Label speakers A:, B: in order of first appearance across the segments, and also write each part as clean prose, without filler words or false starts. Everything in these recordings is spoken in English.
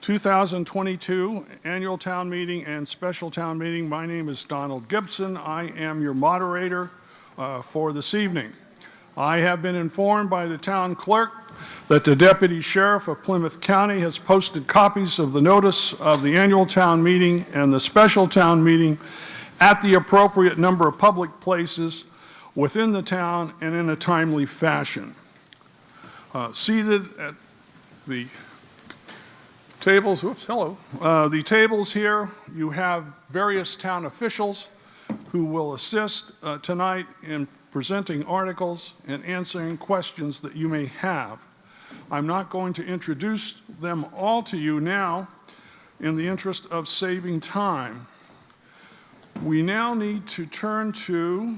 A: 2022 Annual Town Meeting and Special Town Meeting. My name is Donald Gibson. I am your moderator for this evening. I have been informed by the town clerk that the Deputy Sheriff of Plymouth County has posted copies of the notice of the annual town meeting and the special town meeting at the appropriate number of public places within the town and in a timely fashion. Seated at the tables, the tables here, you have various town officials who will assist tonight in presenting articles and answering questions that you may have. I'm not going to introduce them all to you now in the interest of saving time. We now need to turn to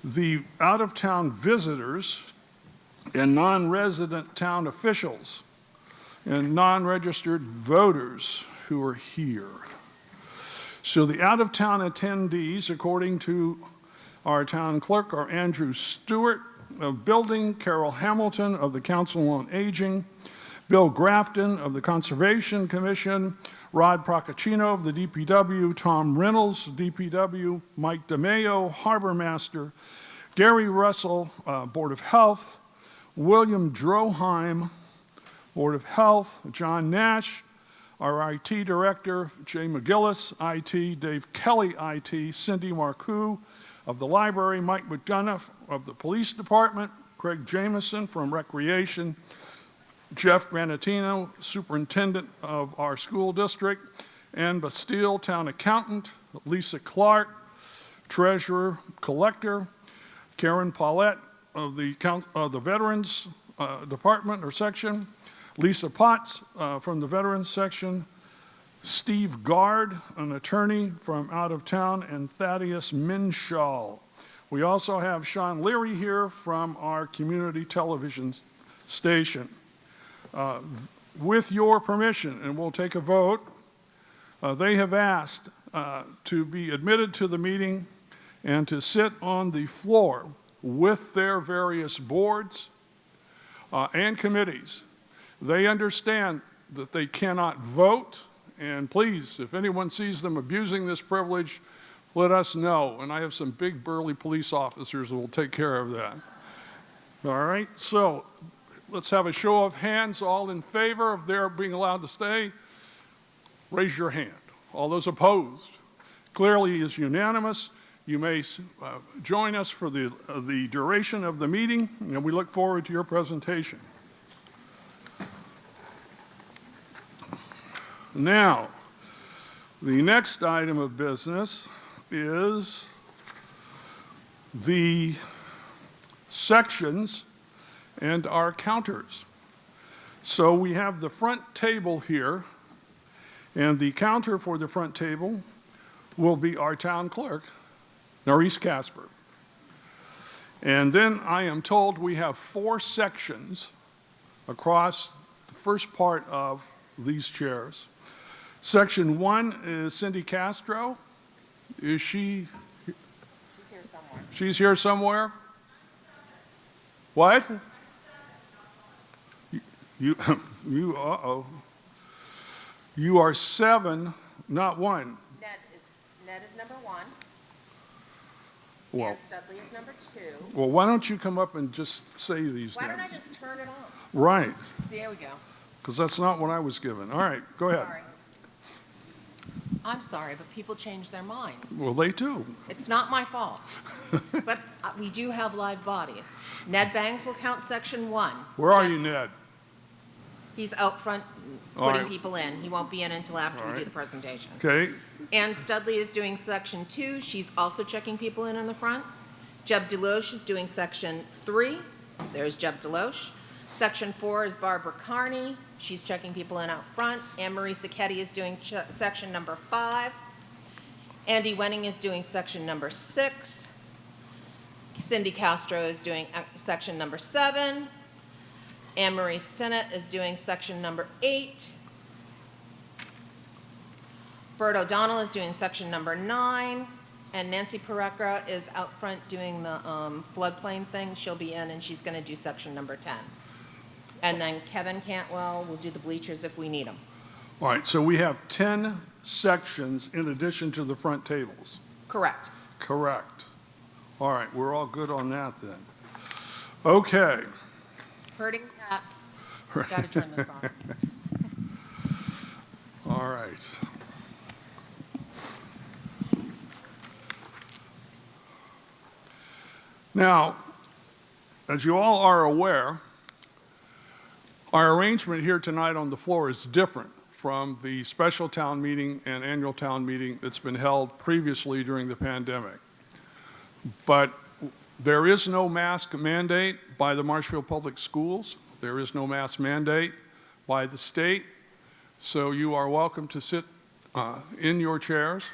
A: the out-of-town visitors and non-resident town officials and non-registered voters who are here. So the out-of-town attendees, according to our town clerk, are Andrew Stewart of Building, Carol Hamilton of the Council on Aging, Bill Grafton of the Conservation Commission, Rod Procaccino of the DPW, Tom Reynolds, DPW, Mike DeMayo, Harbor Master, Gary Russell, Board of Health, William Droheim, Board of Health, John Nash, our IT Director, Jay McGillis, IT, Dave Kelly, IT, Cindy Marcoux of the Library, Mike McDonough of the Police Department, Craig Jameson from Recreation, Jeff Granatino, Superintendent of our school district, Ann Bastille, Town Accountant, Lisa Clark, Treasurer, Collector, Karen Paulette of the Veterans Department or Section, Lisa Potts from the Veterans Section, Steve Gard, an attorney from out of town, and Thaddeus Minshaw. We also have Sean Leary here from our community television station. With your permission, and we'll take a vote, they have asked to be admitted to the meeting and to sit on the floor with their various boards and committees. They understand that they cannot vote, and please, if anyone sees them abusing this privilege, let us know. And I have some big burly police officers who will take care of that. All right, so let's have a show of hands. All in favor of their being allowed to stay, raise your hand. All those opposed? Clearly is unanimous. You may join us for the duration of the meeting, and we look forward to your presentation. Now, the next item of business is the sections and our counters. So we have the front table here, and the counter for the front table will be our town clerk, Norris Casper. And then I am told we have 4 sections across the first part of these chairs. Section 1 is Cindy Castro. Is she? She's here somewhere. She's here somewhere? What? Uh-oh. You are 7, not 1.
B: Ned is number 1.
A: Well,
B: and Studley is number 2.
A: Well, why don't you come up and just say these
B: Why
A: names?
B: don't I just turn it on?
A: Right.
B: There we go.
A: Because that's not what I was given. All right, go ahead.
B: Sorry. I'm sorry, but people change their minds.
A: Well, they do.
B: It's not my fault. But we do have live bodies. Ned Bangs will count section 1.
A: Where are you, Ned?
B: He's out front
A: All
B: putting
A: right.
B: people in. He won't be in until after
A: All
B: we do
A: right.
B: the presentation.
A: Okay.
B: Ann Studley is doing section 2. She's also checking people in the front. Jeb Deloche is doing section 3. There's Jeb Deloche. Section 4 is Barbara Carney. She's checking people in out front. Anne Marie Sacchetti is doing section number 5. Andy Wenning is doing section number 6. Cindy Castro is doing section number 7. Anne Marie Sinnott is doing section number 8. Bert O'Donnell is doing section number 9. And Nancy Parekra is out front doing the floodplain thing. She'll be in, and she's going to do section number 10. And then Kevin Cantwell will do the bleachers if we need them.
A: All right, so we have 10 sections in addition to the front tables.
B: Correct.
A: Correct. All right, we're all good on that then. Okay.
B: Herding cats. Got to turn this on.
A: All right. Now, as you all are aware, our arrangement here tonight on the floor is different from the special town meeting and annual town meeting that's been held previously during the pandemic. But there is no mask mandate by the Marshfield Public Schools. There is no mask mandate by the state. So you are welcome to sit in your chairs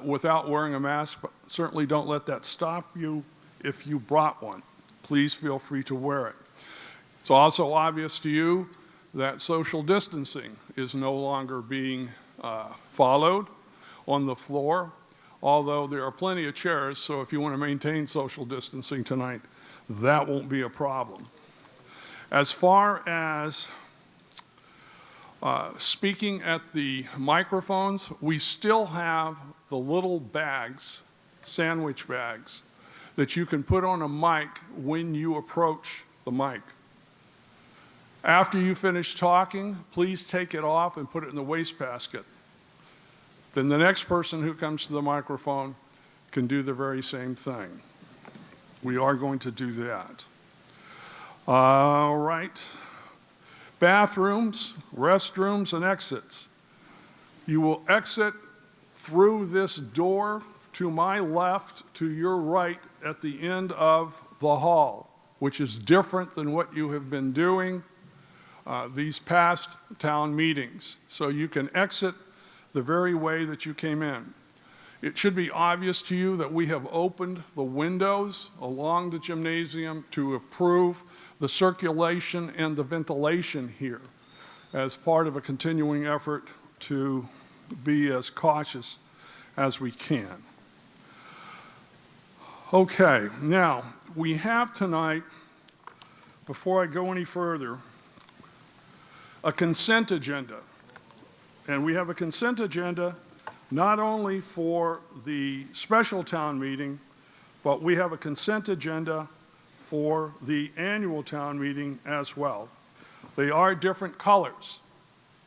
A: without wearing a mask, but certainly don't let that stop you if you brought one. Please feel free to wear it. It's also obvious to you that social distancing is no longer being followed on the floor, although there are plenty of chairs, so if you want to maintain social distancing tonight, that won't be a problem. As far as speaking at the microphones, we still have the little bags, sandwich bags, that you can put on a mic when you approach the mic. After you finish talking, please take it off and put it in the wastebasket. Then the next person who comes to the microphone can do the very same thing. We are going to do that. All right. Bathrooms, restrooms, and exits. You will exit through this door to my left, to your right, at the end of the hall, which is different than what you have been doing these past town meetings. So you can exit the very way that you came in. It should be obvious to you that we have opened the windows along the gymnasium to improve the circulation and the ventilation here as part of a continuing effort to be as cautious as we can. Okay, now we have tonight, before I go any further, a consent agenda. And we have a consent agenda not only for the special town meeting, but we have a consent agenda for the annual town meeting as well. They are different colors.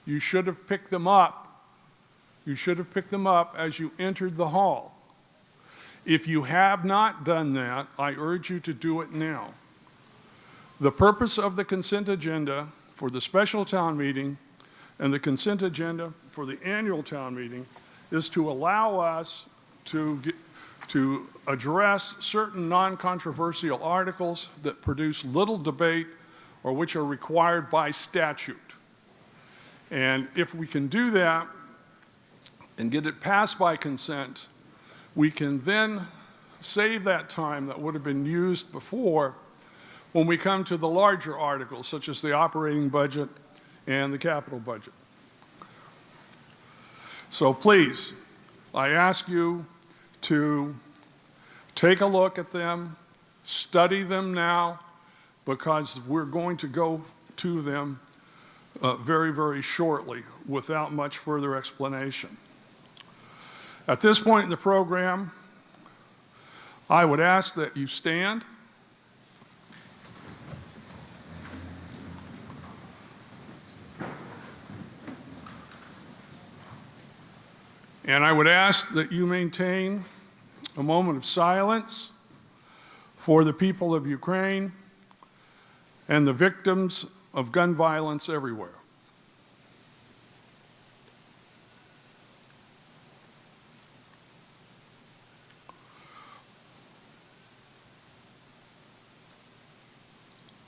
A: You should have picked them up. You should have picked them up as you entered the hall. If you have not done that, I urge you to do it now. The purpose of the consent agenda for the special town meeting and the consent agenda for the annual town meeting is to allow us to address certain non-controversial articles that produce little debate or which are required by statute. And if we can do that and get it passed by consent, we can then save that time that would have been used before when we come to the larger articles, such as the operating budget and the capital budget. So please, I ask you to take a look at them, study them now, because we're going to go to them very, very shortly without much further explanation. At this point in the program, I would ask that you stand. And I would ask that you maintain a moment of silence for the people of Ukraine and the victims of gun violence everywhere.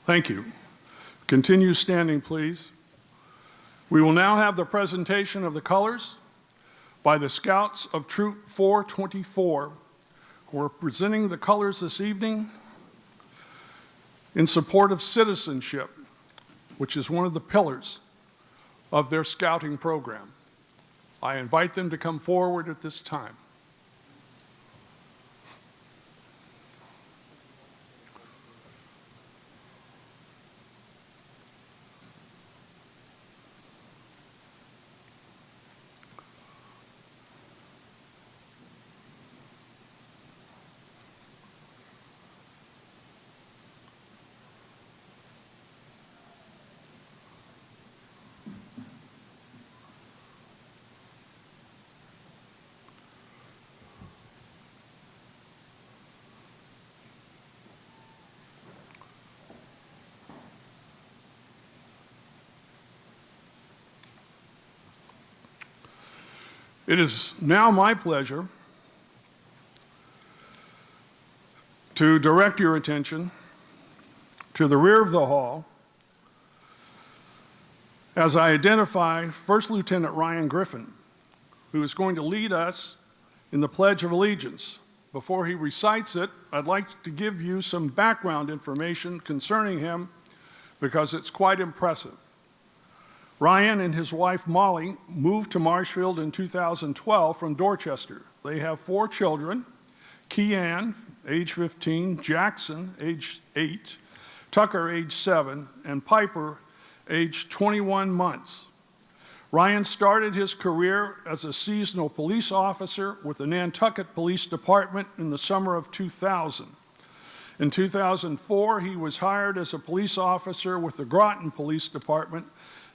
A: Thank you. Continue standing, please. We will now have the presentation of the colors by the Scouts of Troop 424, who are presenting the colors this evening in support of citizenship, which is one of the pillars of their scouting program. I invite them to come forward at this time. It is now my pleasure to direct your attention to the rear of the hall as I identify First Lieutenant Ryan Griffin, who is going to lead us in the Pledge of Allegiance. Before he recites it, I'd like to give you some background information concerning him because it's quite impressive. Ryan and his wife Molly moved to Marshfield in 2012 from Dorchester. They have 4 children: Keanne, age 15, Jackson, age 8, Tucker, age 7, and Piper, age 21 months. Ryan started his career as a seasonal police officer with the Nantucket Police Department in the summer of 2000. In 2004, he was hired as a police officer with the Groton Police Department,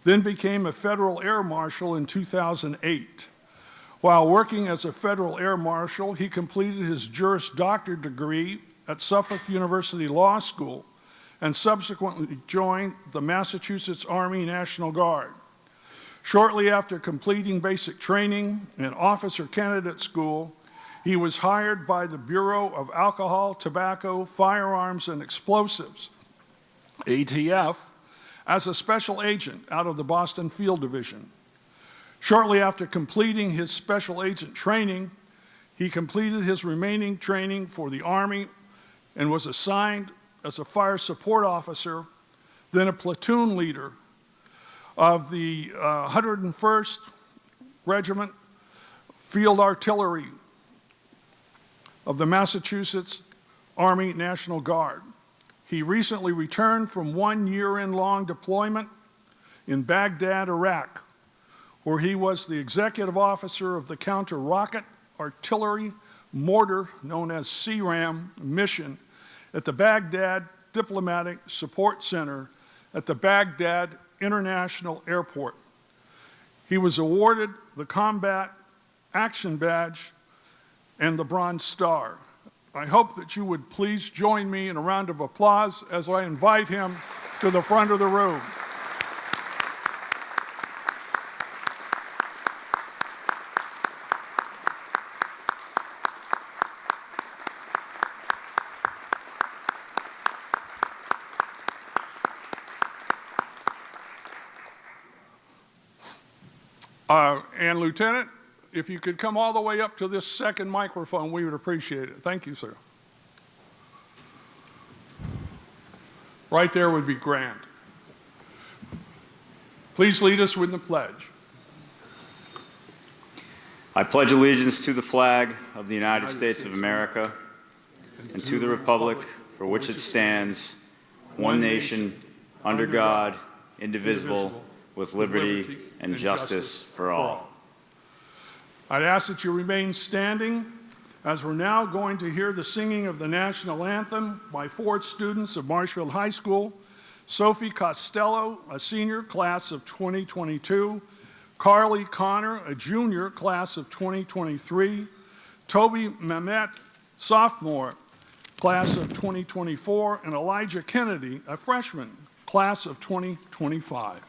A: then became a federal air marshal in 2008. While working as a federal air marshal, he completed his Juris Doctor degree at Suffolk University Law School and subsequently joined the Massachusetts Army National Guard. Shortly after completing basic training and officer candidate school, he was hired by the Bureau of Alcohol, Tobacco, Firearms, and Explosives, ATF, as a special agent out of the Boston Field Division. Shortly after completing his special agent training, he completed his remaining training for the Army and was assigned as a fire support officer, then a platoon leader of the 101st Regiment Field Artillery of the Massachusetts Army National Guard. He recently returned from 1 year-long deployment in Baghdad, Iraq, where he was the executive officer of the counter-rocket artillery mortar known as CRAM mission at the Baghdad Diplomatic Support Center at the Baghdad International Airport. He was awarded the Combat Action Badge and the Bronze Star. I hope that you would please join me in a round of applause as I invite him to the front of the room. And Lieutenant, if you could come all the way up to this second microphone, we would appreciate it. Thank you, sir. Right there would be grand. Please lead us with the pledge.
C: I pledge allegiance to the flag of the United States of America and to the republic for which it stands, one nation, under God, indivisible, with liberty and justice for all.
A: I'd ask that you remain standing as we're now going to hear the singing of the national anthem by 4 students of Marshfield High School: Sophie Costello, a senior, class of 2022, Carly Connor, a junior, class of 2023, Toby Mamet, sophomore, class of 2024, and Elijah Kennedy, a freshman, class of 2025.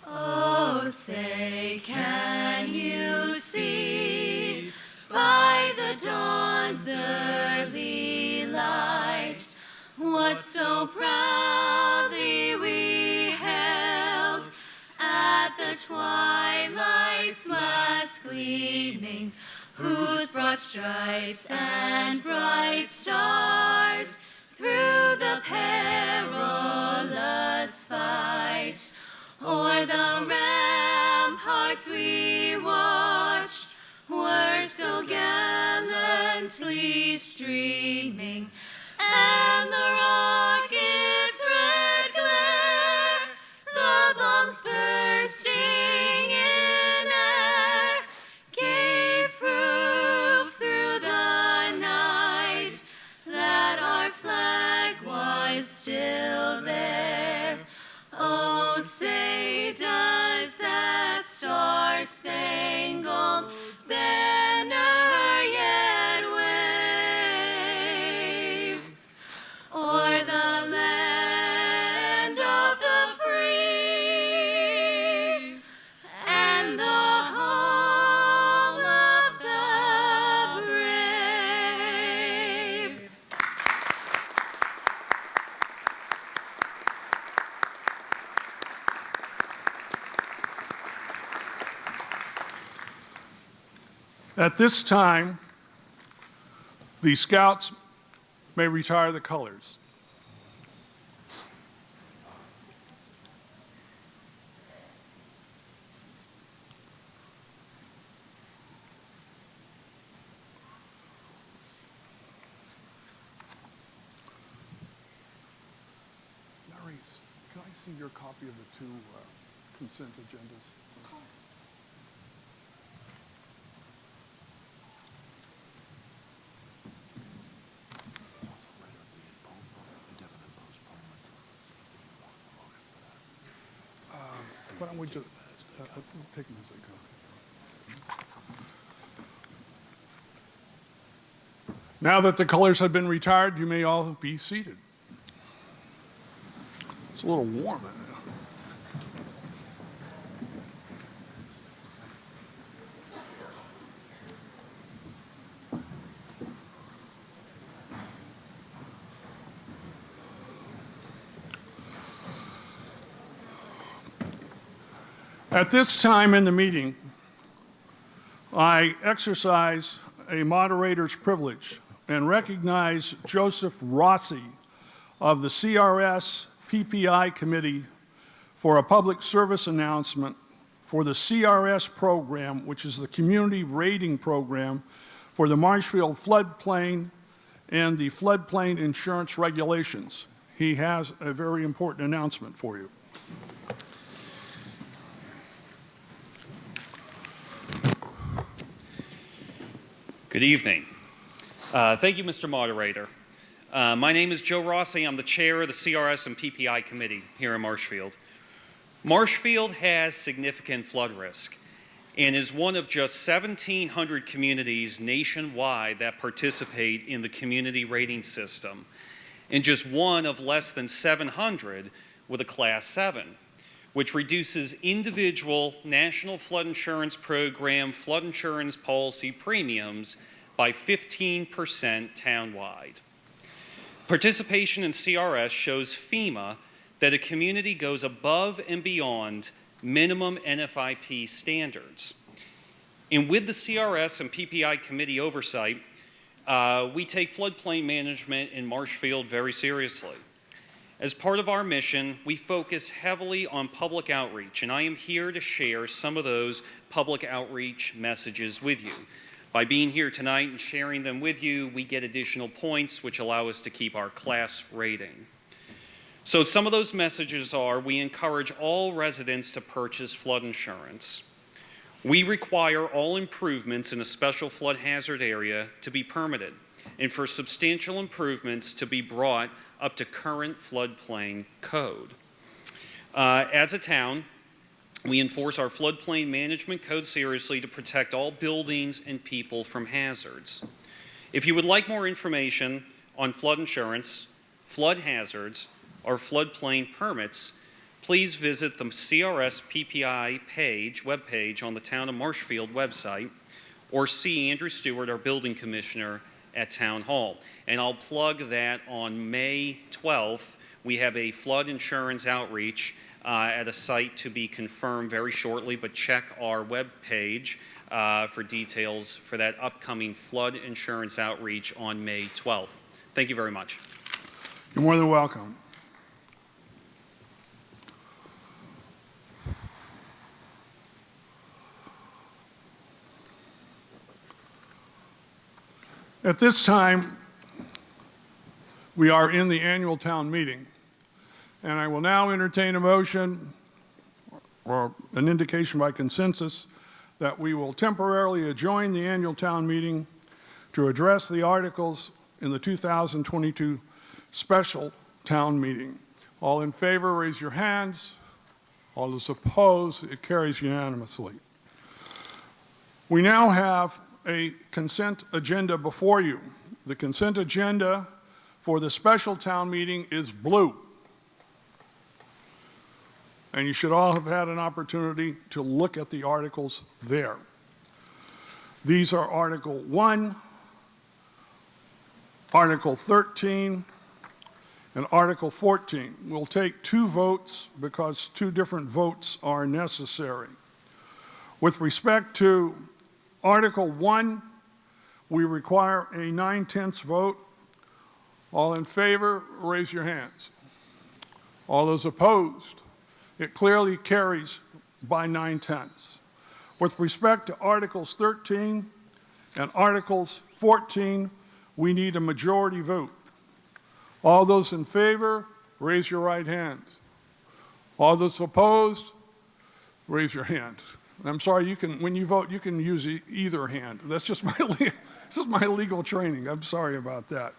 D: Oh, say, can you see by the dawn's early light what so proudly we held at the twilight's last gleaming, whose broad stripes and bright stars through the perilous fight o'er the ramparts we watched were so gallantly streaming, and the rocket's red glare, the bombs bursting in air, gave proof through the night that our
A: At this time, the scouts may retire the colors. Maurice, can I see your copy of the two consent agendas? Of course. Why don't we just take them as they go? Now that the colors have been retired, you may all be seated. It's a little warm in there. At this time in the meeting, I exercise a moderator's privilege and recognize Joseph Rossi of the CRS PPI Committee for a public service announcement for the CRS program, which is the Community Rating Program for the Marshfield floodplain and the floodplain insurance regulations. He has a very important announcement for you.
E: Good evening. Thank you, Mr. Moderator. My name is Joe Rossi. I'm the chair of the CRS and PPI committee here in Marshfield. Marshfield has significant flood risk and is one of just 1,700 communities nationwide that participate in the community rating system, and just one of less than 700 with a Class 7, which reduces individual National Flood Insurance Program flood insurance policy premiums by 15% townwide. Participation in CRS shows FEMA that a community goes above and beyond minimum NFIP standards. And with the CRS and PPI committee oversight, we take floodplain management in Marshfield very seriously. As part of our mission, we focus heavily on public outreach, and I am here to share some of those public outreach messages with you. By being here tonight and sharing them with you, we get additional points which allow us to keep our class rating. So some of those messages are: we encourage all residents to purchase flood insurance. We require all improvements in a special flood hazard area to be permitted, and for substantial improvements to be brought up to current floodplain code. As a town, we enforce our floodplain management code seriously to protect all buildings and people from hazards. If you would like more information on flood insurance, flood hazards, or floodplain permits, please visit the CRS PPI webpage on the Town of Marshfield website, or see Andrew Stewart, our building commissioner, at Town Hall. And I'll plug that on May 12th, we have a flood insurance outreach at a site to be confirmed very shortly, but check our web page for details for that upcoming flood insurance outreach on May 12th. Thank you very much.
A: You're more than welcome. At this time, we are in the annual town meeting, and I will now entertain a motion or an indication by consensus that we will temporarily adjourn the annual town meeting to address the articles in the 2022 special town meeting. All in favor, raise your hands. All those opposed, it carries unanimously. We now have a consent agenda before you. The consent agenda for the special town meeting is blue. And you should all have had an opportunity to look at the articles there. These are Article 1, Article 13, and Article 14. We'll take 2 votes because 2 different votes are necessary. With respect to Article 1, we require a 9/10 vote. All in favor, raise your hands. All those opposed, it clearly carries by 9/10. With respect to Articles 13 and Articles 14, we need a majority vote. All those in favor, raise your right hands. All those opposed, raise your hand. I'm sorry, when you vote, you can use either hand. That's just my legal training. I'm sorry about that.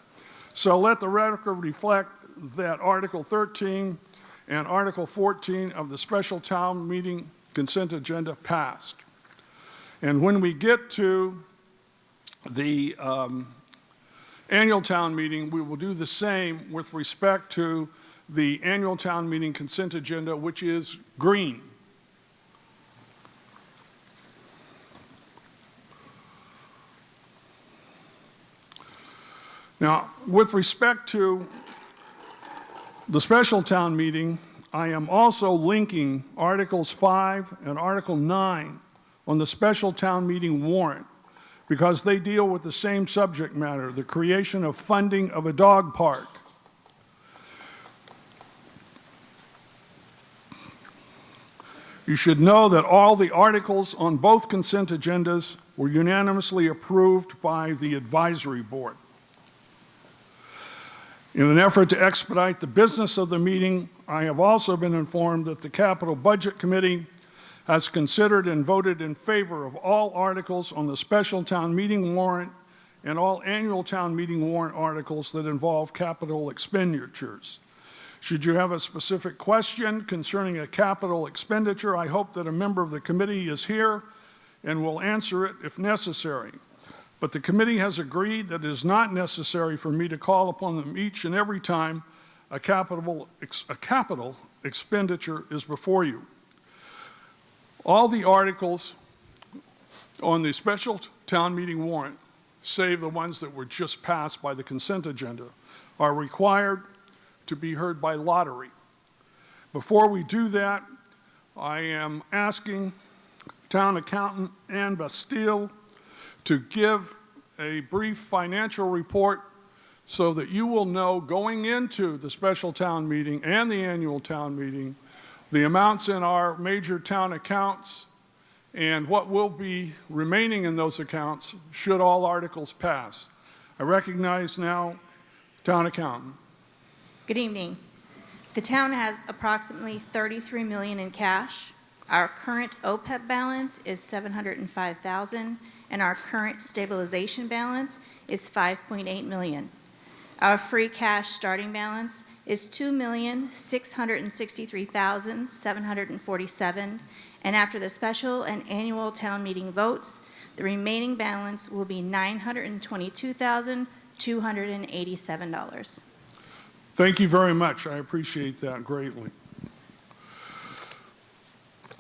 A: So let the record reflect that Article 13 and Article 14 of the special town meeting consent agenda passed. And when we get to the annual town meeting, we will do the same with respect to the annual town meeting consent agenda, which is green. Now, with respect to the special town meeting, I am also linking Articles 5 and Article 9 on the special town meeting warrant because they deal with the same subject matter, the creation of funding of a dog park. You should know that all the articles on both consent agendas were unanimously approved by the advisory board. In an effort to expedite the business of the meeting, I have also been informed that the Capital Budget Committee has considered and voted in favor of all articles on the special town meeting warrant and all annual town meeting warrant articles that involve capital expenditures. Should you have a specific question concerning a capital expenditure, I hope that a member of the committee is here and will answer it if necessary. But the committee has agreed that it is not necessary for me to call upon them each and every time a capital expenditure is before you. All the articles on the special town meeting warrant, save the ones that were just passed by the consent agenda, are required to be heard by lottery. Before we do that, I am asking Town Accountant Ann Bastille to give a brief financial report so that you will know going into the special town meeting and the annual town meeting the amounts in our major town accounts and what will be remaining in those accounts should all articles pass. I recognize now Town Accountant.
F: Good evening. The town has approximately $33 million in cash. Our current OPEB balance is $705,000, and our current stabilization balance is $5.8 million. Our free cash starting balance is $2,663,747, and after the special and annual town meeting votes, the remaining balance will be $922,287.
A: Thank you very much. I appreciate that greatly.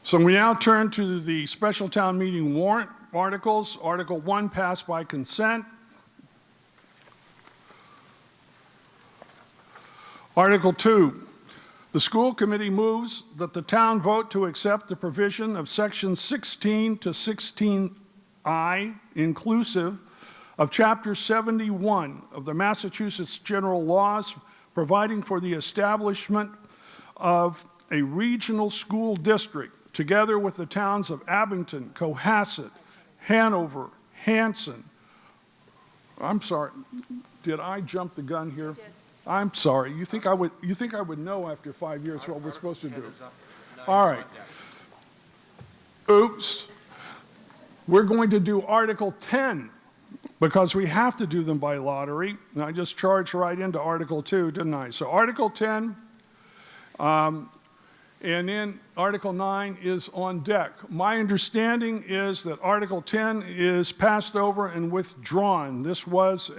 A: So we now turn to the special town meeting warrant articles. Article 1 passed by consent. Article 2, the school committee moves that the town vote to accept the provision of Section 16 to 16I, inclusive of Chapter 71 of the Massachusetts General Laws, providing for the establishment of a regional school district together with the towns of Abington, Cohasset, Hanover, Hanson. I'm sorry, did I jump the gun here? I'm sorry. You think I would know after 5 years what we're supposed to do? All right. Oops. We're going to do Article 10 because we have to do them by lottery. And I just charged right into Article 2, didn't I? So Article 10, and then Article 9 is on deck. My understanding is that Article 10 is passed over and withdrawn. This was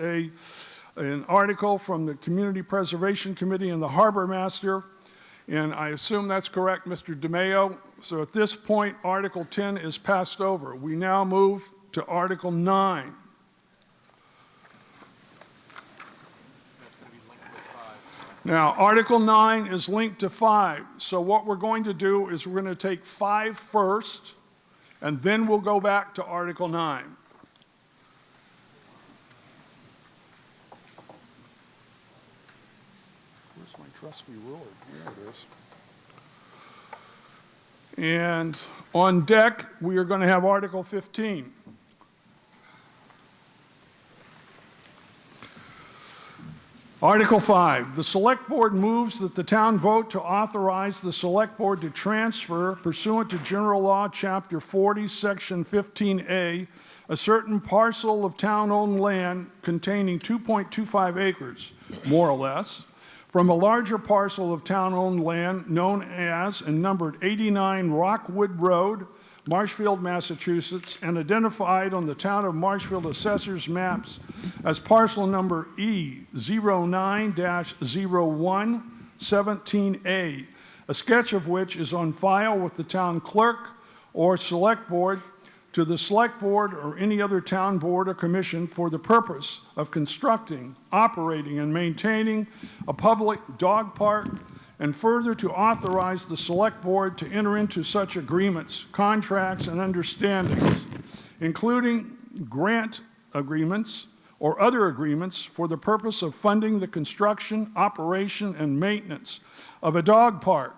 A: an article from the Community Preservation Committee and the Harbor Master, and I assume that's correct, Mr. DeMayo. So at this point, Article 10 is passed over. We now move to Article 9. Now, Article 9 is linked to 5. So what we're going to do is we're going to take 5 first, and then we'll go back to Article 9. Where's my trusty ruler? There it is. And on deck, we are going to have Article 15. Article 5, the Select Board moves that the town vote to authorize the Select Board to transfer, pursuant to General Law, Chapter 40, Section 15A, a certain parcel of town-owned land containing 2.25 acres, more or less, from a larger parcel of town-owned land known as and numbered 89 Rockwood Road, Marshfield, Massachusetts, and identified on the Town of Marshfield Assessor's maps as parcel number E09-0117A, a sketch of which is on file with the town clerk or select board to the select board or any other town board or commission for the purpose of constructing, operating, and maintaining a public dog park, and further to authorize the Select Board to enter into such agreements, contracts, and understandings, including grant agreements or other agreements for the purpose of funding the construction, operation, and maintenance of a dog park.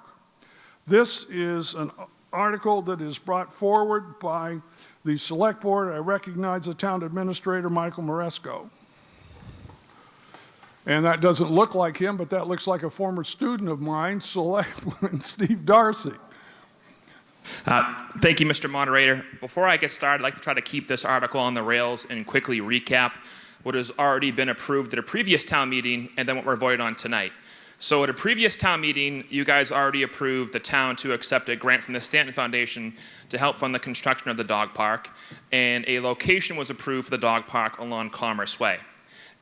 A: This is an article that is brought forward by the Select Board. I recognize the Town Administrator, Michael Maresco. And that doesn't look like him, but that looks like a former student of mine, Selectman Steve Darcy.
G: Thank you, Mr. Moderator. Before I get started, I'd like to try to keep this article on the rails and quickly recap what has already been approved at a previous town meeting and then what we're voting on tonight. So at a previous town meeting, you guys already approved the town to accept a grant from the Stanton Foundation to help fund the construction of the dog park, and a location was approved for the dog park along Commerce Way.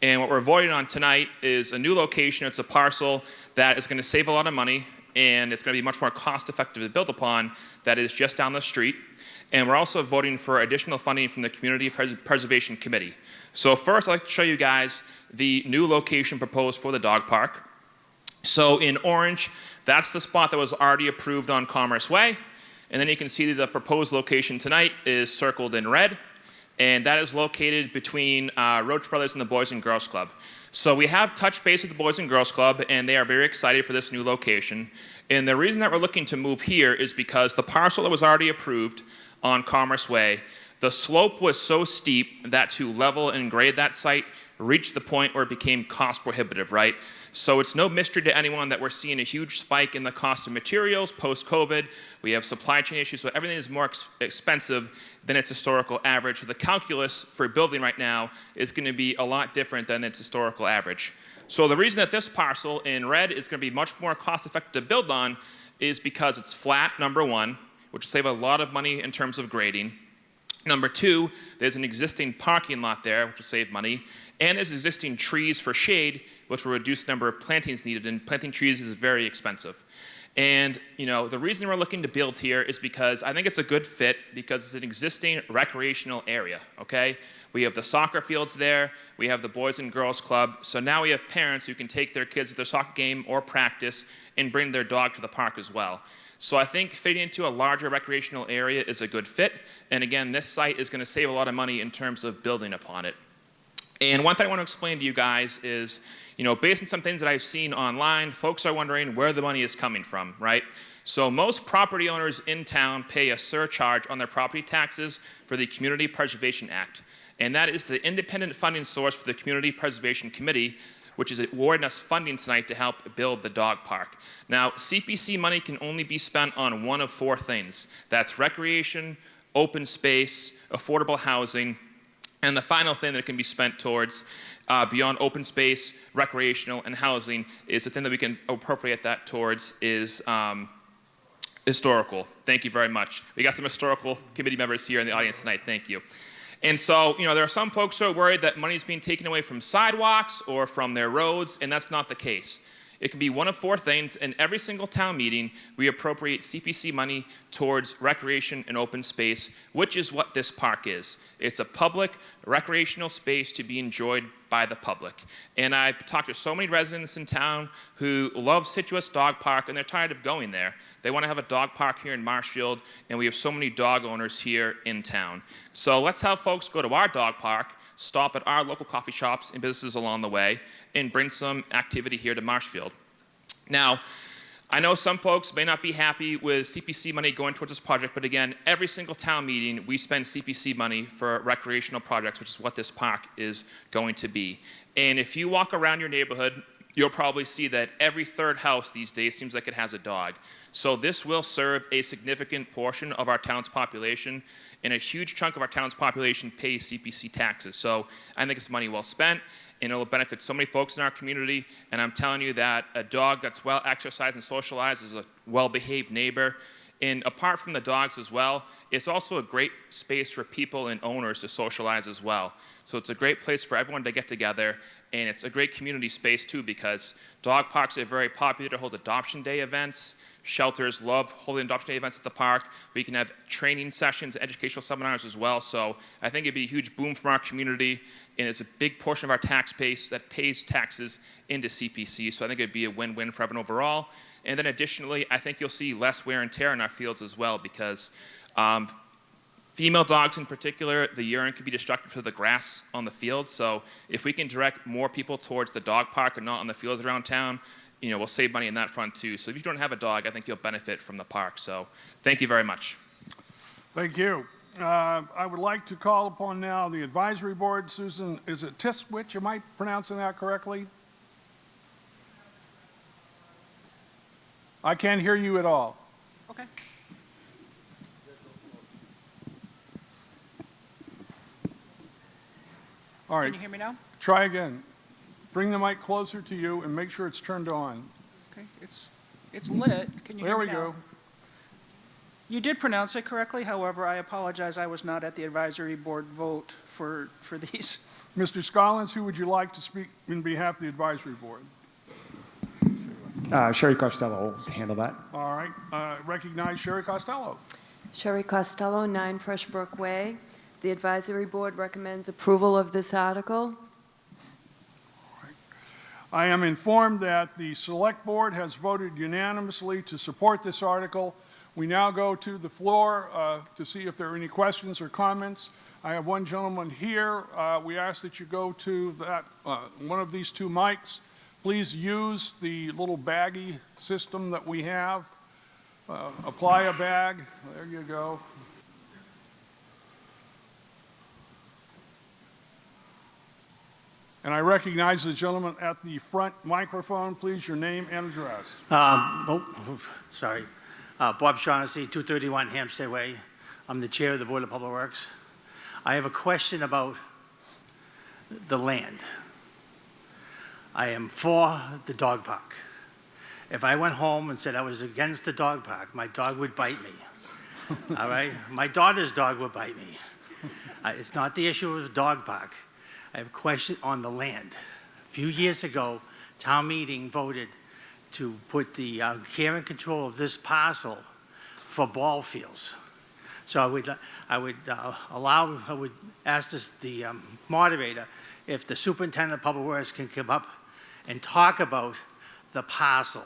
G: And what we're voting on tonight is a new location. It's a parcel that is going to save a lot of money, and it's going to be much more cost-effective to build upon, that is just down the street. And we're also voting for additional funding from the Community Preservation Committee. So first, I'd like to show you guys the new location proposed for the dog park. So in orange, that's the spot that was already approved on Commerce Way. And then you can see that the proposed location tonight is circled in red. And that is located between Roach Brothers and the Boys and Girls Club. So we have touched base with the Boys and Girls Club, and they are very excited for this new location. And the reason that we're looking to move here is because the parcel that was already approved on Commerce Way, the slope was so steep that to level and grade that site reached the point where it became cost prohibitive, right? So it's no mystery to anyone that we're seeing a huge spike in the cost of materials post-COVID. We have supply chain issues, so everything is more expensive than its historical average. So the calculus for building right now is going to be a lot different than its historical average. So the reason that this parcel in red is going to be much more cost-effective to build on is because it's flat, number one, which will save a lot of money in terms of grading. Number two, there's an existing parking lot there, which will save money. And there's existing trees for shade, which will reduce the number of plantings needed, and planting trees is very expensive. And the reason we're looking to build here is because I think it's a good fit because it's an existing recreational area, okay? We have the soccer fields there, we have the Boys and Girls Club, so now we have parents who can take their kids to their soccer game or practice and bring their dog to the park as well. So I think fitting into a larger recreational area is a good fit, and again, this site is going to save a lot of money in terms of building upon it. And one thing I want to explain to you guys is, based on some things that I've seen online, folks are wondering where the money is coming from, right? So most property owners in town pay a surcharge on their property taxes for the Community Preservation Act. And that is the independent funding source for the Community Preservation Committee, which is awarding us funding tonight to help build the dog park. Now, CPC money can only be spent on one of four things. That's recreation, open space, affordable housing, and the final thing that it can be spent towards beyond open space, recreational, and housing is the thing that we can appropriate that towards is historical. Thank you very much. We got some historical committee members here in the audience tonight. Thank you. And so, there are some folks who are worried that money is being taken away from sidewalks or from their roads, and that's not the case. It can be one of four things, and every single town meeting, we appropriate CPC money towards recreation and open space, which is what this park is. It's a public recreational space to be enjoyed by the public. And I've talked to so many residents in town who love Situate Dog Park, and they're tired of going there. They want to have a dog park here in Marshfield, and we have so many dog owners here in town. So let's have folks go to our dog park, stop at our local coffee shops and businesses along the way, and bring some activity here to Marshfield. Now, I know some folks may not be happy with CPC money going towards this project, but again, every single town meeting, we spend CPC money for recreational projects, which is what this park is going to be. And if you walk around your neighborhood, you'll probably see that every third house these days seems like it has a dog. So this will serve a significant portion of our town's population, and a huge chunk of our town's population pays CPC taxes. So I think it's money well spent, and it'll benefit so many folks in our community. And I'm telling you that a dog that's well exercised and socialized is a well-behaved neighbor. And apart from the dogs as well, it's also a great space for people and owners to socialize as well. So it's a great place for everyone to get together, and it's a great community space too, because dog parks are very popular to hold adoption day events. Shelters love holding adoption day events at the park. We can have training sessions, educational seminars as well. So I think it'd be a huge boom for our community, and it's a big portion of our tax base that pays taxes into CPC. So I think it'd be a win-win for everyone overall. And then additionally, I think you'll see less wear and tear in our fields as well, because female dogs in particular, the urine can be destructive to the grass on the field. So if we can direct more people towards the dog park and not on the fields around town, you know, we'll save money in that front too. So if you don't have a dog, I think you'll benefit from the park. So thank you very much.
A: Thank you. I would like to call upon now the advisory board. Susan, is it Tiswich? Am I pronouncing that correctly? I can't hear you at all.
H: Okay.
A: All right.
H: Can you hear me now?
A: Try again. Bring the mic closer to you and make sure it's turned on.
H: Okay, it's lit. Can you
A: There
H: hear
A: we
H: me now?
A: go.
H: You did pronounce it correctly. However, I apologize. I was not at the advisory board vote for these.
A: Mr. Scollins, who would you like to speak in behalf of the advisory board?
I: Sherry Costello will handle that.
A: All right. Recognize Sherry Costello.
J: Sherry Costello, 9 Freshbrook Way. The advisory board recommends approval of this article.
A: I am informed that the select board has voted unanimously to support this article. We now go to the floor to see if there are any questions or comments. I have one gentleman here. We ask that you go to that one of these two mics. Please use the little baggie system that we have. Apply a bag. There you go. And I recognize the gentleman at the front microphone. Please, your name and address.
K: Sorry. Bob Shaughnessy, 231 Hampstead Way. I'm the chair of the Board of Public Works. I have a question about the land. I am for the dog park. If I went home and said I was against the dog park, my dog would bite me. All right? My daughter's dog would bite me. It's not the issue of the dog park. I have a question on the land. A few years ago, town meeting voted to put the care and control of this parcel for ball fields. So I would ask the moderator if the superintendent of public works can come up and talk about the parcel.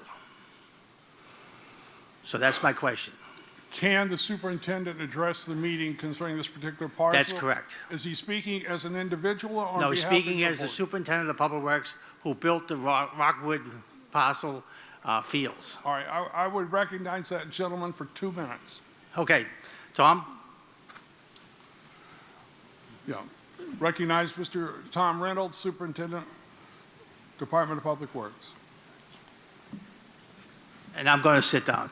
K: So that's my question.
A: Can the superintendent address the meeting concerning this particular parcel?
K: That's correct.
A: Is he speaking as an individual or on
K: No,
A: behalf
K: speaking
A: of the
K: as the
A: board?
K: superintendent of public works who built the Rockwood parcel fields.
A: All right, I would recognize that gentleman for 2 minutes.
K: Okay, Tom?
A: Yeah. Recognize Mr. Tom Reynolds, Superintendent, Department of Public Works.
K: And I'm going to sit down.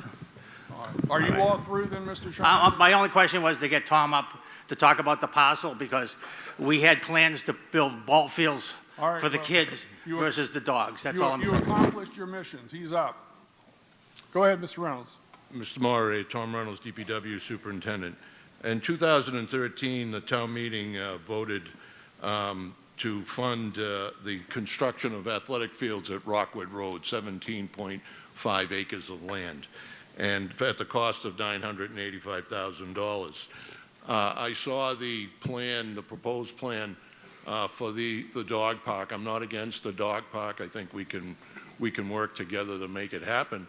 A: Are you
K: right.
A: all through then, Mr. Shaughnessy?
K: My only question was to get Tom up to talk about the parcel because we had plans to build ball fields
A: All right,
K: for the
A: well,
K: kids
A: you-
K: versus the dogs. That's all I'm
A: You
K: saying.
A: accomplished your missions. He's up. Go ahead, Mr. Reynolds.
L: Mr. Moderator, Tom Reynolds, DPW Superintendent. In 2013, the town meeting voted to fund the construction of athletic fields at Rockwood Road, 17.5 acres of land, and at the cost of $985,000. I saw the plan, the proposed plan for the dog park. I'm not against the dog park. I think we can work together to make it happen.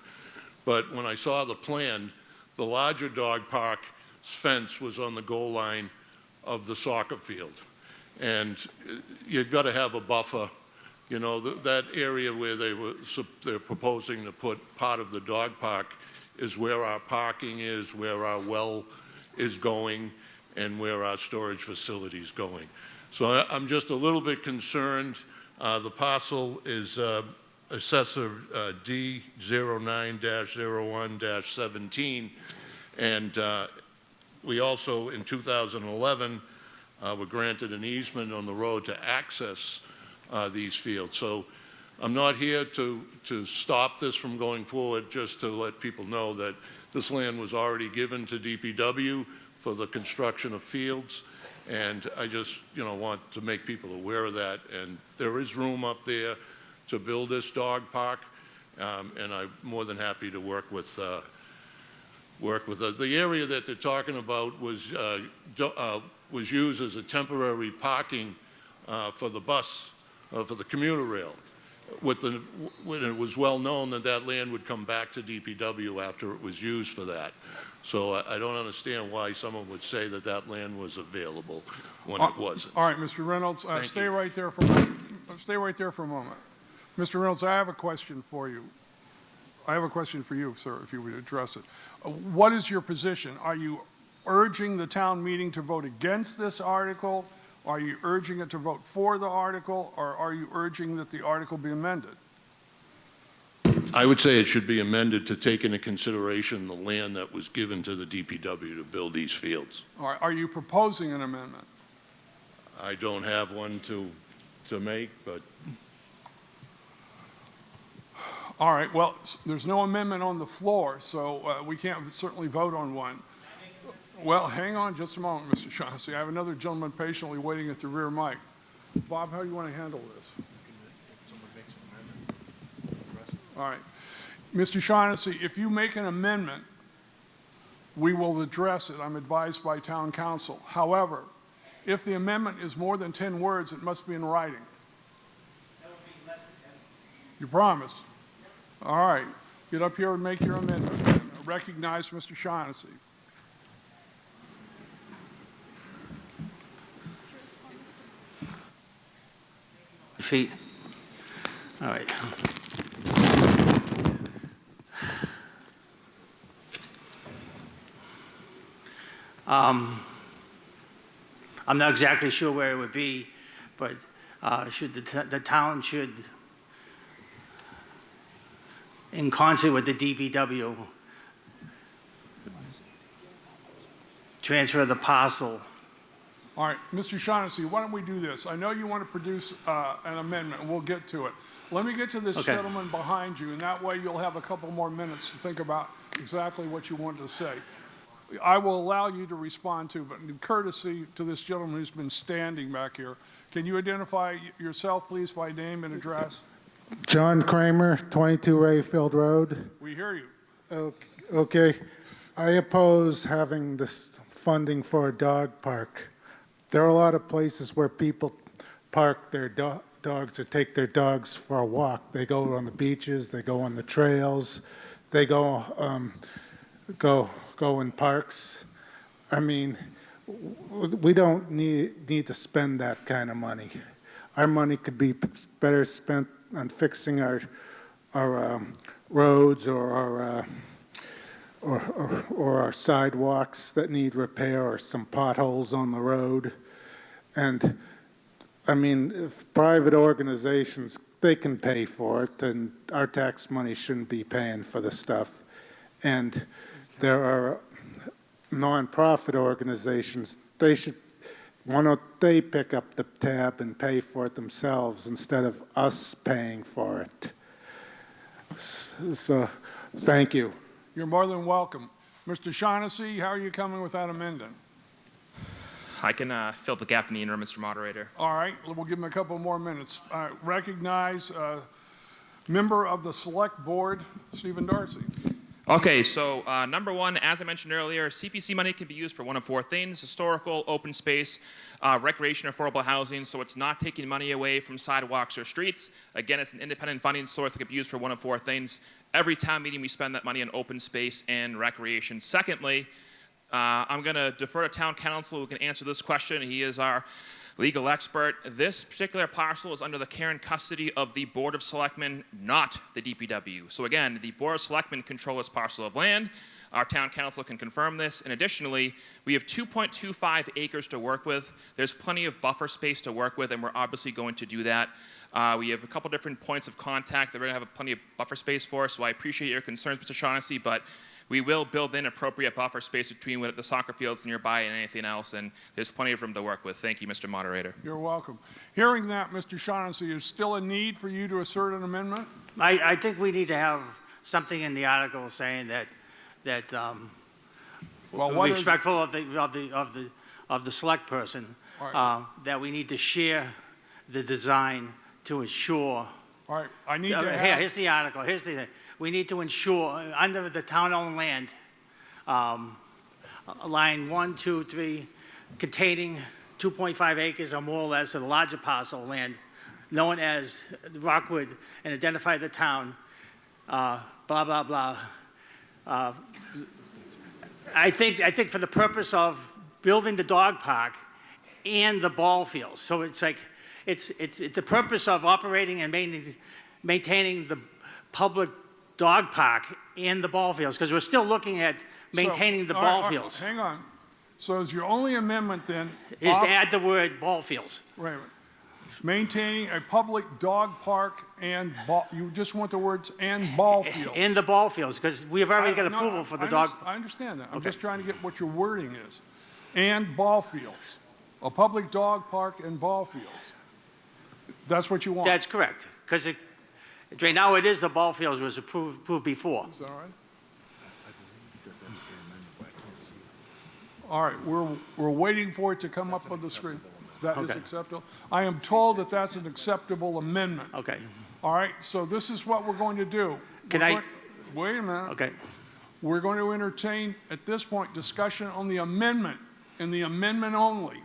L: But when I saw the plan, the larger dog park's fence was on the goal line of the soccer field. And you've got to have a buffer. You know, that area where they're proposing to put part of the dog park is where our parking is, where our well is going, and where our storage facility is going. So I'm just a little bit concerned. The parcel is Assessor D09-01-17, and we also, in 2011, were granted an easement on the road to access these fields. So I'm not here to stop this from going forward, just to let people know that this land was already given to DPW for the construction of fields, and I just, you know, want to make people aware of that. And there is room up there to build this dog park, and I'm more than happy to work with the area that they're talking about was used as a temporary parking for the bus, for the commuter rail. When it was well known that that land would come back to DPW after it was used for that. So I don't understand why someone would say that that land was available when it wasn't.
A: All right, Mr. Reynolds, stay right there for a moment. Mr. Reynolds, I have a question for you. I have a question for you, sir, if you would address it. What is your position? Are you urging the town meeting to vote against this article? Are you urging it to vote for the article, or are you urging that the article be amended?
L: I would say it should be amended to take into consideration the land that was given to the DPW to build these fields.
A: Are you proposing an amendment?
L: I don't have one to make, but
A: All right, well, there's no amendment on the floor, so we can't certainly vote on one. Well, hang on just a moment, Mr. Shaughnessy. I have another gentleman patiently waiting at the rear mic. Bob, how do you want to handle this? All right. Mr. Shaughnessy, if you make an amendment, we will address it. I'm advised by town council. However, if the amendment is more than 10 words, it must be in writing. That would be less than 10. You promise? All right. Get up here and make your amendment. Recognize Mr. Shaughnessy.
K: Feet. All right. I'm not exactly sure where it would be, but the town should, in concert with the DPW, transfer the parcel.
A: All right, Mr. Shaughnessy, why don't we do this? I know you want to produce an amendment, and we'll get to it. Let me get to this gentleman behind you, and that way you'll have a couple more minutes to think about exactly what you wanted to say. I will allow you to respond to, but in courtesy to this gentleman who's been standing back here, can you identify yourself, please, by name and address?
M: John Kramer, 22 Rayfield Road.
A: We hear you.
M: Okay. I oppose having this funding for a dog park. There are a lot of places where people park their dogs or take their dogs for a walk. They go on the beaches, they go on the trails, they go in parks. I mean, we don't need to spend that kind of money. Our money could be better spent on fixing our roads or our sidewalks that need repair, or some potholes on the road. And I mean, if private organizations, they can pay for it, and our tax money shouldn't be paying for the stuff. And there are nonprofit organizations, why don't they pick up the tab and pay for it themselves instead of us paying for it? So, thank you.
A: You're more than welcome. Mr. Shaughnessy, how are you coming with that amendment?
G: I can fill the gap in the interim, Mr. Moderator.
A: All right, we'll give him a couple more minutes. Recognize member of the Select Board, Stephen Darcy.
G: Okay, so number one, as I mentioned earlier, CPC money can be used for one of four things: historical, open space, recreation, affordable housing. So it's not taking money away from sidewalks or streets. Again, it's an independent funding source that can be used for one of four things. Every town meeting, we spend that money on open space and recreation. Secondly, I'm going to defer to town council who can answer this question. He is our legal expert. This particular parcel is under the care and custody of the Board of Selectmen, not the DPW. So again, the Board of Selectmen control this parcel of land. Our town council can confirm this. And additionally, we have 2.25 acres to work with. There's plenty of buffer space to work with, and we're obviously going to do that. We have a couple different points of contact that we're going to have plenty of buffer space for. So I appreciate your concerns, Mr. Shaughnessy, but we will build in appropriate buffer space between the soccer fields nearby and anything else, and there's plenty of room to work with. Thank you, Mr. Moderator.
A: You're welcome. Hearing that, Mr. Shaughnessy, is still a need for you to assert an amendment?
K: I think we need to have something in the article saying that
A: Well, what is-
K: respectful of the select person,
A: All
K: that we need to share the design to ensure.
A: All right, I need to have...
K: Here's the article. Here's the thing. We need to ensure, under the town-owned land, line 1, 2, 3, containing 2.5 acres or more or less of the larger parcel of land, known as Rockwood, and identify the town, blah, blah, blah. I think for the purpose of building the dog park and the ball fields. So it's like, it's the purpose of operating and maintaining the public dog park and the ball fields, because we're still looking at maintaining the ball fields.
A: Hang on. So is your only amendment then...
K: Is to add the word ball fields.
A: Wait a minute. Maintaining a public dog park and ball... You just want the words "and ball fields."
K: And the ball fields, because we have already got approval for the dog.
A: I understand that. I'm
K: Okay.
A: just trying to get what your wording is. And ball fields. A public dog park and ball fields. That's what you want?
K: That's correct, because right now it is the ball fields was approved before.
A: Is that all right? All right, we're waiting for it to come up on the screen. That is
K: Okay.
A: acceptable? I am told that that's an acceptable amendment.
K: Okay.
A: All right, so this is what we're going to do. Wait a minute.
K: Okay.
A: We're going to entertain, at this point, discussion on the amendment, and the amendment only,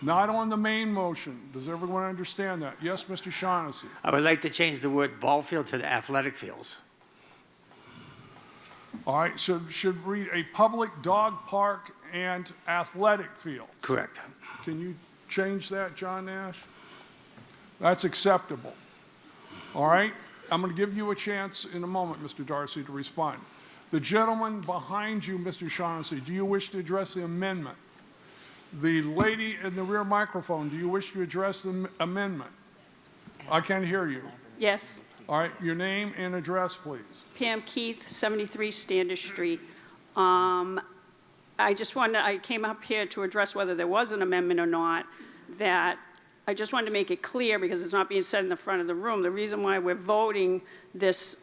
A: not on the main motion. Does everyone understand that? Yes, Mr. Shaughnessy?
K: I would like to change the word ball field to the athletic fields.
A: All right, so should read a public dog park and athletic fields.
K: Correct.
A: Can you change that, John Nash? That's acceptable. All right, I'm going to give you a chance in a moment, Mr. Darcy, to respond. The gentleman behind you, Mr. Shaughnessy, do you wish to address the amendment? The lady in the rear microphone, do you wish to address the amendment? I can't hear you.
N: Yes.
A: All right, your name and address, please.
N: Pam Keith, 73 Standish Street. I came up here to address whether there was an amendment or not, that I just wanted to make it clear, because it's not being said in the front of the room, the reason why we're voting this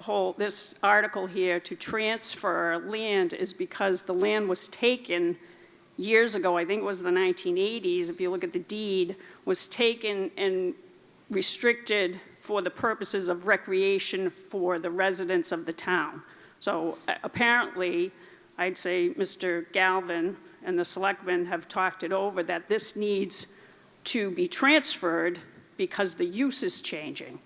N: article here to transfer land is because the land was taken years ago, I think it was the 1980s, if you look at the deed, was taken and restricted for the purposes of recreation for the residents of the town. So apparently, I'd say Mr. Galvin and the selectmen have talked it over that this needs to be transferred because the use is changing.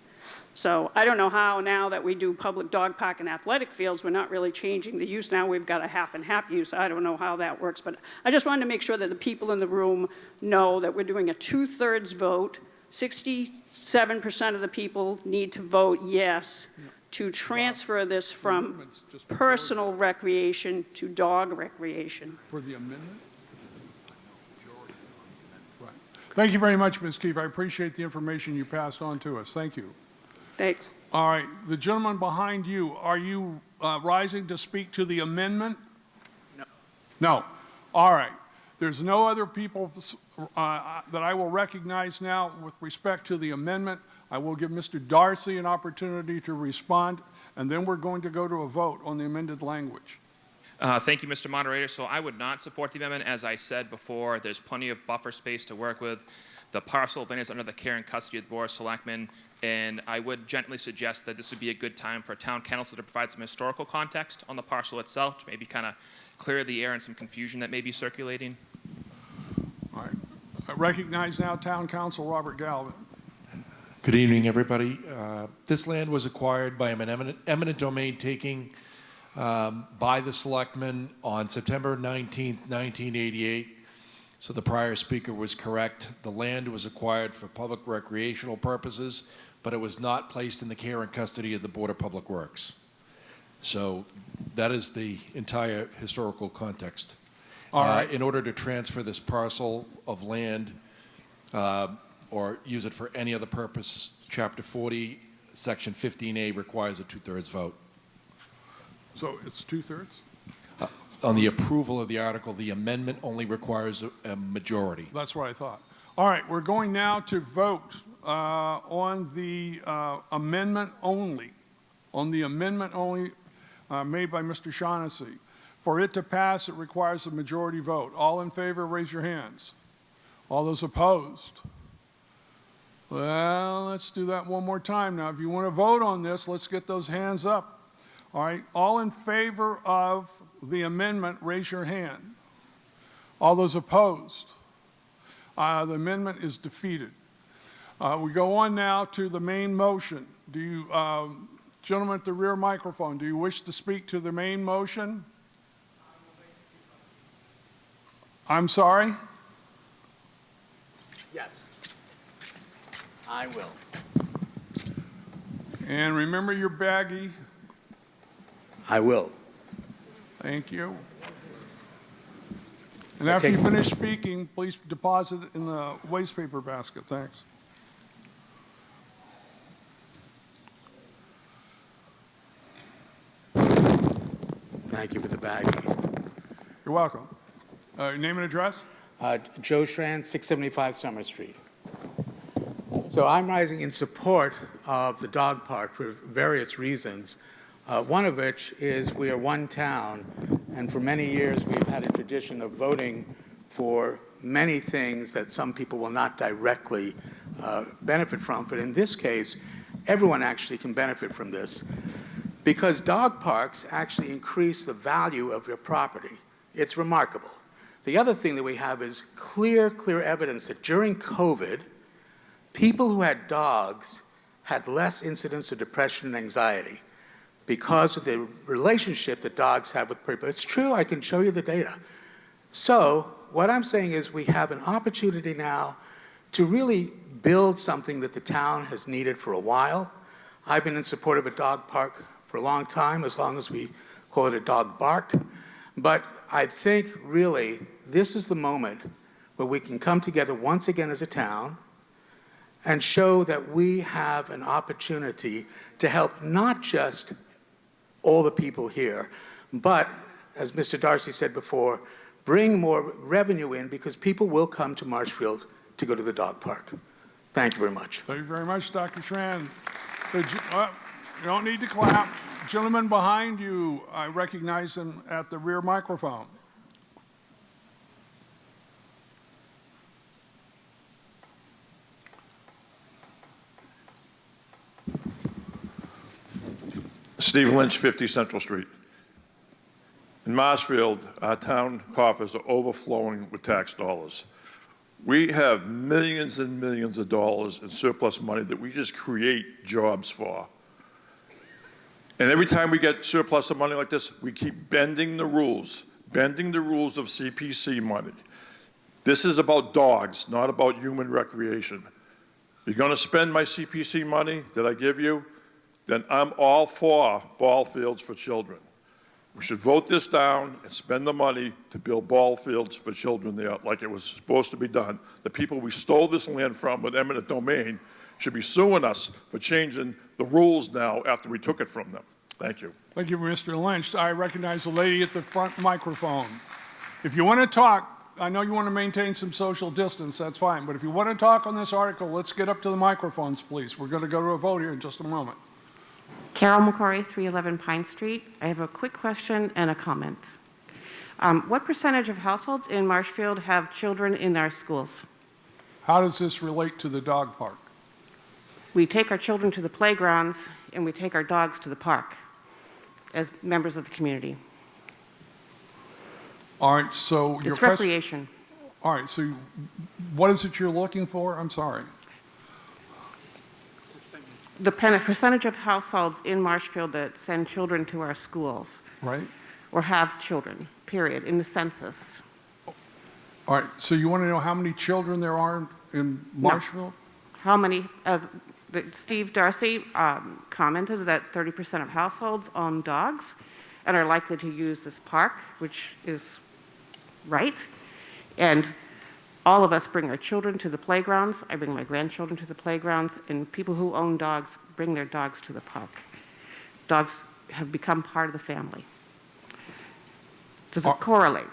N: So I don't know how, now that we do public dog park and athletic fields, we're not really changing the use. Now we've got a half and half use. I don't know how that works, but I just wanted to make sure that the people in the room know that we're doing a 2/3 vote. 67% of the people need to vote yes to transfer this from personal recreation to dog recreation.
A: For the amendment? Right. Thank you very much, Ms. Keefe. I appreciate the information you passed on to us. Thank you.
N: Thanks.
A: All right, the gentleman behind you, are you rising to speak to the amendment?
N: No.
A: No. All right. There's no other people that I will recognize now with respect to the amendment. I will give Mr. Darcy an opportunity to respond, and then we're going to go to a vote on the amended language.
G: Thank you, Mr. Moderator. So I would not support the amendment. As I said before, there's plenty of buffer space to work with. The parcel of land is under the care and custody of the Board of Selectmen, and I would gently suggest that this would be a good time for town council to provide some historical context on the parcel itself, to maybe kind of clear the air and some confusion that may be circulating.
A: All right. I recognize now Town Council Robert Galvin.
O: Good evening, everybody. This land was acquired by an eminent domain taking by the selectmen on September 19th, 1988. So the prior speaker was correct. The land was acquired for public recreational purposes, but it was not placed in the care and custody of the Board of Public Works. So that is the entire historical context.
A: All right.
O: In order to transfer this parcel of land or use it for any other purpose, Chapter 40, Section 15A requires a 2/3 vote.
A: So it's 2/3?
O: On the approval of the article, the amendment only requires a majority.
A: That's what I thought. All right, we're going now to vote on the amendment only, made by Mr. Shaughnessy. For it to pass, it requires a majority vote. All in favor, raise your hands. All those opposed? Well, let's do that one more time now. If you want to vote on this, let's get those hands up. All right, all in favor of the amendment, raise your hand. All those opposed? The amendment is defeated. We go on now to the main motion. Do you, gentlemen at the rear microphone, do you wish to speak to the main motion? I'm sorry?
K: Yes. I will.
A: And remember your baggie.
K: I will.
A: Thank you. And after you finish speaking, please deposit it in the waste paper basket. Thanks.
P: Thank you for the baggie.
A: You're welcome. Name and address?
P: Joe Schran, 675 Summer Street. So I'm rising in support of the dog park for various reasons. One of which is we are one town, and for many years we've had a tradition of voting for many things that some people will not directly benefit from. But in this case, everyone actually can benefit from this because dog parks actually increase the value of your property. It's remarkable. The other thing that we have is clear evidence that during COVID, people who had dogs had less incidence of depression and anxiety because of the relationship that dogs have with people. It's true, I can show you the data. So what I'm saying is we have an opportunity now to really build something that the town has needed for a while. I've been in support of a dog park for a long time, as long as we call it a dog bark. But I think really this is the moment where we can come together once again as a town and show that we have an opportunity to help not just all the people here, but, as Mr. Darcy said before, bring more revenue in because people will come to Marshfield to go to the dog park. Thank you very much.
A: Thank you very much, Dr. Schran. You don't need to clap. Gentleman behind you, I recognize him at the rear microphone.
L: Steve Lynch, 50 Central Street. In Marshfield, our town coffers are overflowing with tax dollars. We have millions and millions of dollars in surplus money that we just create jobs for. And every time we get surplus of money like this, we keep bending the rules of CPC money. This is about dogs, not about human recreation. You're going to spend my CPC money that I give you, then I'm all for ball fields for children. We should vote this down and spend the money to build ball fields for children there like it was supposed to be done. The people we stole this land from with eminent domain should be suing us for changing the rules now after we took it from them. Thank you.
A: Thank you, Mr. Lynch. I recognize the lady at the front microphone. If you want to talk, I know you want to maintain some social distance, that's fine, but if you want to talk on this article, let's get up to the microphones, please. We're going to go to a vote here in just a moment.
Q: Carol McCory, 311 Pine Street. I have a quick question and a comment. What percentage of households in Marshfield have children in our schools?
A: How does this relate to the dog park?
Q: We take our children to the playgrounds and we take our dogs to the park as members of the community.
A: All right, so your
Q: It's recreation.
A: All right, so what is it you're looking for? I'm sorry.
Q: The percentage of households in Marshfield that send children to our schools
A: Right?
Q: or have children, period, in the census.
A: All right, so you want to know how many children there are in Marshfield?
Q: How many, Steve Darcy commented that 30% of households own dogs and are likely to use this park, which is right. And all of us bring our children to the playgrounds. I bring my grandchildren to the playgrounds, and people who own dogs bring their dogs to the park. Dogs have become part of the family. Does it correlate?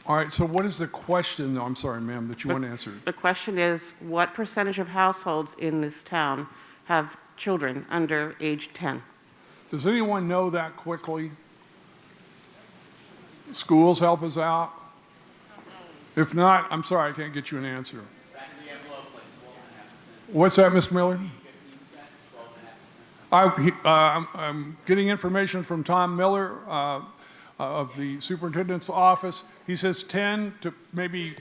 A: All right, so what is the question, I'm sorry, ma'am, that you want to answer?
Q: The question is, what percentage of households in this town have children under age 10?
A: Does anyone know that quickly? Schools help us out? If not, I'm sorry, I can't get you an answer. What's that, Ms. Miller? I'm getting information from Tom Miller of the superintendent's office. He says 10 to maybe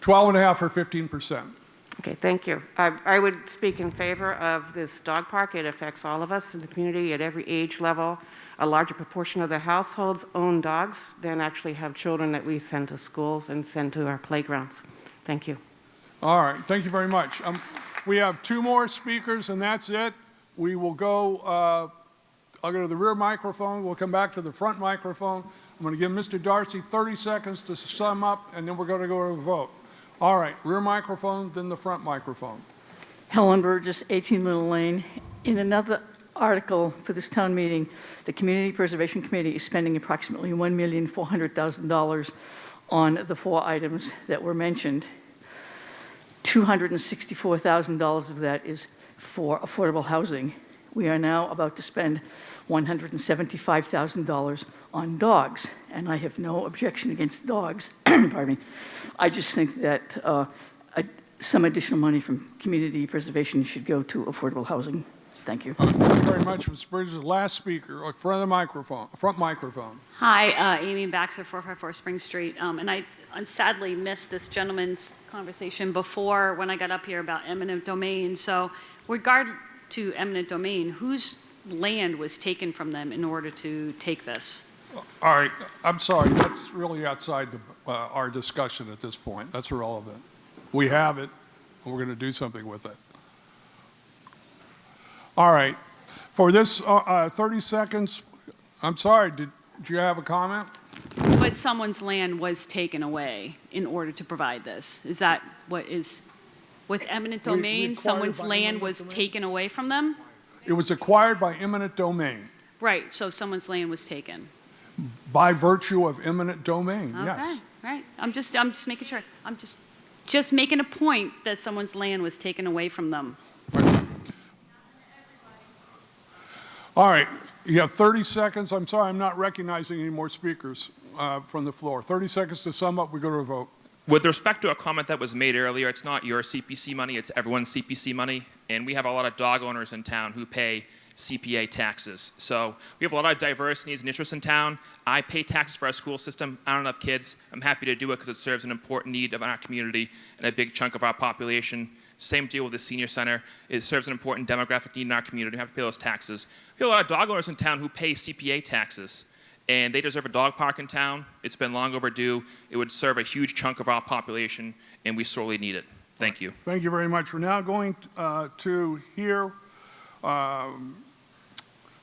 A: 12.5 or 15%.
Q: Okay, thank you. I would speak in favor of this dog park. It affects all of us in the community at every age level. A larger proportion of the households own dogs than actually have children that we send to schools and send to our playgrounds. Thank you.
A: All right, thank you very much. We have 2 more speakers, and that's it. We will go, I'll go to the rear microphone. We'll come back to the front microphone. I'm going to give Mr. Darcy 30 seconds to sum up, and then we're going to go to a vote. All right, rear microphone, then the front microphone.
R: Helen Burgess, 18 Little Lane. In another article for this town meeting, the Community Preservation Committee is spending approximately $1,400,000 on the 4 items that were mentioned. $264,000 of that is for affordable housing. We are now about to spend $175,000 on dogs, and I have no objection against dogs. Pardon me. I just think that some additional money from community preservation should go to affordable housing. Thank you.
A: Thank you very much, Ms. Bridges. The last speaker, front microphone.
S: Hi, Amy Baxter, 454 Spring Street. And I sadly missed this gentleman's conversation before when I got up here about eminent domain. So, regard to eminent domain, whose land was taken from them in order to take this?
A: All right, I'm sorry, that's really outside our discussion at this point. That's irrelevant. We have it, and we're going to do something with it. All right, for this 30 seconds, I'm sorry, did you have a comment?
S: But someone's land was taken away in order to provide this. Is that what is, with eminent domain, someone's land was taken away from them?
A: It was acquired by eminent domain.
S: Right, so someone's land was taken.
A: By virtue of eminent domain,
S: Okay,
A: yes.
S: right. I'm just making sure. I'm just making a point that someone's land was taken away from them.
A: All right, you have 30 seconds. I'm sorry, I'm not recognizing any more speakers from the floor. 30 seconds to sum up, we go to a vote.
G: With respect to a comment that was made earlier, it's not your CPC money, it's everyone's CPC money. And we have a lot of dog owners in town who pay CPA taxes. So we have a lot of diverse needs and interests in town. I pay taxes for our school system. I don't have kids. I'm happy to do it because it serves an important need of our community and a big chunk of our population. Same deal with the senior center. It serves an important demographic need in our community. We have to pay those taxes. We have a lot of dog owners in town who pay CPA taxes, and they deserve a dog park in town. It's been long overdue. It would serve a huge chunk of our population, and we sorely need it. Thank you.
A: Thank you very much. We're now going to hear, no,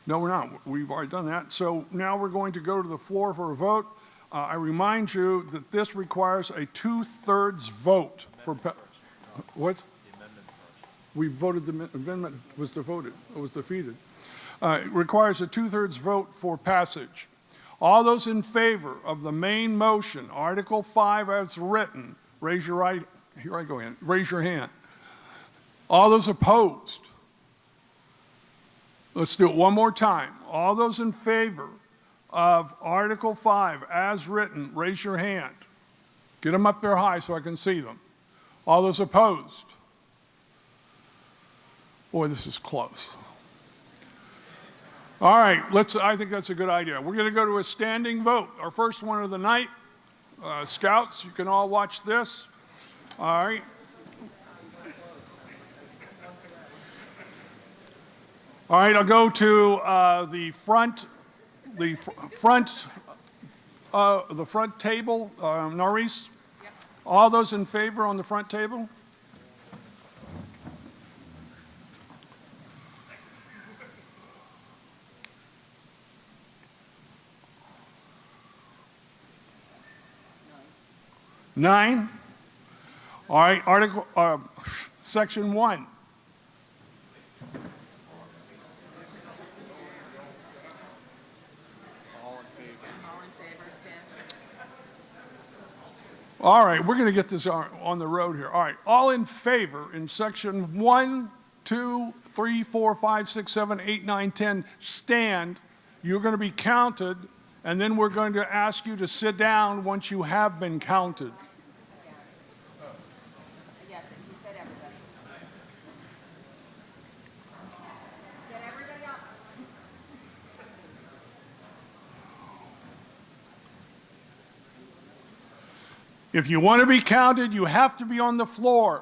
A: we're not. We've already done that. So now we're going to go to the floor for a vote. I remind you that this requires a 2/3 vote for, what? We voted, the amendment was defeated. It requires a 2/3 vote for passage. All those in favor of the main motion, Article 5 as written, raise your right, here I go in, raise your hand. All those opposed? Let's do it one more time. All those in favor of Article 5 as written, raise your hand. Get them up there high so I can see them. All those opposed? Boy, this is close. All right, I think that's a good idea. We're going to go to a standing vote. Our first one of the night. Scouts, you can all watch this. All right. All right, I'll go to the front table. Norris? Yep. All those in favor on the front table? Nine. All right, Section 1. All right, we're going to get this on the road here. All right, all in favor in Section 1, 2, 3, 4, 5, 6, 7, 8, 9, 10, stand. You're going to be counted, and then we're going to ask you to sit down once you have been counted. If you want to be counted, you have to be on the floor.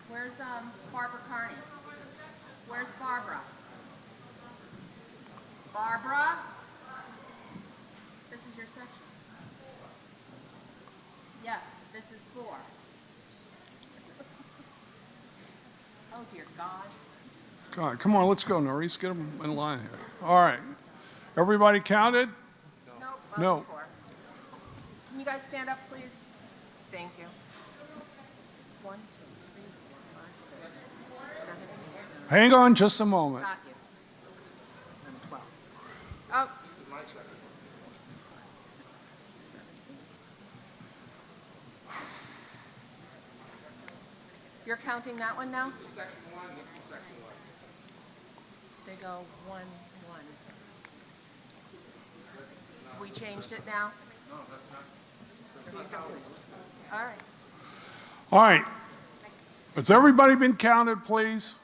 B: Where's Barbara Carney? Where's Barbara? Barbara? This is your section. Yes, this is 4. Oh, dear God.
A: God, come on, let's go, Norris. Get them in line here. All right. Everybody counted?
B: Nope.
A: No.
B: 4. Can you guys stand up, please? Thank you. 1, 2, 3, 4, 5, 6, 7, 8, 9.
A: Hang on just a moment.
B: Got you. I'm 12. Oh. My turn. You're counting that one now? This is section 1, this is section 1. They go 1, 1. We changed it now? No, that's not. Please don't. All right.
A: All right. Has everybody been counted, please?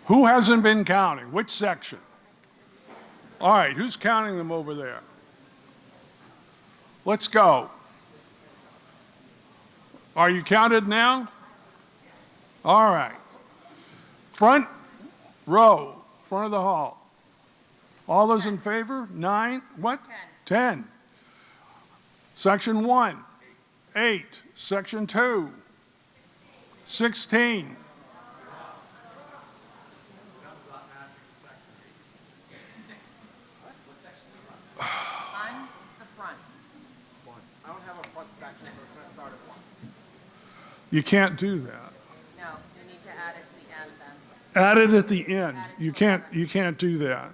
A: Who hasn't been counting? Which section? All right, who's counting them over there? Let's go. Are you counted now? All right. Front row, front of the hall. All those in favor? 9? What? 10. Section 1, 8. Section 2, 16.
B: On the front.
P: I don't have a front section, so it's going to start at 1.
A: You can't do that.
B: No, you need to add it to the end then.
A: Add it at the end. You can't do that.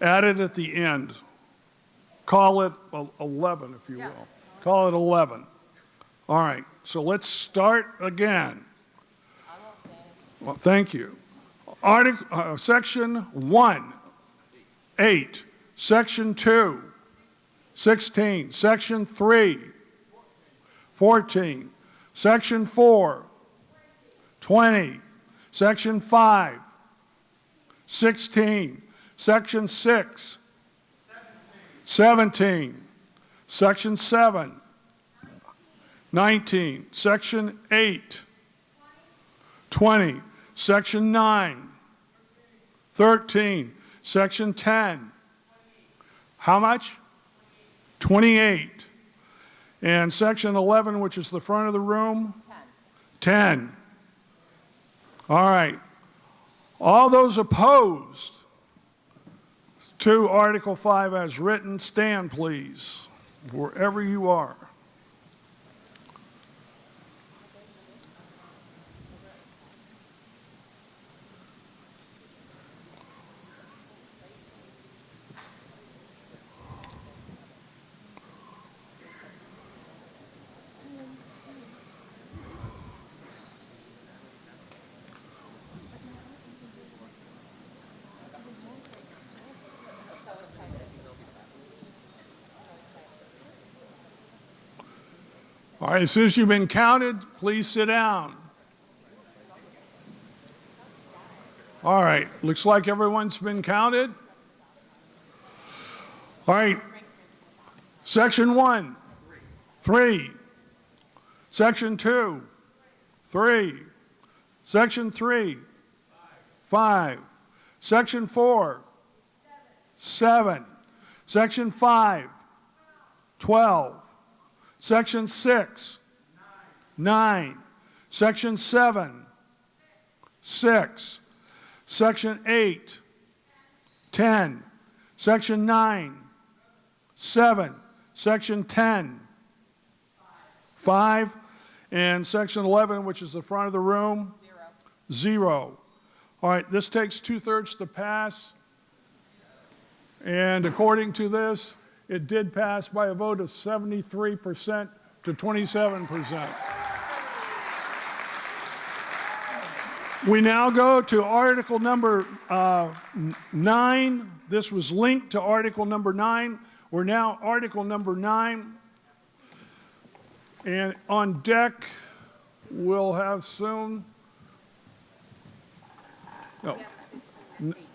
A: Add it at the end. Call it 11, if you will. Call it 11. All right, so let's start again. Well, thank you. Section 1, 8. Section 2, 16. Section 3, 14. Section 4, 20. Section 5, 16. Section 6, 17. Section 7, 19. Section 8, 20. Section 9, 13. Section 10. How much? 28. And Section 11, which is the front of the room? 10. All right. All those opposed to Article 5 as written, stand, please, wherever you are. All right, as soon as you've been counted, please sit down. All right, looks like everyone's been counted. All right, Section 1, 3. Section 2, 3. Section 3, 5. Section 4, 7. Section 5, 12. Section 6, 9. Section 7, 6. Section 8, 10. Section 9, 7. Section 10, 5. And Section 11, which is the front of the room, 0. All right, this takes 2/3 to pass. And according to this, it did pass by a vote of 73% to 27%. We now go to Article number 9. This was linked to Article number 9. We're now Article number 9. And on deck, we'll have soon. No.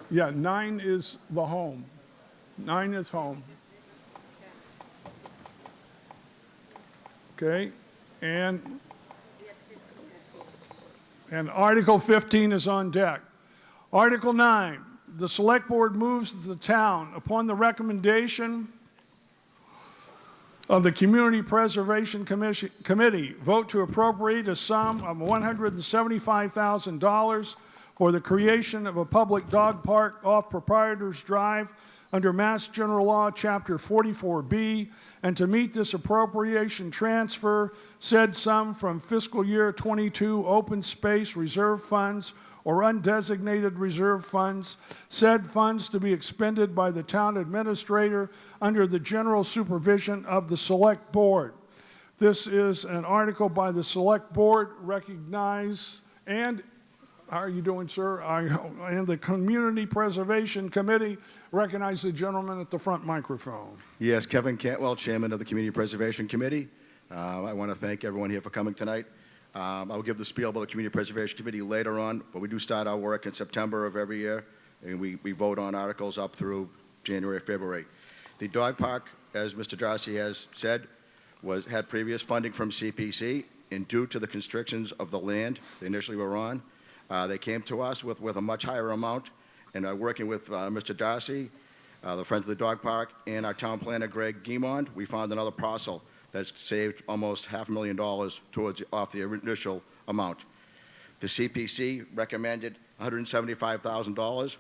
A: Yeah, 9 is the home. 9 is home. Okay, and Article 15 is on deck. Article 9, the Select Board moves that the town, upon the recommendation of the Community Preservation Committee, vote to appropriate a sum of $175,000 for the creation of a public dog park off Proprietors Drive under Mass General Law, Chapter 44B, and to meet this appropriation transfer, said sum from fiscal year 22 open space reserve funds or undesignated reserve funds, said funds to be expended by the town administrator under the general supervision of the Select Board. This is an article by the Select Board, recognized, and how are you doing, sir? And the Community Preservation Committee recognize the gentleman at the front microphone.
T: Yes, Kevin Cantwell, Chairman of the Community Preservation Committee. I want to thank everyone here for coming tonight. I'll give the spiel about the Community Preservation Committee later on, but we do start our work in September of every year, and we vote on articles up through January, February. The dog park, as Mr. Darcy has said, had previous funding from CPC, and due to the constrictions of the land they initially were on, they came to us with a much higher amount, and working with Mr. Darcy, the Friends of the Dog Park, and our town planner, Greg Guimond, we found another parcel that's saved almost $500,000 off the initial amount. The CPC recommended $175,000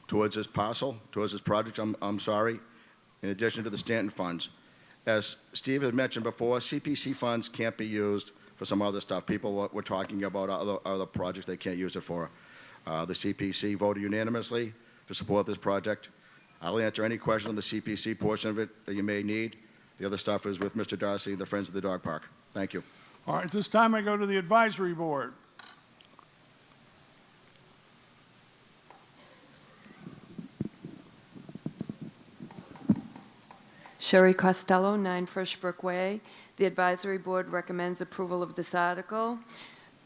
T: towards this parcel, towards this project, I'm sorry, in addition to the Stanton funds. As Steve had mentioned before, CPC funds can't be used for some other stuff. People were talking about other projects they can't use it for. The CPC voted unanimously to support this project. I'll answer any question on the CPC portion of it that you may need. The other stuff is with Mr. Darcy and the Friends of the Dog Park. Thank you.
A: All right, this time I go to the Advisory Board.
J: Sherry Costello, 9 Freshbrook Way. The Advisory Board recommends approval of this article.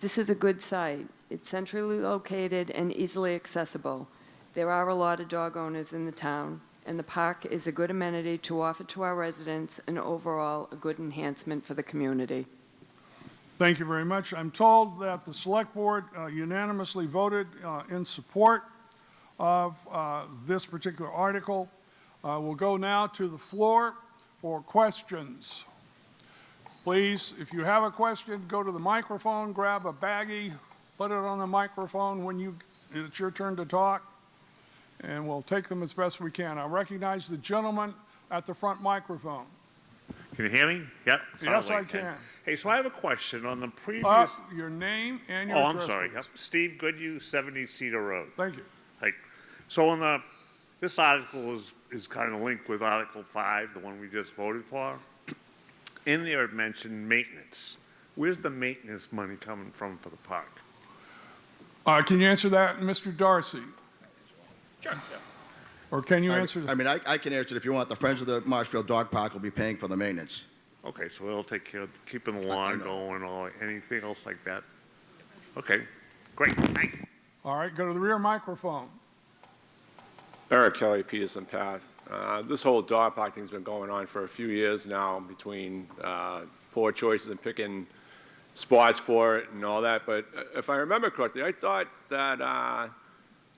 J: This is a good site. It's centrally located and easily accessible. There are a lot of dog owners in the town, and the park is a good amenity to offer to our residents and overall a good enhancement for the community.
A: Thank you very much. I'm told that the Select Board unanimously voted in support of this particular article. We'll go now to the floor for questions. Please, if you have a question, go to the microphone, grab a baggie, put it on the microphone when it's your turn to talk, and we'll take them as best we can. I recognize the gentleman at the front microphone.
U: Can you hear me? Yep.
A: Yes, I can.
U: Hey, so I have a question on the previous.
A: Your name and your
U: Oh, I'm
A: address,
U: sorry.
A: please.
U: Yep. Steve Goodhue, 70 Cedar Road.
A: Thank you.
U: Hey, so on this article is kind of linked with Article 5, the one we just voted for. In there it mentioned maintenance. Where's the maintenance money coming from for the park?
A: Can you answer that, Mr. Darcy?
U: Sure.
A: Or can you answer?
T: I mean, I can answer it if you want. The Friends of the Marshfield Dog Park will be paying for the maintenance.
U: Okay, so they'll take care of keeping the lawn going or anything else like that? Okay, great, thank you.
A: All right, go to the rear microphone.
C: Eric Kelly, Peterson Path. This whole dog park thing's been going on for a few years now between poor choices and picking spots for it and all that. But if I remember correctly, I thought that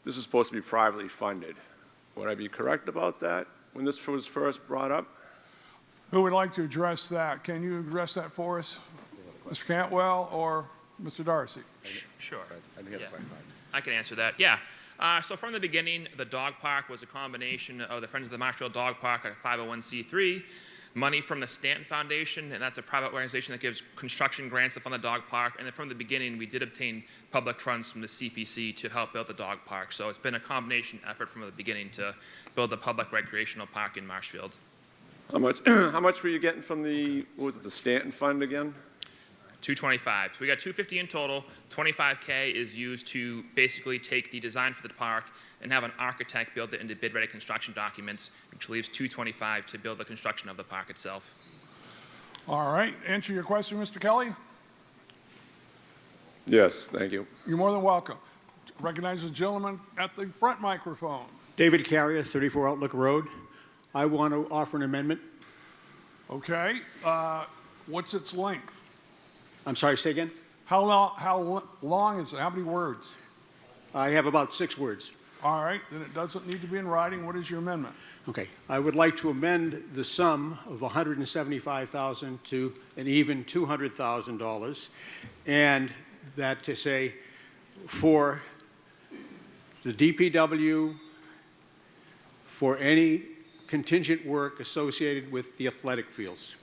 C: this was supposed to be privately funded. Would I be correct about that when this was first brought up?
A: Who would like to address that? Can you address that for us? Mr. Cantwell or Mr. Darcy?
G: Sure. I can answer that. Yeah. So from the beginning, the dog park was a combination of the Friends of the Marshfield Dog Park, a 501c3, money from the Stanton Foundation, and that's a private organization that gives construction grants to fund the dog park. And then from the beginning, we did obtain public funds from the CPC to help build the dog park. So it's been a combination effort from the beginning to build a public recreational park in Marshfield.
C: How much were you getting from the, what was it, the Stanton Fund again?
G: 225. So we got 250 in total. 25K is used to basically take the design for the park and have an architect build it into bid-ready construction documents, which leaves 225 to build the construction of the park itself.
A: All right, answer your question, Mr. Kelly?
C: Yes, thank you.
A: You're more than welcome. Recognize the gentleman at the front microphone.
V: David Carrier, 34 Outlook Road. I want to offer an amendment.
A: Okay, what's its length?
V: I'm sorry, say again?
A: How long is it? How many words?
V: I have about 6 words.
A: All right, then it doesn't need to be in writing. What is your amendment?
V: Okay. I would like to amend the sum of $175,000 to an even $200,000, and that to say for the DPW, for any contingent work associated with the athletic fields.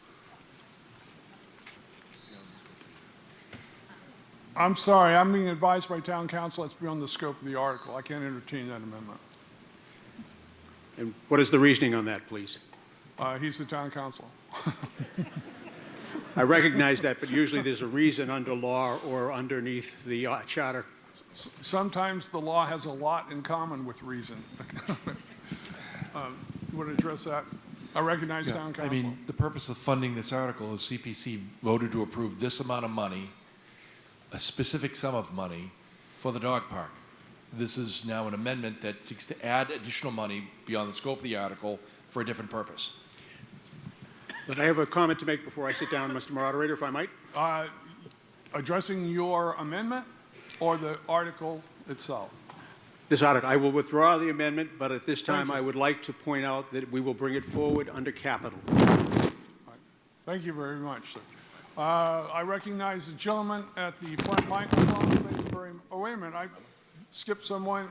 A: I'm sorry, I'm being advised by town council that's beyond the scope of the article. I can't entertain that amendment.
V: And what is the reasoning on that, please?
A: He's the town council.
V: I recognize that, but usually there's a reason under law or underneath the charter.
A: Sometimes the law has a lot in common with reason. You want to address that? I recognize town council.
O: I mean, the purpose of funding this article is CPC voted to approve this amount of money, a specific sum of money for the dog park. This is now an amendment that seeks to add additional money beyond the scope of the article for a different purpose.
V: But I have a comment to make before I sit down, Mr. Moderator, if I might.
A: Addressing your amendment or the article itself?
V: This article, I will withdraw the amendment, but at this time I would like to point out that we will bring it forward under capital.
A: Thank you very much, sir. I recognize the gentleman at the front microphone. Thank you very much. Oh, wait a minute. I skipped someone.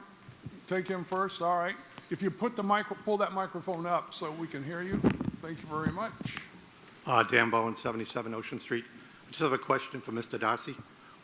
A: Take him first. All right. If you put the pull that microphone up so we can hear you. Thank you very much.
W: Dan Bowen, 77 Ocean Street. I just have a question for Mr. Darcy.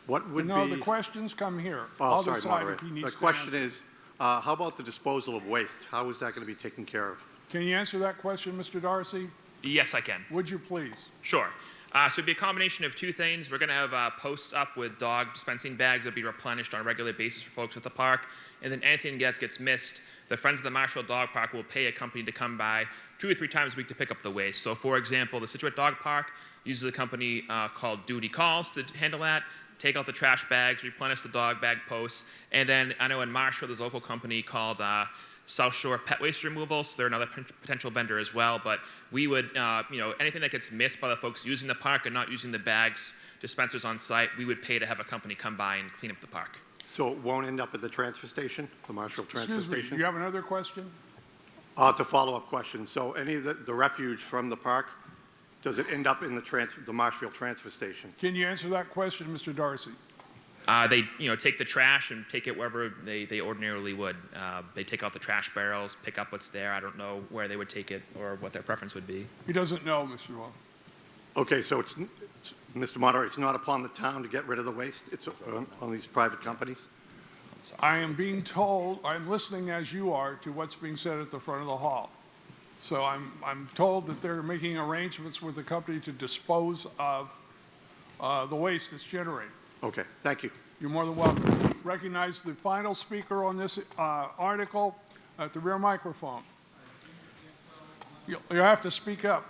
W: What would
A: No,
W: be...
A: the questions come here.
W: Oh,
A: Other
W: sorry,
A: side
W: moderator.
A: if he needs
W: The
A: to
W: question
A: answer.
W: is, how about the disposal of waste? How is that going to be taken care of?
A: Can you answer that question, Mr. Darcy?
G: Yes, I can.
A: Would you please?
G: Sure. So it'd be a combination of two things. We're going to have posts up with dog dispensing bags that'll be replenished on a regular basis for folks at the park. And then anything that gets missed, the Friends of the Marshfield Dog Park will pay a company to come by 2 or 3 times a week to pick up the waste. So for example, the Situate Dog Park uses a company called Duty Calls to handle that, take out the trash bags, replenish the dog bag posts. And then I know in Marshfield there's a local company called South Shore Pet Waste Removal, so they're another potential vendor as well. But we would, anything that gets missed by the folks using the park and not using the bags, dispensers on site, we would pay to have a company come by and clean up the park.
W: So it won't end up at the transfer station, the Marshfield transfer
A: Excuse me,
W: station?
A: do you have another question?
W: It's a follow-up question. So any of the refuge from the park, does it end up in the Marshfield transfer station?
A: Can you answer that question, Mr. Darcy?
G: They take the trash and take it wherever they ordinarily would. They take out the trash barrels, pick up what's there. I don't know where they would take it or what their preference would be.
A: He doesn't know, Mr. Wall.
W: Okay, so it's Mr. Moderator, it's not upon the town to get rid of the waste? It's on these private companies?
A: I am being told, I'm listening as you are to what's being said at the front of the hall. So I'm told that they're making arrangements with the company to dispose of the waste that's generated.
W: Okay, thank you.
A: You're more than welcome. Recognize the final speaker on this article at the rear microphone. You have to speak up.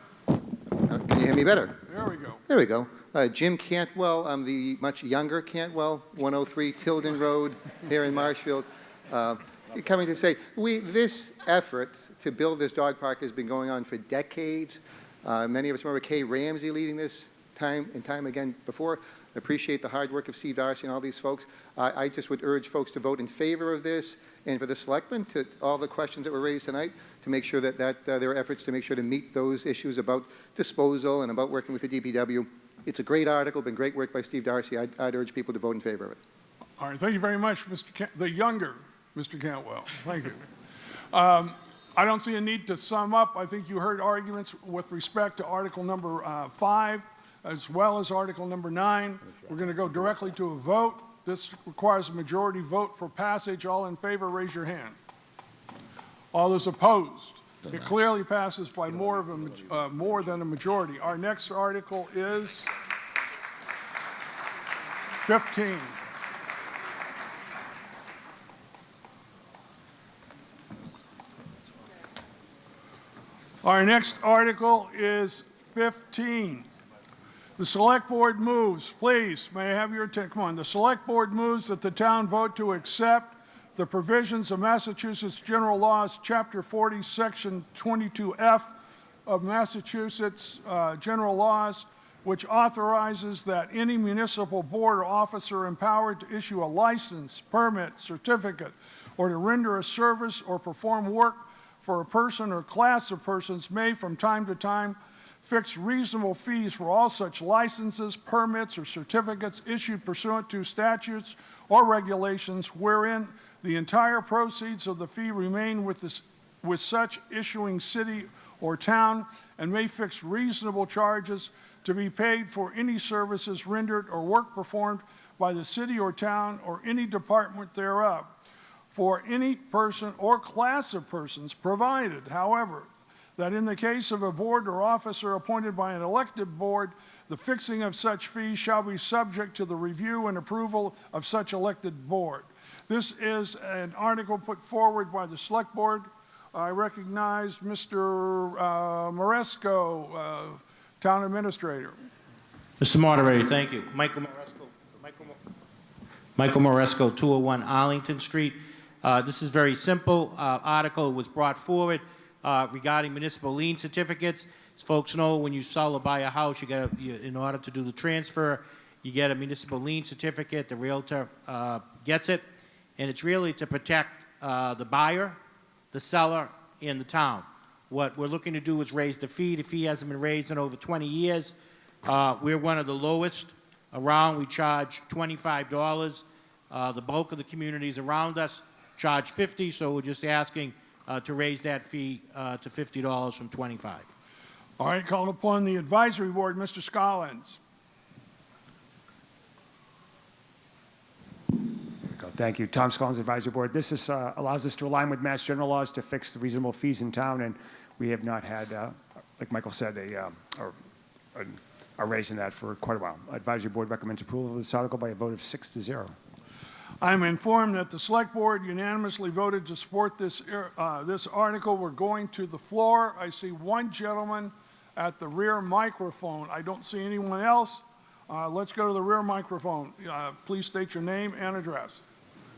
D: Can you hear me better?
A: There we go.
D: There we go. Jim Cantwell, I'm the much younger Cantwell, 103 Tilden Road here in Marshfield. Coming to say, this effort to build this dog park has been going on for decades. Many of us remember Kay Ramsey leading this time and time again before. I appreciate the hard work of Steve Darcy and all these folks. I just would urge folks to vote in favor of this, and for the selectmen, to all the questions that were raised tonight, to make sure that there are efforts to make sure to meet those issues about disposal and about working with the DPW. It's a great article, been great work by Steve Darcy. I'd urge people to vote in favor of it.
A: All right, thank you very much, the younger Mr. Cantwell. Thank you. I don't see a need to sum up. I think you heard arguments with respect to Article number 5, as well as Article number 9. We're going to go directly to a vote. This requires a majority vote for passage. All in favor, raise your hand. All those opposed? It clearly passes by more than a majority. Our next article is 15. Our next article is 15. The Select Board moves, please, may I have your attention? Come on. The Select Board moves that the town vote to accept the provisions of Massachusetts General Laws, Chapter 40, Section 22F of Massachusetts General Laws, which authorizes that any municipal board or officer empowered to issue a license, permit, certificate, or to render a service or perform work for a person or class of persons may from time to time fix reasonable fees for all such licenses, permits, or certificates issued pursuant to statutes or regulations wherein the entire proceeds of the fee remain with such issuing city or town, and may fix reasonable charges to be paid for any services rendered or work performed by the city or town or any department thereof for any person or class of persons, provided, however, that in the case of a board or officer appointed by an elected board, the fixing of such fees shall be subject to the review and approval of such elected board. This is an article put forward by the Select Board. I recognize Mr. Moresco, Town Administrator.
E: Mr. Moderator, thank you. Michael Moresco, 201 Arlington Street. This is very simple. Article was brought forward regarding municipal lien certificates. As folks know, when you sell or buy a house, in order to do the transfer, you get a municipal lien certificate. The realtor gets it, and it's really to protect the buyer, the seller, and the town. What we're looking to do is raise the fee. The fee hasn't been raised in over 20 years. We're one of the lowest around. We charge $25. The bulk of the communities around us charge $50, so we're just asking to raise that fee to $50 from $25.
A: All right, called upon the Advisory Board, Mr. Scollins.
I: Thank you. Tom Scollins, Advisory Board. This allows us to align with Mass General Laws to fix the reasonable fees in town, and we have not had, like Michael said, a raise in that for quite a while. Advisory Board recommends approval of this article by a vote of 6-0.
A: I'm informed that the Select Board unanimously voted to support this article. We're going to the floor. I see one gentleman at the rear microphone. I don't see anyone else. Let's go to the rear microphone. Please state your name and address.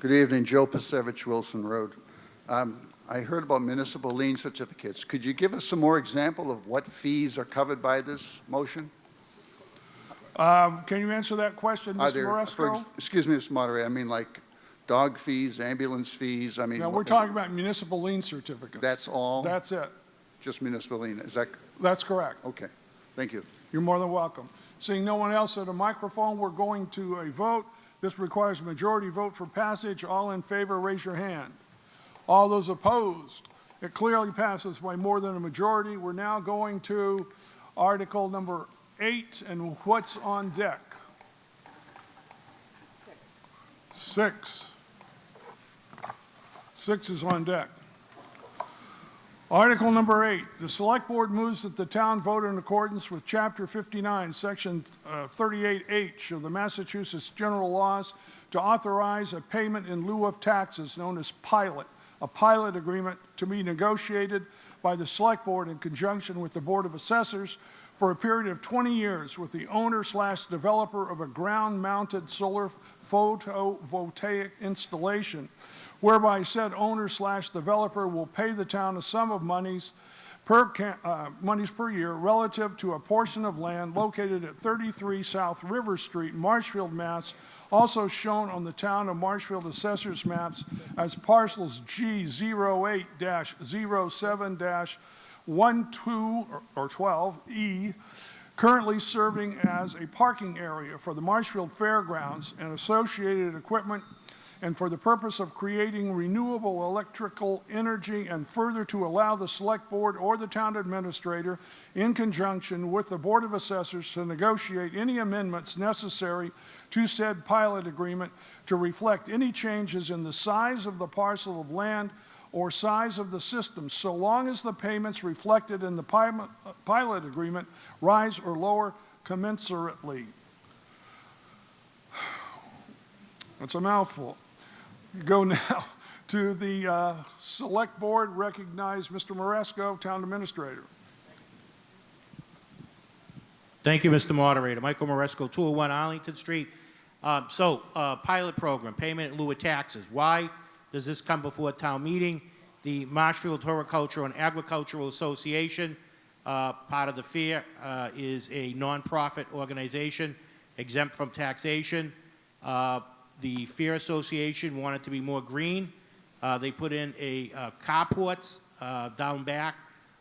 F: Good evening, Joe Pasevich, Wilson Road. I heard about municipal lien certificates. Could you give us some more example of what fees are covered by this motion?
A: Can you answer that question, Mr. Moresco?
F: Excuse me, Mr. Moderator. I mean, like dog fees, ambulance fees. I mean,
A: no, we're talking about municipal lien certificates.
F: That's all?
A: That's it.
F: Just municipal lien. Is that?
A: That's correct.
F: Okay. Thank you.
A: You're more than welcome. Seeing no one else at a microphone, we're going to a vote. This requires a majority vote for passage. All in favor, raise your hand. All those opposed? It clearly passes by more than a majority. We're now going to Article number 8, and what's on deck? 6. 6 is on deck. Article number 8, the Select Board moves that the town vote in accordance with Chapter 59, Section 38H of the Massachusetts General Laws to authorize a payment in lieu of taxes known as pilot, a pilot agreement to be negotiated by the Select Board in conjunction with the Board of Assessors for a period of 20 years with the owner/developer of a ground-mounted solar photovoltaic installation, whereby said owner/developer will pay the town a sum of monies per year relative to a portion of land located at 33 South River Street, Marshfield, Mass., also shown on the town of Marshfield assessors maps as parcels G08-07-12 or 12E, currently serving as a parking area for the Marshfield Fairgrounds and associated equipment, and for the purpose of creating renewable electrical energy, and further to allow the Select Board or the Town Administrator, in conjunction with the Board of Assessors, to negotiate any amendments necessary to said pilot agreement to reflect any changes in the size of the parcel of land or size of the system, so long as the payments reflected in the pilot agreement rise or lower commensurately. That's a mouthful. Go now to the Select Board. Recognize Mr. Maresco, Town Administrator.
E: Thank you, Mr. Moderator. Michael Maresco, 201 Arlington Street. Pilot program, payment in lieu of taxes. Why does this come before a town meeting? The Marshfield Horticultural and Agricultural Association, part of the fair, is a nonprofit organization exempt from taxation. The Fair Association wanted to be more green. They put in a carports down back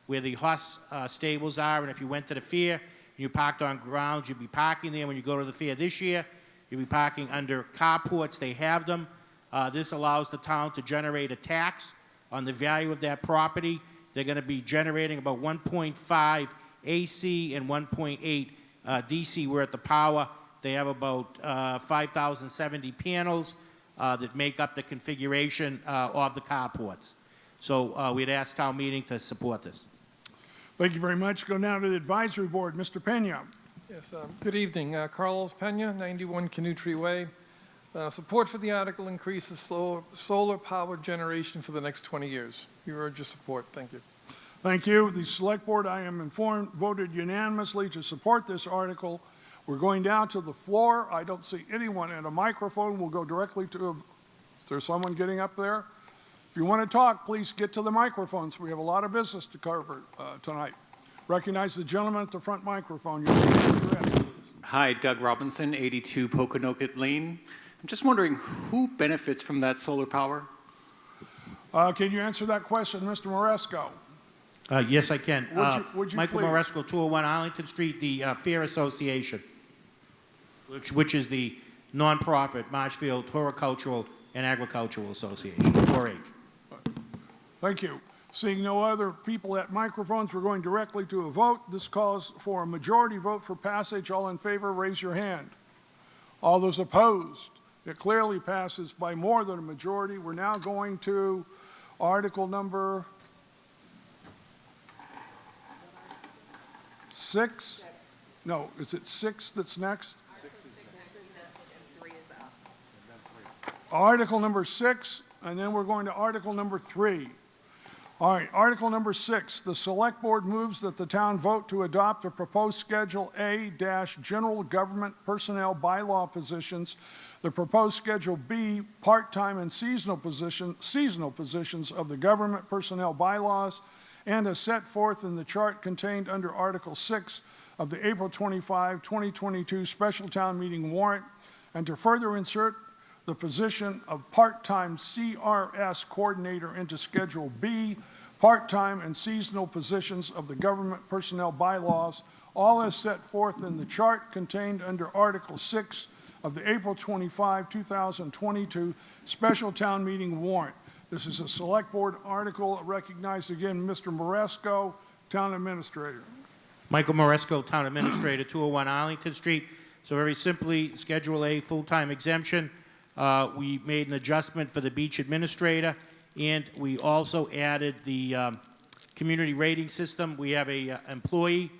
E: where the horse stables are, and if you went to the fair and you parked on grounds, you'd be parking there. When you go to the fair this year, you'll be parking under carports. They have them. This allows the town to generate a tax on the value of that property. They're going to be generating about 1.5 AC and 1.8 DC worth of power. They have about 5,070 panels that make up the configuration of the carports. So we'd ask town meeting to support this.
A: Thank you very much. Go now to the Advisory Board. Mr. Pena.
H: Yes, good evening. Carlos Pena, 91 Canutri Way. Support for the article increases solar power generation for the next 20 years. We urge your support. Thank you.
A: Thank you. The Select Board, I am informed, voted unanimously to support this article. We're going down to the floor. I don't see anyone at a microphone. We'll go directly to, is there someone getting up there? If you want to talk, please get to the microphones. We have a lot of business to cover tonight. Recognize the gentleman at the front microphone.
M: Hi, Doug Robinson, 82 Poconoket Lane. I'm just wondering who benefits from that solar power?
A: Can you answer that question, Mr. Maresco?
E: Yes, I can.
A: Would you
E: Michael
A: please?
E: Maresco, 201 Arlington Street, the Fair Association, which is the nonprofit Marshfield Horticultural and Agricultural Association, 4-H.
A: Thank you. Seeing no other people at microphones, we're going directly to a vote. This calls for a majority vote for passage. All in favor, raise your hand. All those opposed? It clearly passes by more than a majority. We're now going to article number 6. No, is it 6 that's next? Article number 6, and then we're going to article number 3. All right, article number 6, the Select Board moves that the town vote to adopt a proposed Schedule A- General Government Personnel Bylaw positions, the proposed Schedule B part-time and seasonal positions of the government personnel bylaws, and as set forth in the chart contained under Article 6 of the April 25, 2022 special town meeting warrant, and to further insert the position of part-time CRS coordinator into Schedule B, part-time and seasonal positions of the government personnel bylaws, all as set forth in the chart contained under Article 6 of the April 25, 2022 special town meeting warrant. This is a Select Board article. Recognize again Mr. Maresco, Town Administrator.
E: Michael Maresco, Town Administrator, 201 Arlington Street. So very simply, Schedule A, full-time exemption. We made an adjustment for the beach administrator, and we also added the community rating system. We have a employee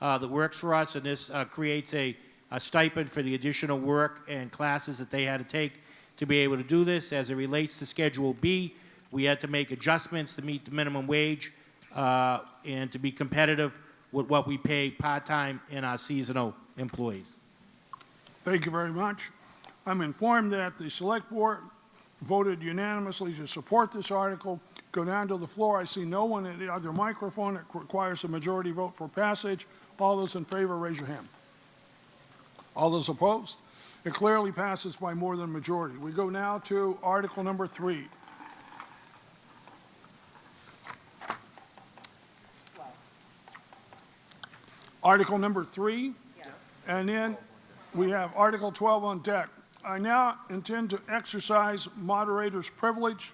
E: that works for us, and this creates a stipend for the additional work and classes that they had to take to be able to do this. As it relates to Schedule B, we had to make adjustments to meet the minimum wage and to be competitive with what we pay part-time and our seasonal employees.
A: Thank you very much. I'm informed that the Select Board voted unanimously to support this article. Go down to the floor. I see no one at the other microphone. It requires a majority vote for passage. All those in favor, raise your hand. All those opposed? It clearly passes by more than a majority. We go now to Article number 3. Article number 3, and then we have Article 12 on deck. I now intend to exercise moderator's privilege,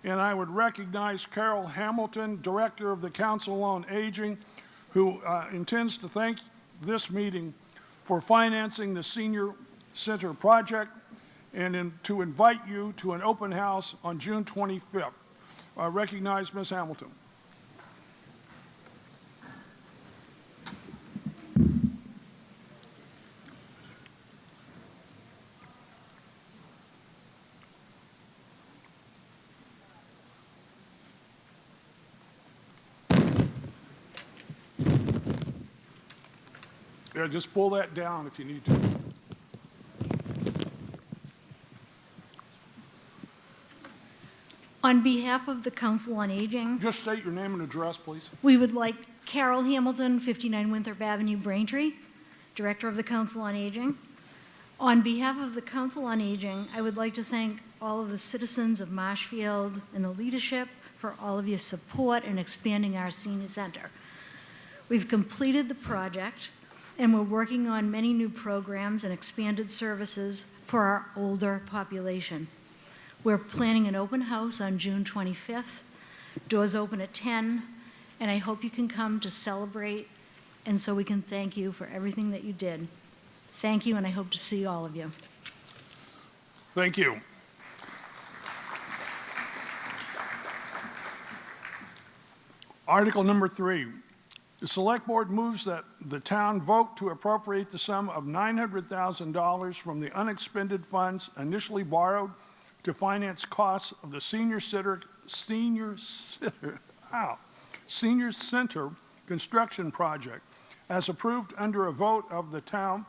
A: and I would recognize Carol Hamilton, Director of the Council on Aging, who intends to thank this meeting for financing the Senior Center project and to invite you to an open house on June 25th. I recognize Ms. Hamilton. Yeah, just pull that down if you need to.
K: On behalf of the Council on Aging,
A: Just state your name and address, please.
K: we would like Carol Hamilton, 59 Winthrop Avenue, Braintree, Director of the Council on Aging. On behalf of the Council on Aging, I would like to thank all of the citizens of Marshfield and the leadership for all of your support in expanding our senior center. We've completed the project, and we're working on many new programs and expanded services for our older population. We're planning an open house on June 25th. Doors open at 10, and I hope you can come to celebrate, and so we can thank you for everything that you did. Thank you, and I hope to see all of you.
A: Thank you. Article number 3. The Select Board moves that the town vote to appropriate the sum of $900,000 from the unexpended funds initially borrowed to finance costs of the Senior Center construction project, as approved under a vote of the town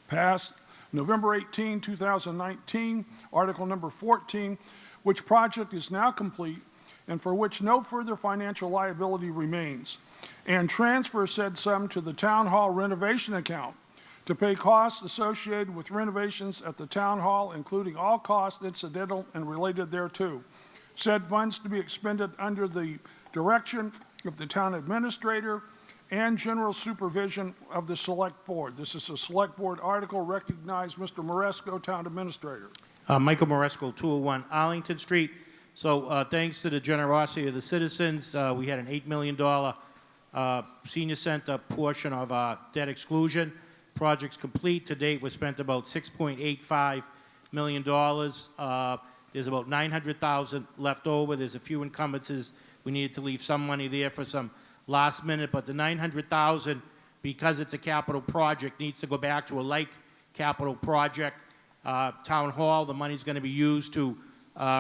A: passed November 18, 2019, Article number 14, which project is now complete and for which no further financial liability remains, and transfer said sum to the Town Hall renovation account to pay costs associated with renovations at the Town Hall, including all costs incidental and related thereto. Said funds to be expended under the direction of the Town Administrator and general supervision of the Select Board. This is a Select Board article. Recognize Mr. Moresco, Town Administrator.
E: Michael Moresco, 201 Arlington Street. So thanks to the generosity of the citizens, we had an $8 million senior center portion of our debt exclusion. Project's complete. To date, we've spent about $6.85 million. There's about $900,000 left over. There's a few encumbrances. We needed to leave some money there for some last minute, but the $900,000, because it's a capital project, needs to go back to a like capital project. Town Hall, the money's going to be used to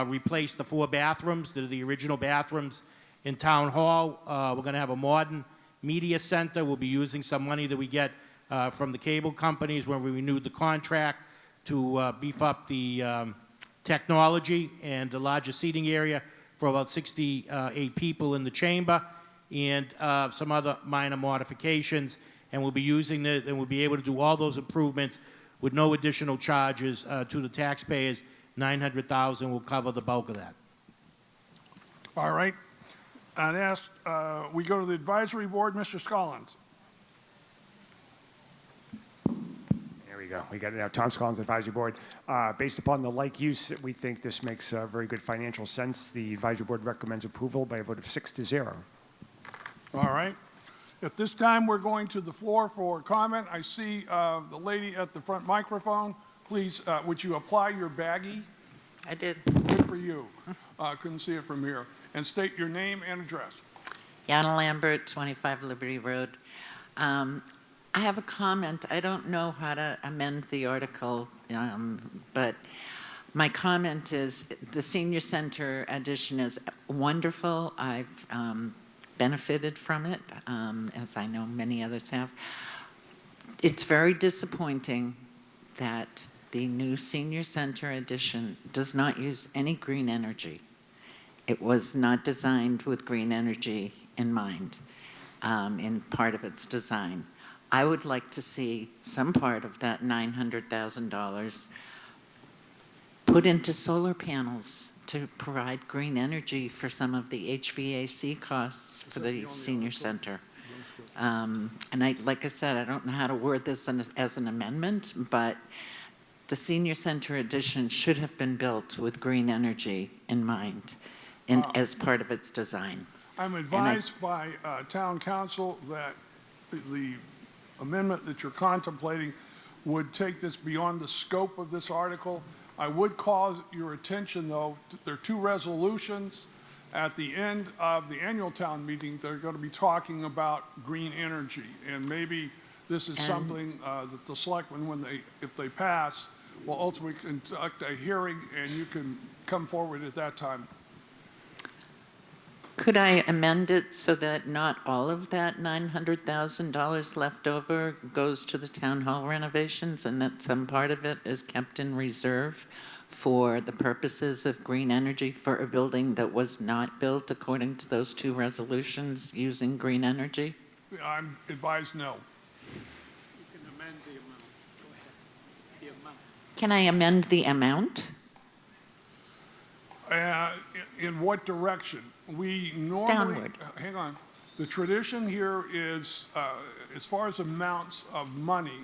E: replace the 4 bathrooms that are the original bathrooms in Town Hall. We're going to have a modern media center. We'll be using some money that we get from the cable companies when we renewed the contract to beef up the technology and the larger seating area for about 68 people in the chamber, and some other minor modifications. And we'll be using it, and we'll be able to do all those improvements with no additional charges to the taxpayers. $900,000 will cover the bulk of that.
A: All right. I'd ask, we go to the advisory board, Mr. Scollins.
I: There we go. We got it now. Tom Scollins, Advisory Board. Based upon the like use, we think this makes very good financial sense. The Advisory Board recommends approval by a vote of 6-0.
A: All right. At this time, we're going to the floor for comment. I see the lady at the front microphone. Please, would you apply your baggie?
L: I did.
A: Good for you. Couldn't see it from here. And state your name and address.
L: Yana Lambert, 25 Liberty Road. I have a comment. I don't know how to amend the article, but my comment is the senior center addition is wonderful. I've benefited from it, as I know many others have. It's very disappointing that the new senior center addition does not use any green energy. It was not designed with green energy in mind in part of its design. I would like to see some part of that $900,000 put into solar panels to provide green energy for some of the HVAC costs for the senior center. And like I said, I don't know how to word this as an amendment, but the senior center addition should have been built with green energy in mind and as part of its design.
A: I'm advised by town council that the amendment that you're contemplating would take this beyond the scope of this article. I would call your attention, though, there are two resolutions at the end of the annual town meeting. They're going to be talking about green energy, and maybe this is something that the selectmen, if they pass, will ultimately conduct a hearing, and you can come forward at that time.
L: Could I amend it so that not all of that $900,000 left over goes to the town hall renovations and that some part of it is kept in reserve for the purposes of green energy for a building that was not built according to those two resolutions using green energy?
A: I'm advised no.
N: You can amend the amount. Go ahead. The amount.
L: Can I amend the amount?
A: In what direction? We normally,
L: Downward.
A: Hang on. The tradition here is, as far as amounts of money,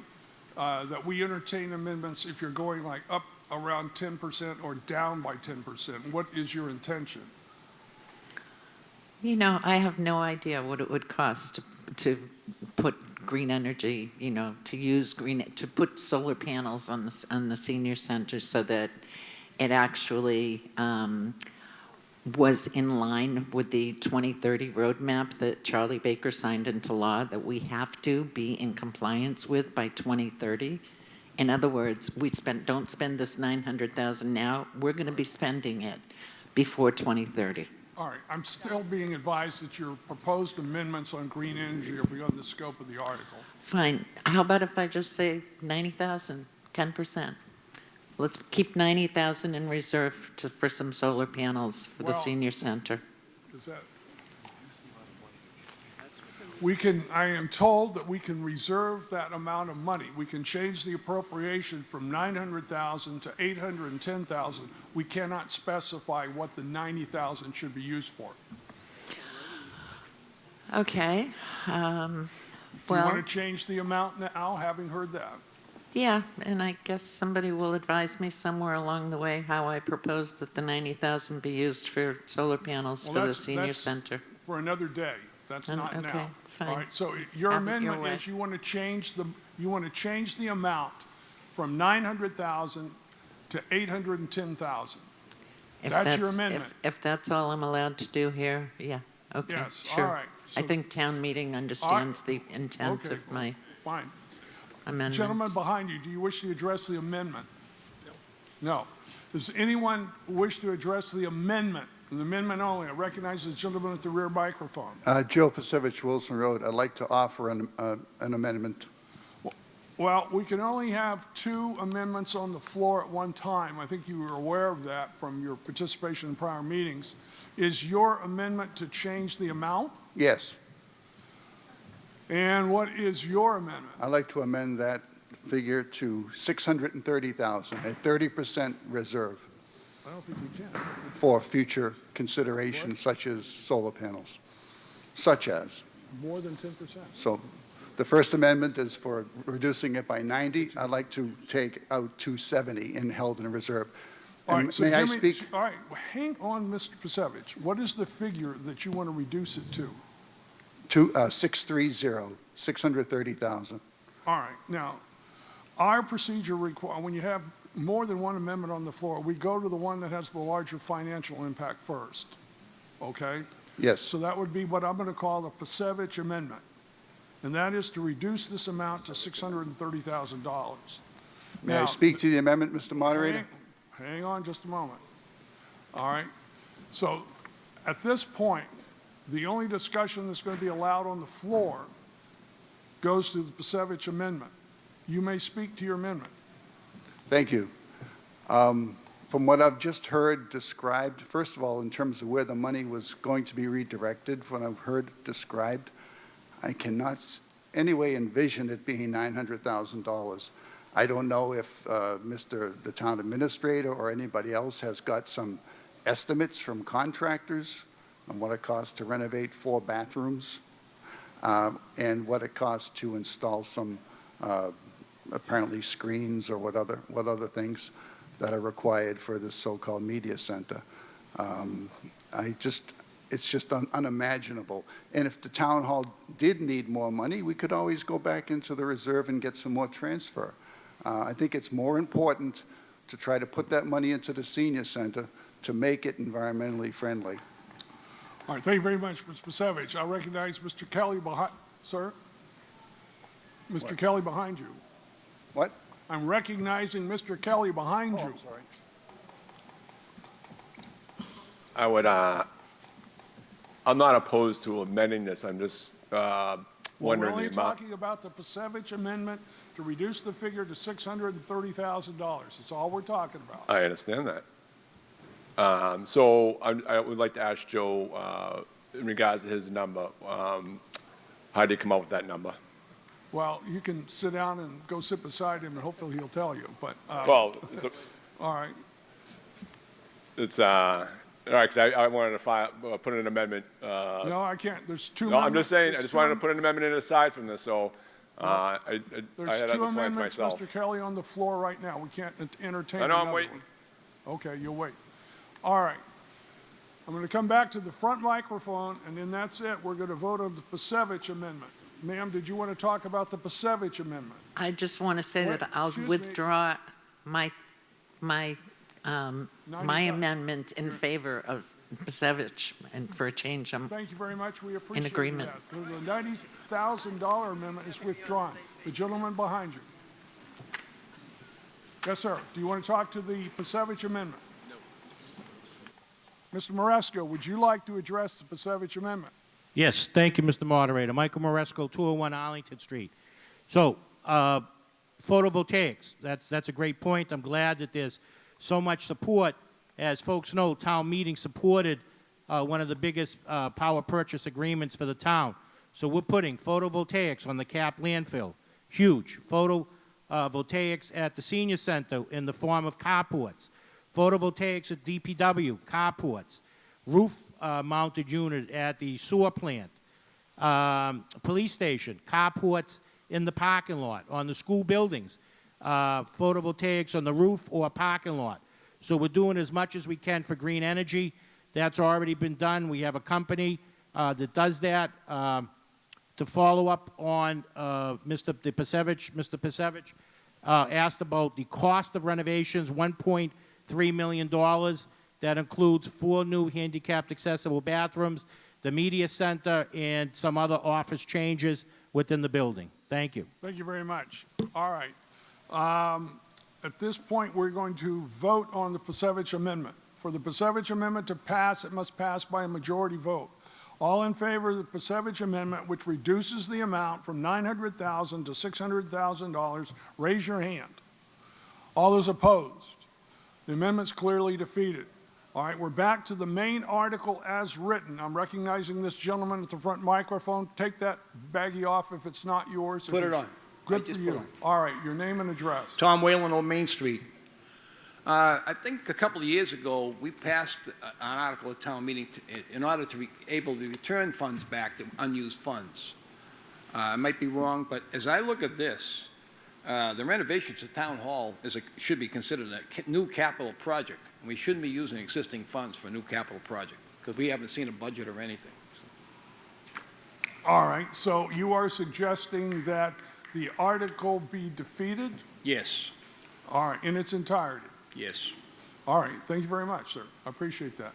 A: that we entertain amendments if you're going like up around 10% or down by 10%. What is your intention?
L: You know, I have no idea what it would cost to put green energy, you know, to put solar panels on the senior center so that it actually was in line with the 2030 roadmap that Charlie Baker signed into law that we have to be in compliance with by 2030. In other words, don't spend this $900,000 now. We're going to be spending it before 2030.
A: All right, I'm still being advised that your proposed amendments on green energy are beyond the scope of the article.
L: Fine. How about if I just say 90,000, 10%? Let's keep 90,000 in reserve for some solar panels for the senior center.
A: Is that? I am told that we can reserve that amount of money. We can change the appropriation from 900,000 to 810,000. We cannot specify what the 90,000 should be used for.
L: Okay.
A: Do you want to change the amount now, having heard that?
L: Yeah, and I guess somebody will advise me somewhere along the way how I propose that the 90,000 be used for solar panels for the senior center.
A: For another day. That's not
L: okay,
A: now.
L: Fine.
A: All right. So your amendment is you want to change the amount from 900,000 to 810,000. That's your amendment.
L: If that's all I'm allowed to do here, yeah. Okay.
A: Yes.
L: Sure.
A: All right.
L: I think town meeting understands the intent of my
A: fine.
L: amendment.
A: Gentleman behind you, do you wish to address the amendment? No. Does anyone wish to address the amendment? The amendment only. I recognize the gentleman at the rear microphone.
F: Joe Pasevich, Wilson Road. I'd like to offer an amendment.
A: Well, we can only have two amendments on the floor at one time. I think you were aware of that from your participation in prior meetings. Is your amendment to change the amount?
F: Yes.
A: And what is your amendment?
F: I'd like to amend that figure to 630,000, a 30% reserve
A: I don't think you can.
F: for future considerations such as solar panels, such as.
A: More than 10%.
F: So the first amendment is for reducing it by 90. I'd like to take out 270 and held in reserve.
A: All
F: And
A: right, so
F: may I
A: Jimmy,
F: speak?
A: all right, hang on, Mr. Pasevich. What is the figure that you want to reduce it to?
F: To 630, 630,000.
A: All right, now, our procedure requires, when you have more than one amendment on the floor, we go to the one that has the larger financial impact first, okay?
F: Yes.
A: So that would be what I'm going to call the Pasevich Amendment, and that is to reduce this amount to $630,000.
F: May I speak to the amendment, Mr. Moderator?
A: Hang on just a moment. All right. So at this point, the only discussion that's going to be allowed on the floor goes to the Pasevich amendment. You may speak to your amendment.
F: Thank you. From what I've just heard described, first of all, in terms of where the money was going to be redirected, what I've heard described, I cannot anyway envision it being $900,000. I don't know if the town administrator or anybody else has got some estimates from contractors on what it costs to renovate 4 bathrooms and what it costs to install some apparently screens or what other things that are required for this so-called media center. It's just unimaginable. And if the town hall did need more money, we could always go back into the reserve and get some more transfer. I think it's more important to try to put that money into the senior center to make it environmentally friendly.
A: All right, thank you very much, Mr. Pasevich. I recognize Mr. Kelly behind, sir? Mr. Kelly behind you.
F: What?
A: I'm recognizing Mr. Kelly behind you.
F: I'm sorry.
C: I would, I'm not opposed to amending this. I'm just
A: Well, we're
C: wondering
A: only
C: the amount.
A: talking about the Pasevich amendment to reduce the figure to $630,000. That's all we're talking about.
C: I understand that. So I would like to ask Joe, in regards to his number, how did he come up with that number?
A: Well, you can sit down and go sit beside him, and hopefully he'll tell you, but,
C: Well,
A: all right.
C: it's, all right, because I wanted to put an amendment.
A: No, I can't. There's two
C: No, I'm
A: amendments.
C: just saying, I
A: There's
C: just
A: two
C: wanted to put an amendment in aside from this, so I
A: There's
C: had
A: two
C: other plans
A: amendments,
C: myself.
A: Mr. Kelly, on the floor right now. We can't entertain
C: I know, I'm
A: another
C: waiting.
A: one. Okay, you'll wait. All right. I'm going to come back to the front microphone, and then that's it. We're going to vote on the Pasevich amendment. Ma'am, did you want to talk about the Pasevich amendment?
L: I just want to say
A: What?
L: that I'll
A: Excuse me.
L: withdraw my amendment in
A: You're-
L: favor of Pasevich, and for a change, I'm
A: Thank you very much. We appreciate
L: agreement.
A: that. The $90,000 amendment is withdrawn. The gentleman behind you. Yes, sir. Do you want to talk to the Pasevich amendment? No. Mr. Maresco, would you like to address the Pasevich amendment?
E: Yes, thank you, Mr. Moderator. Michael Moresco, 201 Arlington Street. So, photovoltaics, that's a great point. I'm glad that there's so much support. As folks know, town meeting supported one of the biggest power purchase agreements for the town. So we're putting photovoltaics on the Cap landfill, huge. Photovoltaics at the senior center in the form of carports. Photovoltaics at DPW, carports. Roof-mounted unit at the sewer plant. Police station, carports in the parking lot, on the school buildings. Photovoltaics on the roof or parking lot. So we're doing as much as we can for green energy. That's already been done. We have a company that does that. To follow up on Mr. Pasevich asked about the cost of renovations, $1.3 million. That includes 4 new handicapped accessible bathrooms, the media center, and some other office changes within the building. Thank you.
A: Thank you very much. All right. At this point, we're going to vote on the Pasevich amendment. For the Pasevich amendment to pass, it must pass by a majority vote. All in favor of the Pasevich amendment, which reduces the amount from $900,000 to $600,000, raise your hand. All those opposed? The amendment's clearly defeated. All right, we're back to the main article as written. I'm recognizing this gentleman at the front microphone. Take that baggie off if it's not yours. If
Q: Put it
A: it's
Q: on.
A: Good
Q: I
A: for
Q: just put
A: you.
Q: it on.
A: All right, your name and address.
Q: Tom Whalen on Main Street. I think a couple of years ago, we passed an article at town meeting in order to be able to return funds back to unused funds. I might be wrong, but as I look at this, the renovations of Town Hall should be considered a new capital project. And we shouldn't be using existing funds for a new capital project because we haven't seen a budget or anything.
A: All right, so you are suggesting that the article be defeated?
Q: Yes.
A: All right, in its entirety?
Q: Yes.
A: All right, thank you very much, sir. I appreciate that.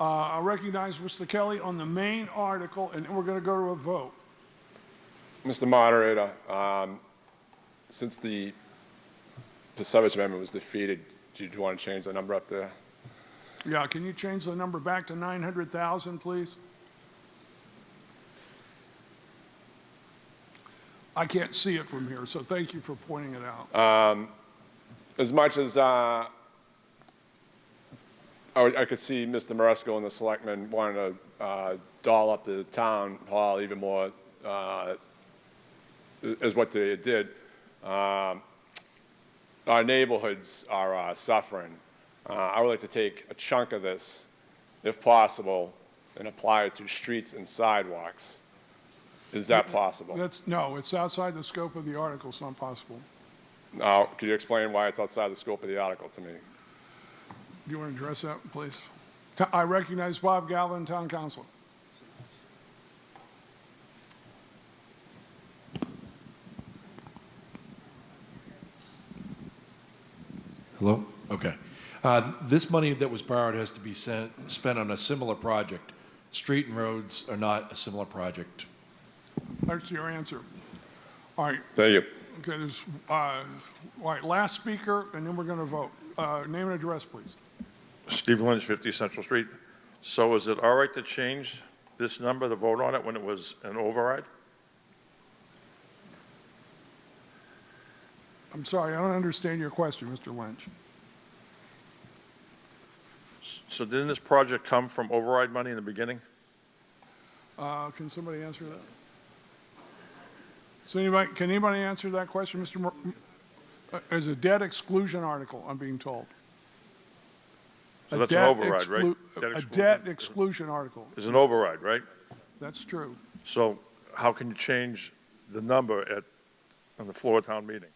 A: I recognize Mr. Kelly on the main article, and we're going to go to a vote.
C: Mr. Moderator, since the Pasevich amendment was defeated, do you want to change the number up there?
A: Yeah, can you change the number back to 900,000, please? I can't see it from here, so thank you for pointing it out.
C: As much as I could see Mr. Maresco and the selectmen wanting to doll up the town hall even more, is what they did. Our neighborhoods are suffering. I would like to take a chunk of this, if possible, and apply it to streets and sidewalks. Is that possible?
A: No, it's outside the scope of the article, it's not possible.
C: Now, could you explain why it's outside the scope of the article to me?
A: Do you want to address that, please? I recognize Bob Galvin, Town Council.
O: Hello? Okay. This money that was borrowed has to be spent on a similar project. Street and roads are not a similar project.
A: That's your answer. All right.
C: Thank you.
A: Okay, there's, all right, last speaker, and then we're going to vote. Name and address, please.
P: Steve Lynch, 50 Central Street. So is it all right to change this number to vote on it when it was an override?
A: I'm sorry, I don't understand your question, Mr. Lynch.
P: So didn't this project come from override money in the beginning?
A: Can somebody answer that? So can anybody answer that question, Mr. As a debt exclusion article, I'm being told.
P: So that's an override, right?
A: A debt exclusion article.
P: Is an override, right?
A: That's true.
P: So how can you change the number on the floor of town meeting?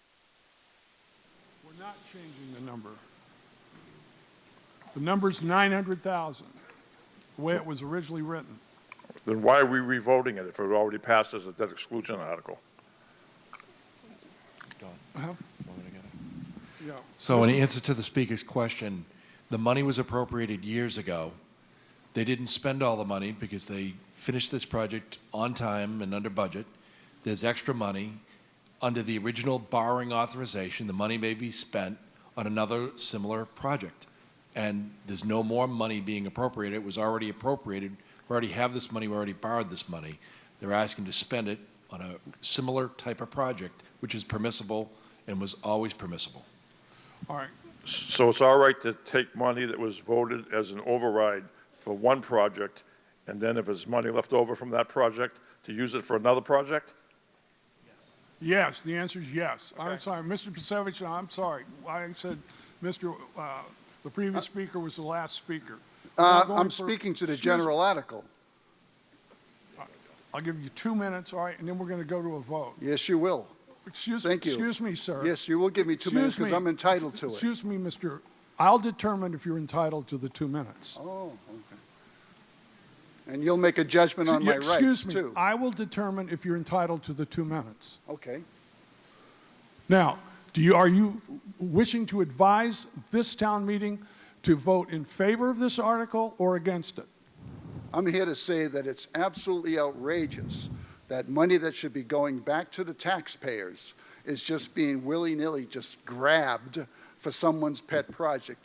A: We're not changing the number. The number's 900,000, the way it was originally written.
P: Then why are we revoting it if it already passed as a debt exclusion article?
A: Yeah.
O: So in answer to the speaker's question, the money was appropriated years ago. They didn't spend all the money because they finished this project on time and under budget. There's extra money. Under the original borrowing authorization, the money may be spent on another similar project. And there's no more money being appropriated. It was already appropriated. We already have this money. We already borrowed this money. They're asking to spend it on a similar type of project, which is permissible and was always permissible.
A: All right.
P: So it's all right to take money that was voted as an override for one project, and then if there's money left over from that project, to use it for another project?
A: Yes, the answer is yes. Okay. I'm sorry, Mr. Pasevich, I'm sorry. I said the previous speaker was the last speaker.
F: I'm speaking to the general article.
A: I'll give you 2 minutes, all right, and then we're going to go to a vote.
F: Yes, you will. Thank you.
A: Excuse me, sir.
F: Yes, you will give me 2 minutes because I'm entitled to it.
A: Excuse me, Mr. I'll determine if you're entitled to the 2 minutes.
F: Oh, okay. And you'll make a judgment on my rights,
A: excuse me,
F: too.
A: I will determine if you're entitled to the 2 minutes.
F: Okay.
A: Now, are you wishing to advise this town meeting to vote in favor of this article or against it?
F: I'm here to say that it's absolutely outrageous that money that should be going back to the taxpayers is just being willy-nilly just grabbed for someone's pet project.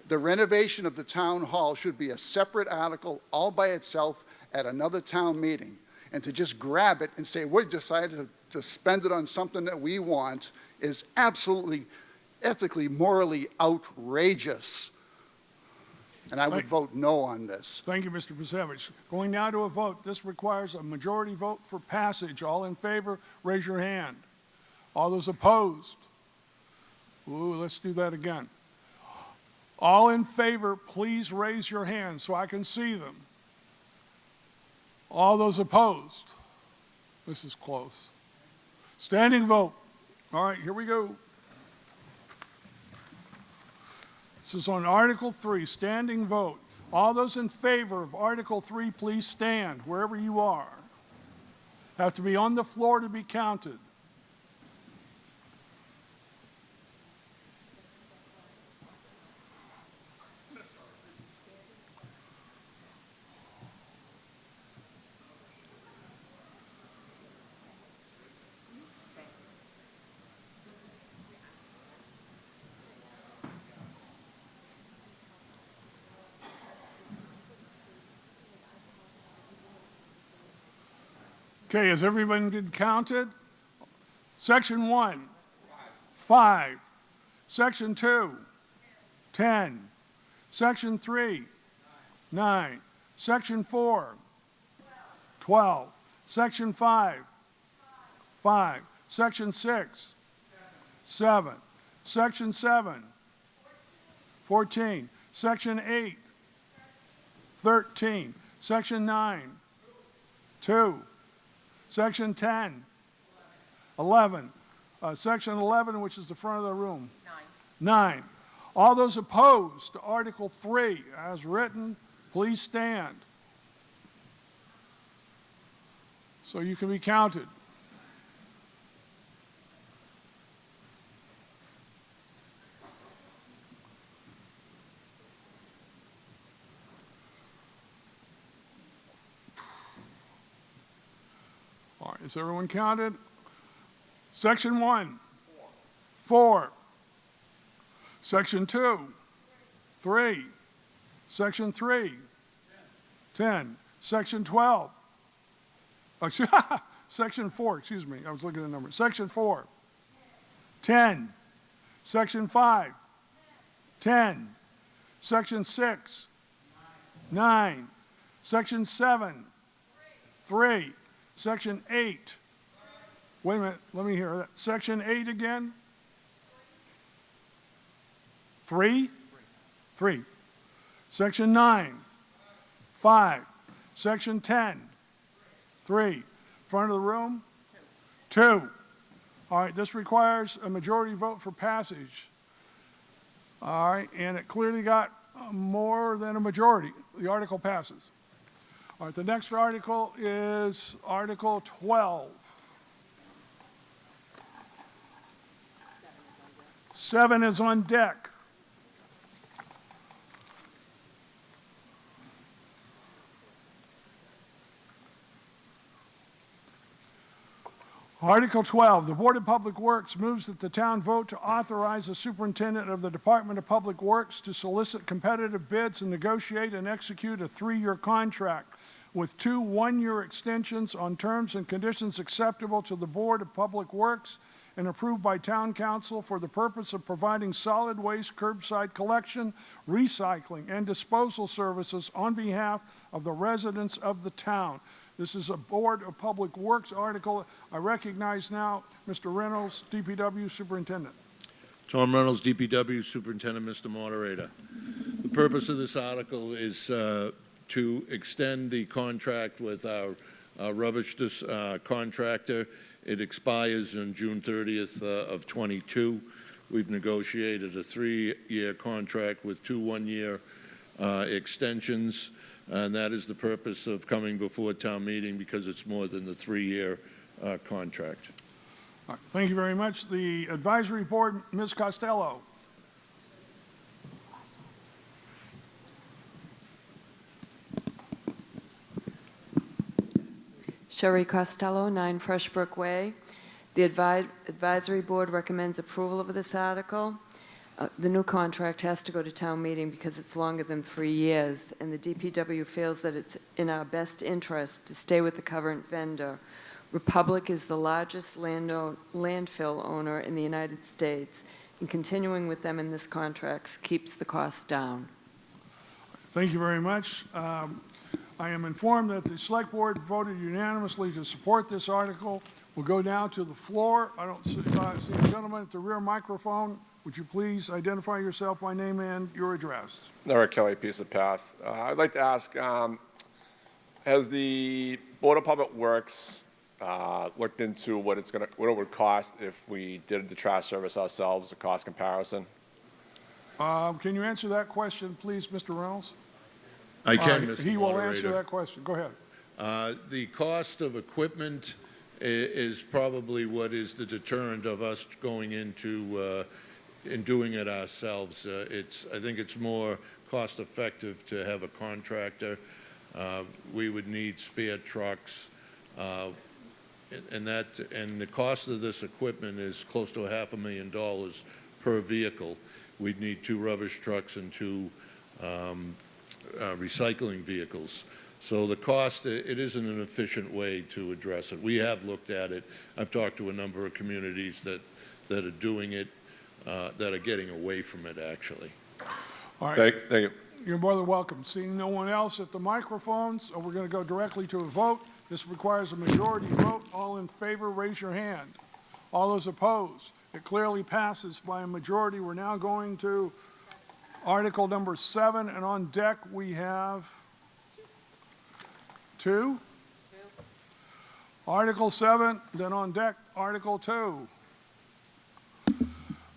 F: The renovation of the town hall should be a separate article all by itself at another town meeting. And to just grab it and say, we decided to spend it on something that we want is absolutely ethically, morally outrageous. And I would vote no on this.
A: Thank you, Mr. Pasevich. Going now to a vote. This requires a majority vote for passage. All in favor, raise your hand. All those opposed? Ooh, let's do that again. All in favor, please raise your hand so I can see them. All those opposed? This is close. Standing vote. All right, here we go. This is on Article 3, standing vote. All those in favor of Article 3, please stand wherever you are. Have to be on the floor to be counted. Okay, has everyone been counted? Section 1, 5. Section 2, 10. Section 3, 9. Section 4, 12. Section 5, 5. Section 6, 7. Section 7, 14. Section 8, 13. Section 9, 2. Section 10, 11. Section 11, which is the front of the room. 9. All those opposed to Article 3 as written, please stand. So you can be counted. All right, is everyone counted? Section 1, 4. Section 2, 3. Section 3, 10. Section 12. Section 4, excuse me, I was looking at the number. Section 4, 10. Section 5, 10. Section 6, 9. Section 7, 3. Section 8. Wait a minute, let me hear that. Section 8 again? 3? 3. Section 9, 5. Section 10, 3. Front of the room? 2. All right, this requires a majority vote for passage. All right, and it clearly got more than a majority. The article passes. All right, the next article is Article 12. 7 is on deck. Article 12, the Board of Public Works moves that the town vote to authorize the superintendent of the Department of Public Works to solicit competitive bids and negotiate and execute a 3-year contract with 2 one-year extensions on terms and conditions acceptable to the Board of Public Works and approved by Town Council for the purpose of providing solid waste curbside collection, recycling, and disposal services on behalf of the residents of the town. This is a Board of Public Works article. I recognize now Mr. Reynolds, DPW Superintendent.
B: Tom Reynolds, DPW Superintendent, Mr. Moderator. The purpose of this article is to extend the contract with our rubbish contractor. It expires on June 30th of 22. We've negotiated a 3-year contract with 2 one-year extensions. And that is the purpose of coming before town meeting, because it's more than the 3-year contract.
A: All right, thank you very much. The advisory board, Ms. Costello.
J: Sherry Costello, 9 Freshbrook Way. The advisory board recommends approval of this article. The new contract has to go to town meeting because it's longer than 3 years, and the DPW feels that it's in our best interest to stay with the current vendor. Republic is the largest landfill owner in the United States, and continuing with them in this contract keeps the cost down.
A: Thank you very much. I am informed that the Select Board voted unanimously to support this article. We'll go now to the floor. I don't see the gentleman at the rear microphone. Would you please identify yourself by name and your address?
C: Eric Kelly, Piece of Path. I'd like to ask, has the Board of Public Works looked into what it would cost if we did the trash service ourselves, a cost comparison?
A: Can you answer that question, please, Mr. Reynolds?
B: I can, Mr.
A: He will
B: Moderator.
A: answer that question. Go ahead.
B: The cost of equipment is probably what is the deterrent of us going into and doing it ourselves. I think it's more cost-effective to have a contractor. We would need spare trucks, and the cost of this equipment is close to $500,000 per vehicle. We'd need 2 rubbish trucks and 2 recycling vehicles. So the cost, it isn't an efficient way to address it. We have looked at it. I've talked to a number of communities that are doing it, that are getting away from it, actually.
A: All right.
C: Thank you.
A: You're more than welcome. Seeing no one else at the microphones, we're going to go directly to a vote. This requires a majority vote. All in favor, raise your hand. All those opposed? It clearly passes by a majority. We're now going to Article number 7, and on deck we have two. Article 7, then on deck, Article 2.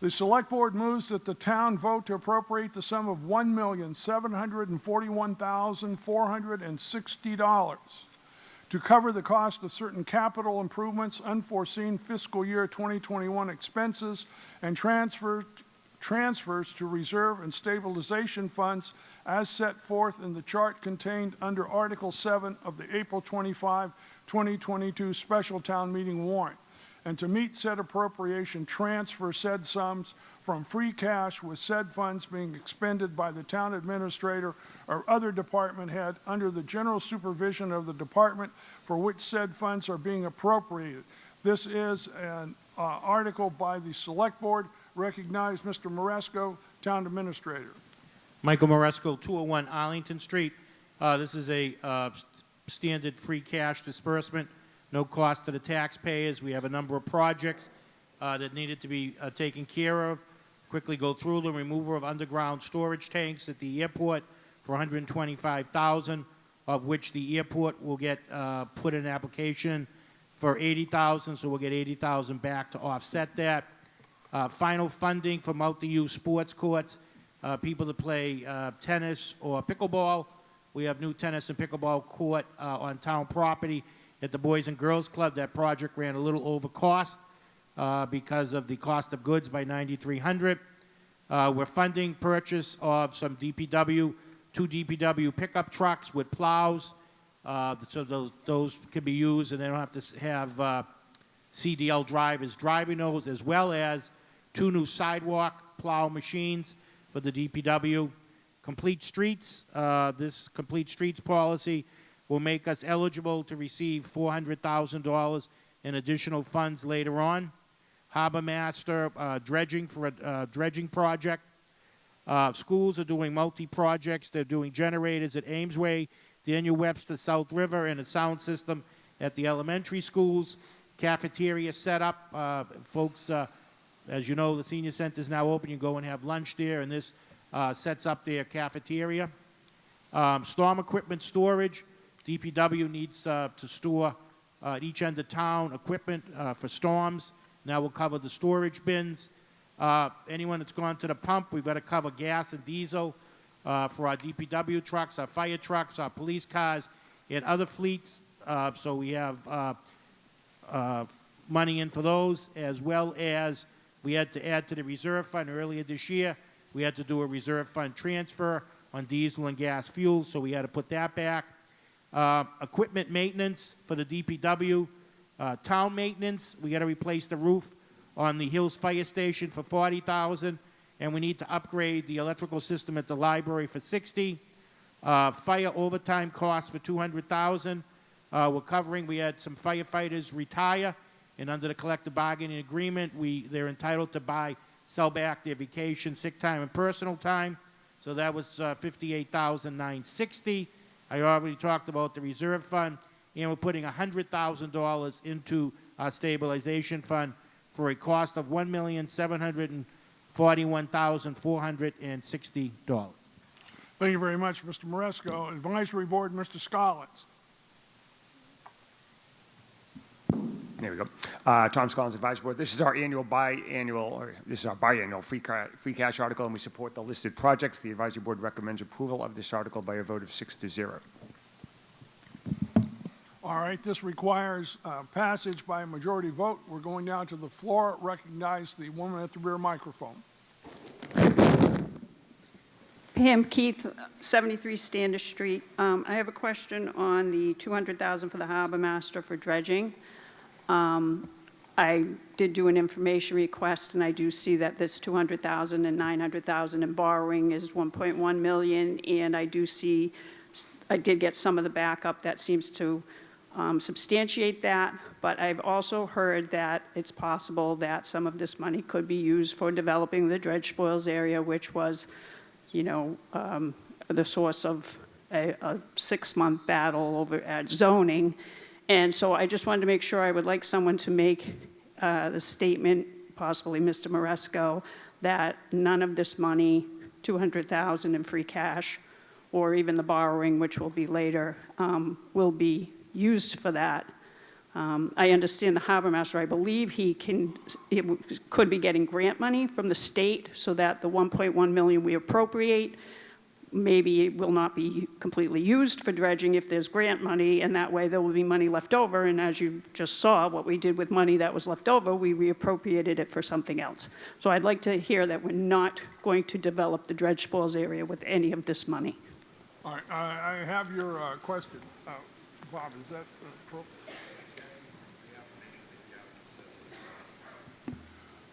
A: The Select Board moves that the town vote to appropriate the sum of $1,741,460 to cover the cost of certain capital improvements, unforeseen fiscal year 2021 expenses, and transfers to reserve and stabilization funds as set forth in the chart contained under Article 7 of the April 25, 2022 special town meeting warrant, and to meet said appropriation, transfer said sums from free cash with said funds being expended by the town administrator or other department head under the general supervision of the department for which said funds are being appropriated. This is an article by the Select Board. Recognize Mr. Maresco, Town Administrator.
E: Michael Moresco, 201 Arlington Street. This is a standard free cash disbursement, no cost to the taxpayers. We have a number of projects that needed to be taken care of. Quickly go through the removal of underground storage tanks at the airport for $125,000, of which the airport will get put in an application for $80,000, so we'll get $80,000 back to offset that. Final funding for multi-use sports courts, people that play tennis or pickleball. We have new tennis and pickleball court on town property at the Boys and Girls Club. That project ran a little over cost because of the cost of goods by $9,300. We're funding purchase of some DPW, 2 DPW pickup trucks with plows, so those can be used and they don't have to have CDL drivers driving those, as well as 2 new sidewalk plow machines for the DPW. Complete Streets, this Complete Streets policy will make us eligible to receive $400,000 in additional funds later on. Harbor Master, dredging for a dredging project. Schools are doing multi-projects. They're doing generators at Amesway, Daniel Webster, South River, and a sound system at the elementary schools. Cafeteria setup. Folks, as you know, the senior center is now open. You go and have lunch there, and this sets up their cafeteria. Storm equipment storage. DPW needs to store at each end of town equipment for storms. Now we'll cover the storage bins. Anyone that's gone to the pump, we've got to cover gas and diesel for our DPW trucks, our fire trucks, our police cars, and other fleets. So we have money in for those, as well as we had to add to the reserve fund earlier this year. We had to do a reserve fund transfer on diesel and gas fuels, so we had to put that back. Equipment maintenance for the DPW. Town maintenance, we got to replace the roof on the Hills Fire Station for $40,000, and we need to upgrade the electrical system at the library for $60,000. Fire overtime costs for $200,000. We're covering. We had some firefighters retire, and under the collective bargaining agreement, they're entitled to sell back their vacation, sick time, and personal time. So that was $58,960. I already talked about the reserve fund, and we're putting $100,000 into our stabilization fund for a cost of $1,741,460.
A: Thank you very much, Mr. Maresco. Advisory Board, Mr. Scollins.
I: There we go. Tom Scollins, Advisory Board. This is our biannual free cash article, and we support the listed projects. The Advisory Board recommends approval of this article by a vote of 6-0.
A: All right, this requires passage by a majority vote. We're going down to the floor. Recognize the woman at the rear microphone.
R: Pam Keith, 73 Standish Street. I have a question on the $200,000 for the harbor master for dredging. I did do an information request, and I do see that this $200,000 and $900,000 in borrowing is $1.1 million, and I do see I did get some of the backup that seems to substantiate that, but I've also heard that it's possible that some of this money could be used for developing the dredge spoils area, which was, you know, the source of a 6-month battle over at zoning. And so I just wanted to make sure, I would like someone to make the statement, possibly Mr. Maresco, that none of this money, $200,000 in free cash, or even the borrowing, which will be later, will be used for that. I understand the harbor master, I believe he could be getting grant money from the state so that the 1.1 million we appropriate maybe it will not be completely used for dredging if there's grant money, and that way there will be money left over. And as you just saw, what we did with money that was left over, we reappropriated it for something else. So I'd like to hear that we're not going to develop the dredge spoils area with any of this money.
A: All right, I have your question. Bob, is that appropriate?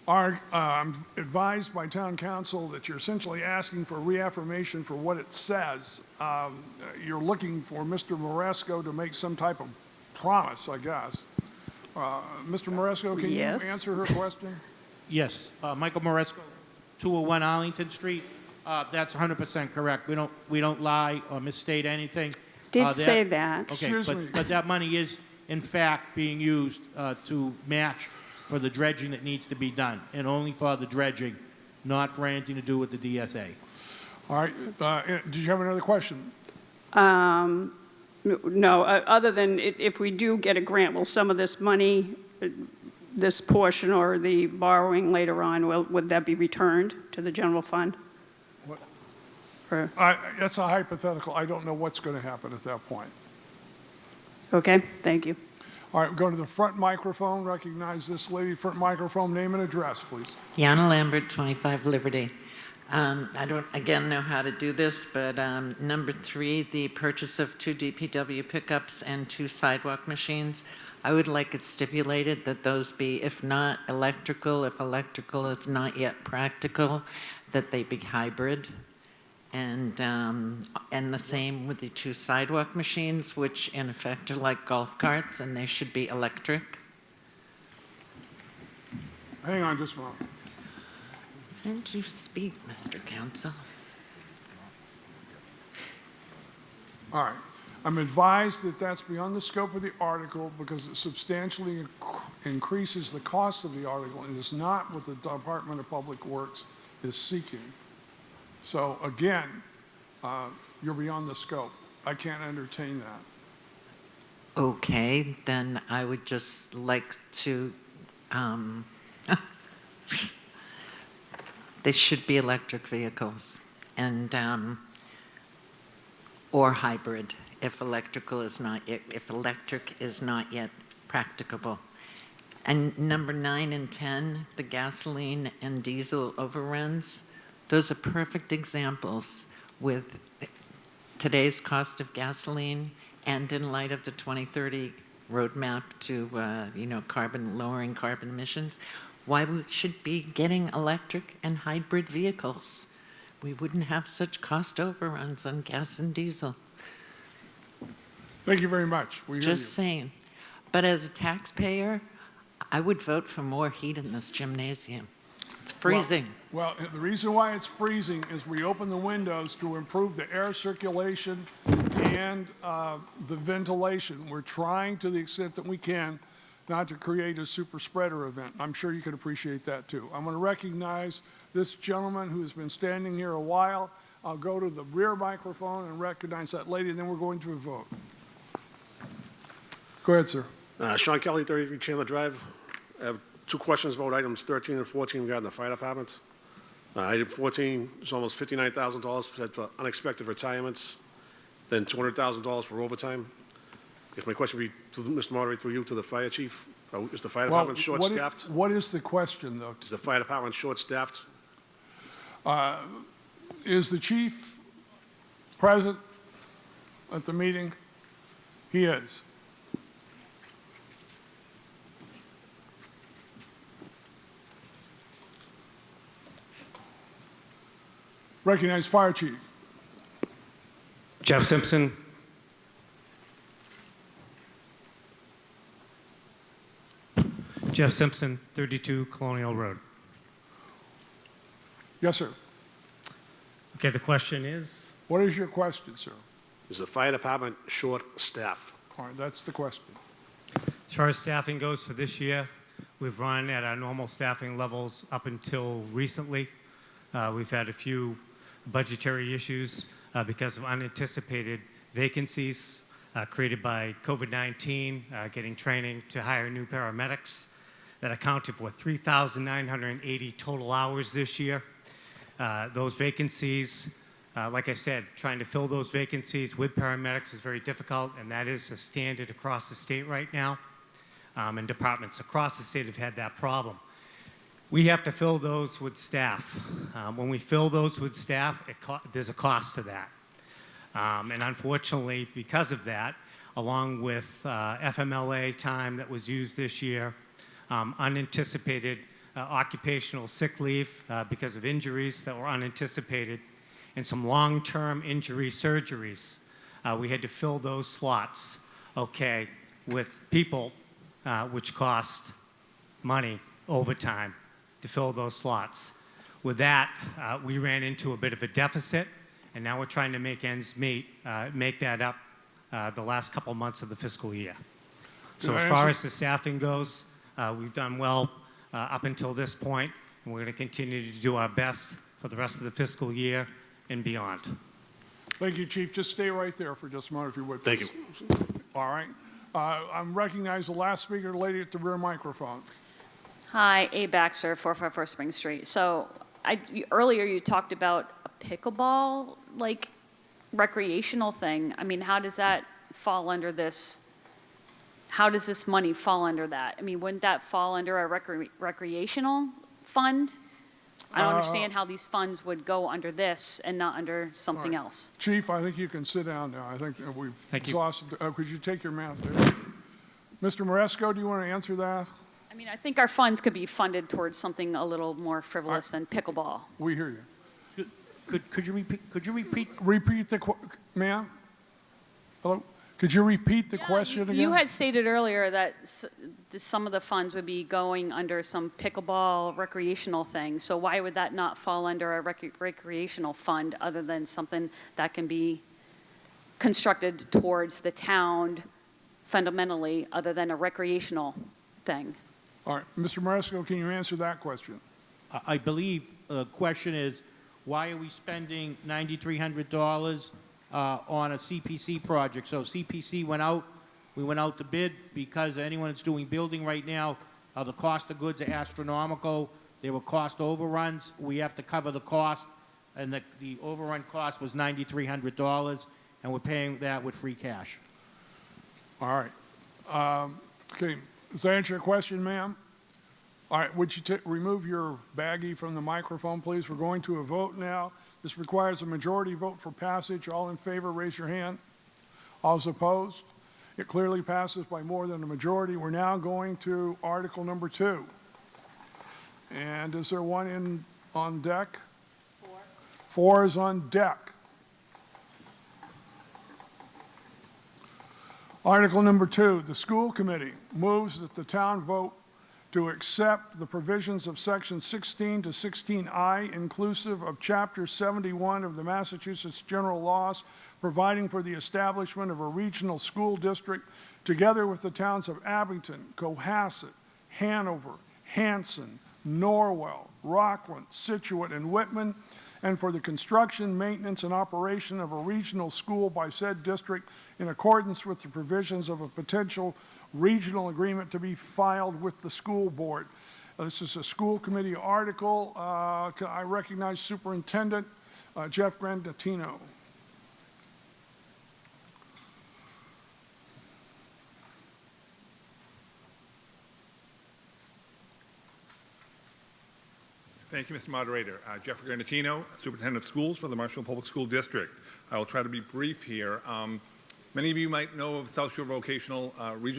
A: I'm advised by town council that you're essentially asking for reaffirmation for what it says. You're looking for Mr. Maresco to make some type of promise, I guess. Mr. Maresco, can you answer her question?
E: Yes, Michael Maresco, 201 Arlington Street. That's 100% correct. We don't lie or misstate anything.
R: Did say that.
E: Okay, but that money is in fact being used to match for the dredging that needs to be done, and only for the dredging, not for anything to do with the DSA.
A: All right. Did you have another question?
R: No, other than if we do get a grant, will some of this money, this portion or the borrowing later on, would that be returned to the general fund?
A: What?
R: Or,
A: That's a hypothetical. I don't know what's going to happen at that point.
R: okay, thank you.
A: All right, go to the front microphone. Recognize this lady. Front microphone, name and address, please.
L: Yana Lambert, 25 Liberty. I don't, again, know how to do this, but number 3, the purchase of 2 DPW pickups and 2 sidewalk machines. I would like it stipulated that those be, if not electrical, if electrical is not yet practical, that they be hybrid. And the same with the 2 sidewalk machines, which in effect are like golf carts, and they should be electric.
A: Hang on just a moment.
L: Can't you speak, Mr. Counsel?
A: All right. I'm advised that that's beyond the scope of the article because it substantially increases the cost of the article and is not what the Department of Public Works is seeking. So again, you're beyond the scope. I can't entertain that.
L: Okay, then I would just like to, they should be electric vehicles and, or hybrid if electric is not yet practicable. And number 9 and 10, the gasoline and diesel overruns, those are perfect examples with today's cost of gasoline and in light of the 2030 roadmap to, lowering carbon emissions, why we should be getting electric and hybrid vehicles. We wouldn't have such cost overruns on gas and diesel.
A: Thank you very much. We hear you.
L: Just saying. But as a taxpayer, I would vote for more heat in this gymnasium. It's freezing.
A: Well, the reason why it's freezing is we open the windows to improve the air circulation and the ventilation. We're trying to the extent that we can not to create a super spreader event. I'm sure you can appreciate that too. I'm going to recognize this gentleman who has been standing here a while. I'll go to the rear microphone and recognize that lady, and then we're going to a vote. Go ahead, sir.
S: Sean Kelly, 33 Chandler Drive. I have 2 questions about items 13 and 14 regarding the fire departments. Item 14 is almost $59,000 for unexpected retirements, then $200,000 for overtime. I guess my question would be, to Mr. Moderator, through you to the fire chief. Is the fire department short-staffed?
A: What is the question, though?
S: Is the fire department short-staffed?
A: Is the chief present at the meeting? He is. Recognize fire chief.
T: Jeff Simpson. Jeff Simpson, 32 Colonial Road.
A: Yes, sir.
T: Okay, the question is?
A: What is your question, sir?
S: Is the fire department short staff?
A: All right, that's the question.
T: As far as staffing goes for this year, we've run at our normal staffing levels up until recently. We've had a few budgetary issues because of unanticipated vacancies created by COVID-19, getting training to hire new paramedics. That accounted for 3,980 total hours this year. Those vacancies, like I said, trying to fill those vacancies with paramedics is very difficult, and that is a standard across the state right now. And departments across the state have had that problem. We have to fill those with staff. When we fill those with staff, there's a cost to that. And unfortunately, because of that, along with FMLA time that was used this year, unanticipated occupational sick leave because of injuries that were unanticipated, and some long-term injury surgeries. We had to fill those slots, okay, with people, which cost money, overtime, to fill those slots. With that, we ran into a bit of a deficit, and now we're trying to make ends meet, make that up the last couple months of the fiscal year. So as far as the staffing goes, we've done well up until this point, and we're going to continue to do our best for the rest of the fiscal year and beyond.
A: Thank you, Chief. Just stay right there for just a moment, if you would.
S: Thank you.
A: All right. I'm recognizing the last speaker, the lady at the rear microphone.
U: Hi, A. Baxter, 454 Spring Street. So earlier you talked about a pickleball, like, recreational thing. I mean, how does that fall under this? How does this money fall under that? I mean, wouldn't that fall under a recreational fund? I don't understand how these funds would go under this and not under something else.
A: Chief, I think you can sit down now. I think we've exhausted. Could you take your mask there? Mr. Maresco, do you want to answer that?
U: I mean, I think our funds could be funded towards something a little more frivolous than pickleball.
A: We hear you.
E: Could you repeat?
A: Repeat the ma'am? Hello? Could you repeat the question again?
U: You had stated earlier that some of the funds would be going under some pickleball recreational thing. So why would that not fall under a recreational fund other than something that can be constructed towards the town fundamentally other than a recreational thing?
A: All right. Mr. Maresco, can you answer that question?
E: I believe the question is, why are we spending $9,300 on a CPC project? So CPC went out, we went out to bid because anyone that's doing building right now, the cost of goods are astronomical. There were cost overruns. We have to cover the cost, and the overrun cost was $9,300, and we're paying that with free cash.
A: All right. Okay. Does that answer your question, ma'am? All right. Would you remove your baggie from the microphone, please? We're going to a vote now. This requires a majority vote for passage. All in favor, raise your hand. All opposed? It clearly passes by more than a majority. We're now going to Article number 2. And is there one on deck? 4. 4 is on deck. Article number 2, the school committee moves that the town vote to accept the provisions of Section 16 to 16I, inclusive of Chapter 71 of the Massachusetts General Laws, providing for the establishment of a regional school district, together with the towns of Abington, Cohasset, Hanover, Hanson, Norwell, Rockland, Situate, and Whitman, and for the construction, maintenance, and operation of a regional school by said district in accordance with the provisions of a potential regional agreement to be filed with the school board. This is a school committee article. I recognize Superintendent Jeff Grandatino.
V: Thank you, Mr. Moderator. Jeff Grandatino, Superintendent of Schools for the Marshfield Public School District. I will try to be brief here. Many of you might know of South Shore Regional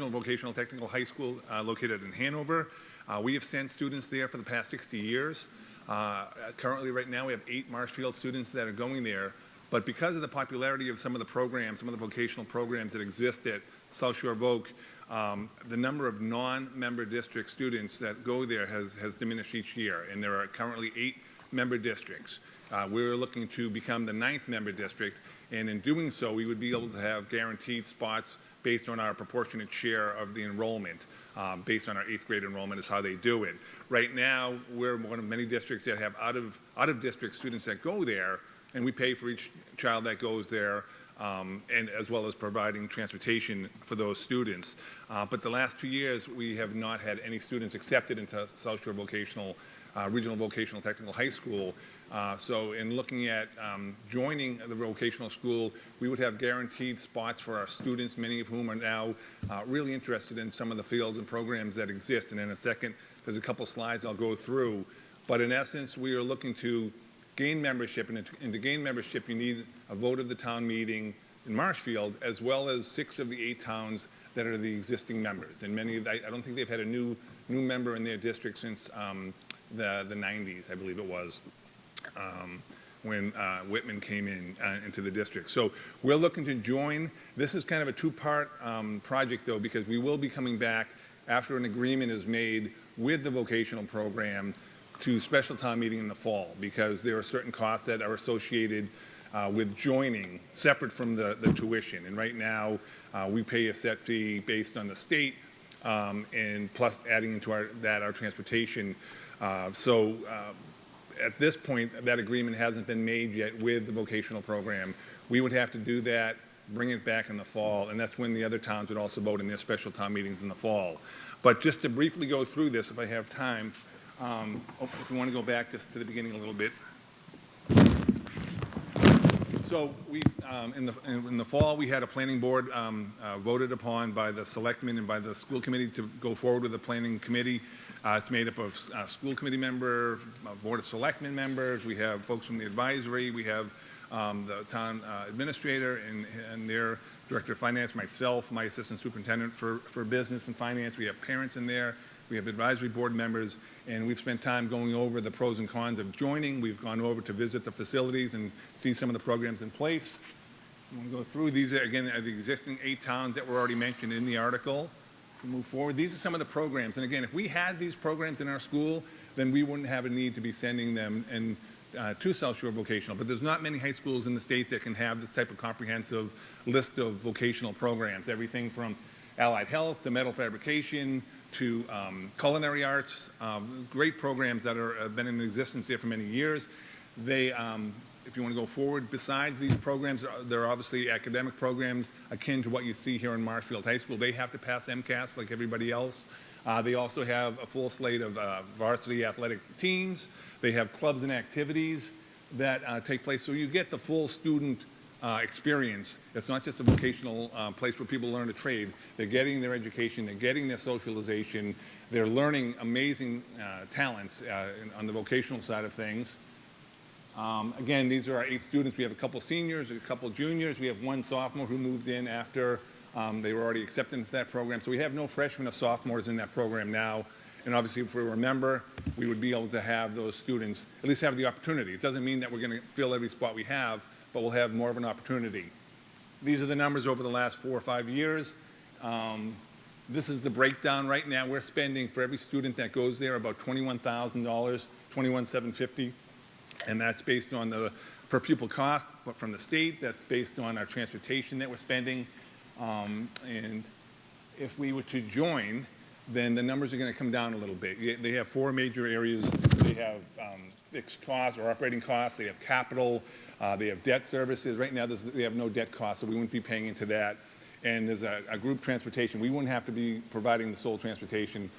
V: Vocational Technical High School located in Hanover. We have sent students there for the past 60 years. Currently, right now, we have 8 Marshfield students that are going there. But because of the popularity of some of the programs, some of the vocational programs that exist at South Shore Voc, the number of non-member district students that go there has diminished each year, and there are currently 8 member districts. We're looking to become the 9th member district, and in doing so, we would be able to have guaranteed spots based on our proportionate share of the enrollment, based on our 8th grade enrollment is how they do it. Right now, we're one of many districts that have out-of-district students that go there, and we pay for each child that goes there, and as well as providing transportation for those students. But the last 2 years, we have not had any students accepted into South Shore Regional Vocational Technical High School. So in looking at joining the vocational school, we would have guaranteed spots for our students, many of whom are now really interested in some of the fields and programs that exist. And in a second, there's a couple slides I'll go through. But in essence, we are looking to gain membership, and to gain membership, you need a vote of the town meeting in Marshfield, as well as 6 of the 8 towns that are the existing members. And many, I don't think they've had a new member in their district since the 90s, I believe it was, when Whitman came into the district. So we're looking to join. This is kind of a 2-part project, though, because we will be coming back after an agreement is made with the vocational program to special town meeting in the fall, because there are certain costs that are associated with joining, separate from the tuition. And right now, we pay a set fee based on the state, and plus adding into our transportation. At this point, that agreement hasn't been made yet with the vocational program. We would have to do that, bring it back in the fall, and that's when the other towns would also vote in their special town meetings in the fall. But just to briefly go through this, if I have time, if you want to go back just to the beginning a little bit. So we, in the fall, we had a planning board voted upon by the selectmen and by the school committee to go forward with the planning committee. It's made up of school committee member, board of selectmen members. We have folks from the advisory. We have the town administrator and their director of finance, myself, my assistant superintendent for business and finance. We have parents in there. We have advisory board members, and we've spent time going over the pros and cons of joining. We've gone over to visit the facilities and see some of the programs in place. I'm going to go through. These are, again, the existing 8 towns that were already mentioned in the article. Move forward. These are some of the programs. And again, if we had these programs in our school, then we wouldn't have a need to be sending them to South Shore Vocational. But there's not many high schools in the state that can have this type of comprehensive list of vocational programs. Everything from allied health to metal fabrication to culinary arts, great programs that have been in existence there for many years. They, if you want to go forward, besides these programs, there are obviously academic programs akin to what you see here in Marshfield High School. They have to pass MCAS like everybody else. They also have a full slate of varsity athletic teams. They have clubs and activities that take place. So you get the full student experience. It's not just a vocational place where people learn a trade. They're getting their education, they're getting their socialization, they're learning amazing talents on the vocational side of things. Again, these are our 8 students. We have a couple seniors, a couple juniors. We have 1 sophomore who moved in after they were already accepted into that program. So we have no freshmen or sophomores in that program now. And obviously, if we were a member, we would be able to have those students at least have the opportunity. It doesn't mean that we're going to fill every spot we have, but we'll have more of an opportunity. These are the numbers over the last 4 or 5 years. This is the breakdown right now. We're spending for every student that goes there about $21,000, $21,750, and that's based on the per pupil cost from the state. That's based on our transportation that we're spending. And if we were to join, then the numbers are going to come down a little bit. They have 4 major areas. They have fixed costs or operating costs. They have capital. They have debt services. Right now, they have no debt costs, so we wouldn't be paying into that. And there's a group transportation. We wouldn't have to be providing the sole transportation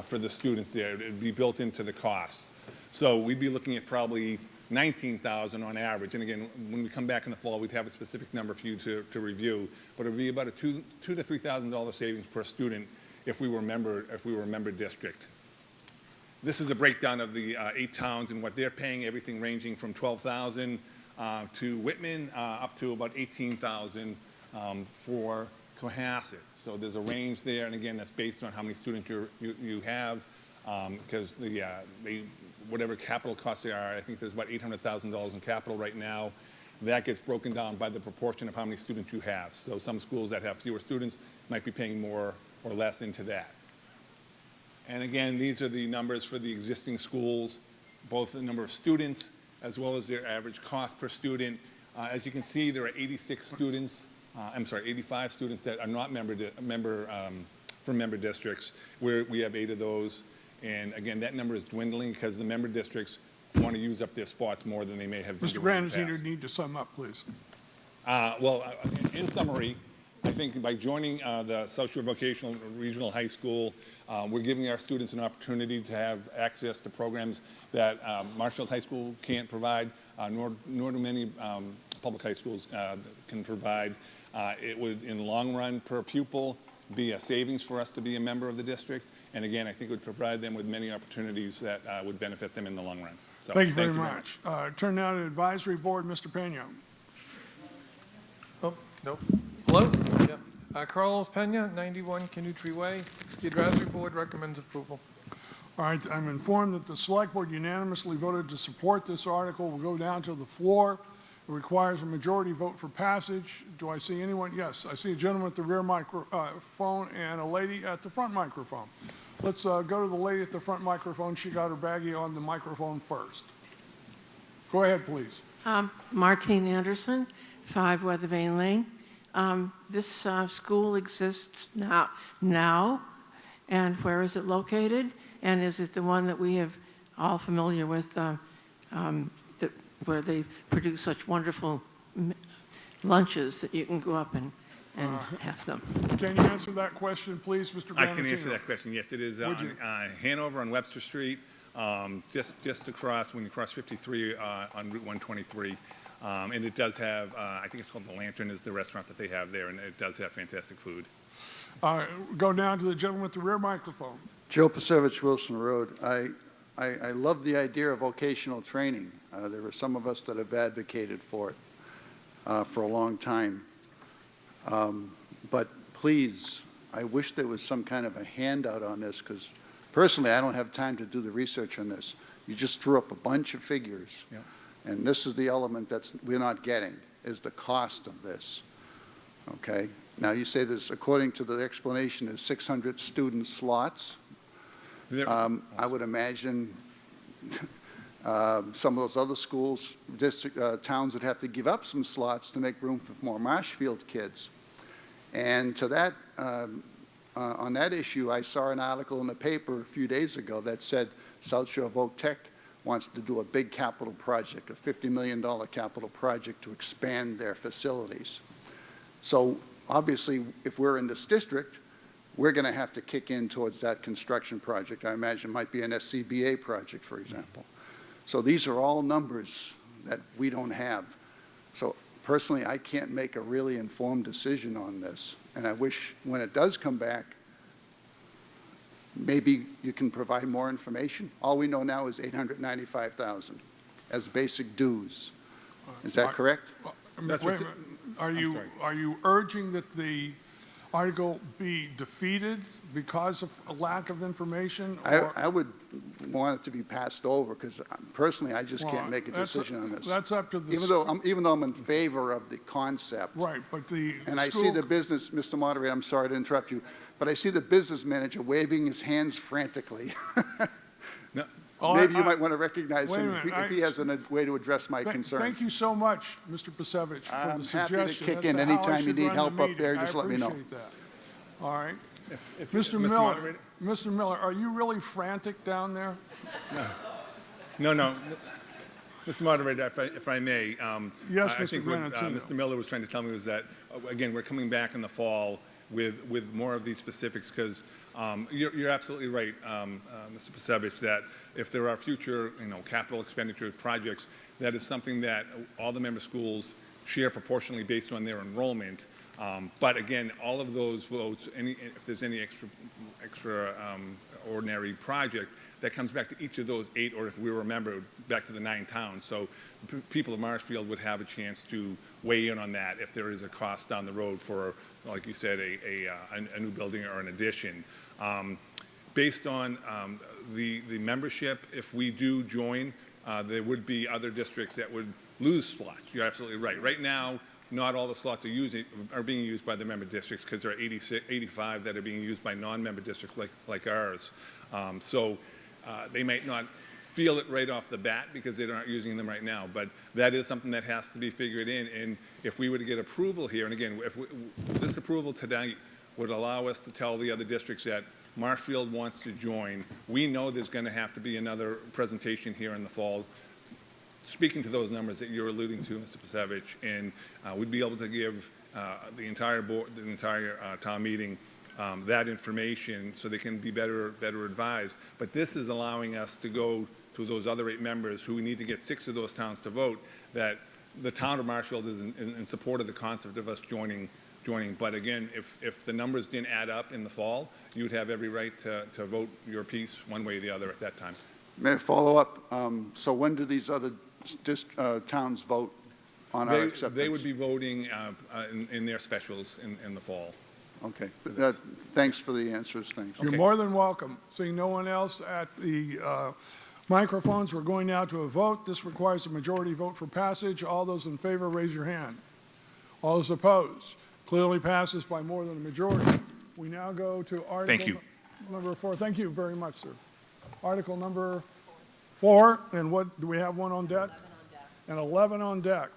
V: for the students there. It would be built into the cost. So we'd be looking at probably $19,000 on average. And again, when we come back in the fall, we'd have a specific number for you to review. But it would be about a $2,000 to $3,000 savings per student if we were a member district. This is a breakdown of the 8 towns and what they're paying, everything ranging from $12,000 to Whitman up to about $18,000 for Cohasset. So there's a range there, and again, that's based on how many students you have, because whatever capital costs there are, I think there's about $800,000 in capital right now. that gets broken down by the proportion of how many students you have. So some schools that have fewer students might be paying more or less into that. And again, these are the numbers for the existing schools, both the number of students as well as their average cost per student. As you can see, there are 85 students that are not from member districts, where we have 8 of those. And again, that number is dwindling because the member districts want to use up their spots more than they may have been
A: Mr.
V: doing in the
A: Granatino,
V: past.
A: you need to sum up, please.
V: In summary, I think by joining the South Shore Vocational Regional High School, we're giving our students an opportunity to have access to programs that Marshfield High School can't provide, nor do many public high schools can provide. It would, in the long run, per pupil, be a savings for us to be a member of the district. And again, I think it would provide them with many opportunities that would benefit them in the long run. So,
A: Thank you very much. Turn now to the advisory board, Mr. Pena.
H: Oh, nope. Hello? Yeah. Carlos Pena, 91 Canutri Way. The advisory board recommends approval.
A: All right, I'm informed that the select board unanimously voted to support this article. We'll go down to the floor. It requires a majority vote for passage. Do I see anyone? Yes, I see a gentleman at the rear microphone and a lady at the front microphone. Let's go to the lady at the front microphone. She got her baggie on the microphone first. Go ahead, please.
D: Martine Anderson, 5 Weathervane Lane. This school exists now, and where is it located? And is it the one that we have all familiar with, where they produce such wonderful lunches that you can go up and have them?
A: Can you answer that question, please, Mr. Granatino?
V: I can answer that question. Yes, it is on Hanover on Webster Street, just across, when you cross 53 on Route 123. And it does have, I think it's called The Lantern is the restaurant that they have there, and it does have fantastic food.
A: Go down to the gentleman with the rear microphone.
F: Joe Pasevich, Wilson Road. I love the idea of vocational training. There are some of us that have advocated for it for a long time. But please, I wish there was some kind of a handout on this, because personally, I don't have time to do the research on this. You just threw up a bunch of figures.
V: Yeah.
F: And this is the element that we're not getting, is the cost of this. Okay? Now, you say there's, according to the explanation, there's 600 student slots. I would imagine some of those other schools, towns would have to give up some slots to make room for more Marshfield kids. And to that, on that issue, I saw an article in the paper a few days ago that said South Shore Voc Tech wants to do a big capital project, a $50 million capital project to expand their facilities. So obviously, if we're in this district, we're going to have to kick in towards that construction project. I imagine it might be an SCBA project, for example. So these are all numbers that we don't have. So personally, I can't make a really informed decision on this. And I wish when it does come back, maybe you can provide more information. All we know now is $895,000 as basic dues. Is that correct?
A: Wait a minute. Are you urging that the article be defeated because of a lack of information?
F: I would want it to be passed over, because personally, I just can't make a decision on this.
A: That's up to the
F: even though I'm in favor of the concept.
A: Right, but the
F: And I see the business, Mr. Moderator, I'm sorry to interrupt you, but I see the business manager waving his hands frantically. Maybe you might want to recognize him if he has a way to address my concerns.
A: Thank you so much, Mr. Pasevich, for the suggestion.
F: I'm happy to kick in anytime you need help up there. Just let me know.
A: I appreciate that. All right. Mr. Miller, are you really frantic down there?
V: No. Mr. Moderator, if I may.
A: Yes,
V: I
A: Mr.
V: think what
A: Granatino.
V: Mr. Miller was trying to tell me was that, again, we're coming back in the fall with more of these specifics, because you're absolutely right, Mr. Pasevich, that if there are future, capital expenditure projects, that is something that all the member schools share proportionally based on their enrollment. But again, all of those votes, if there's any extraordinary project, that comes back to each of those 8, or if we were a member, back to the 9 towns. So people of Marshfield would have a chance to weigh in on that if there is a cost down the road for, like you said, a new building or an addition. Based on the membership, if we do join, there would be other districts that would lose slots. You're absolutely right. Right now, not all the slots are being used by the member districts because there are 85 that are being used by non-member districts like ours. They might not feel it right off the bat because they aren't using them right now, but that is something that has to be figured in. And if we were to get approval here, and again, this approval tonight would allow us to tell the other districts that Marshfield wants to join. We know there's going to have to be another presentation here in the fall, speaking to those numbers that you're alluding to, Mr. Pasevich, and we'd be able to give the entire board, the entire town meeting that information so they can be better advised. But this is allowing us to go to those other 8 members who we need to get 6 of those towns to vote, that the town of Marshfield is in support of the concept of us joining. But again, if the numbers didn't add up in the fall, you'd have every right to vote your piece one way or the other at that time.
F: May I follow up? So when do these other towns vote on our acceptance?
V: They would be voting in their specials in the fall.
F: Okay. Thanks for the answers. Thanks.
A: You're more than welcome. Seeing no one else at the microphones, we're going now to a vote. This requires a majority vote for passage. All those in favor, raise your hand. All those opposed? Clearly passes by more than a majority. We now go to article number 4. Thank you very much, sir. Article number 4, and what, do we have one on deck? 11 on deck. And 11 on deck.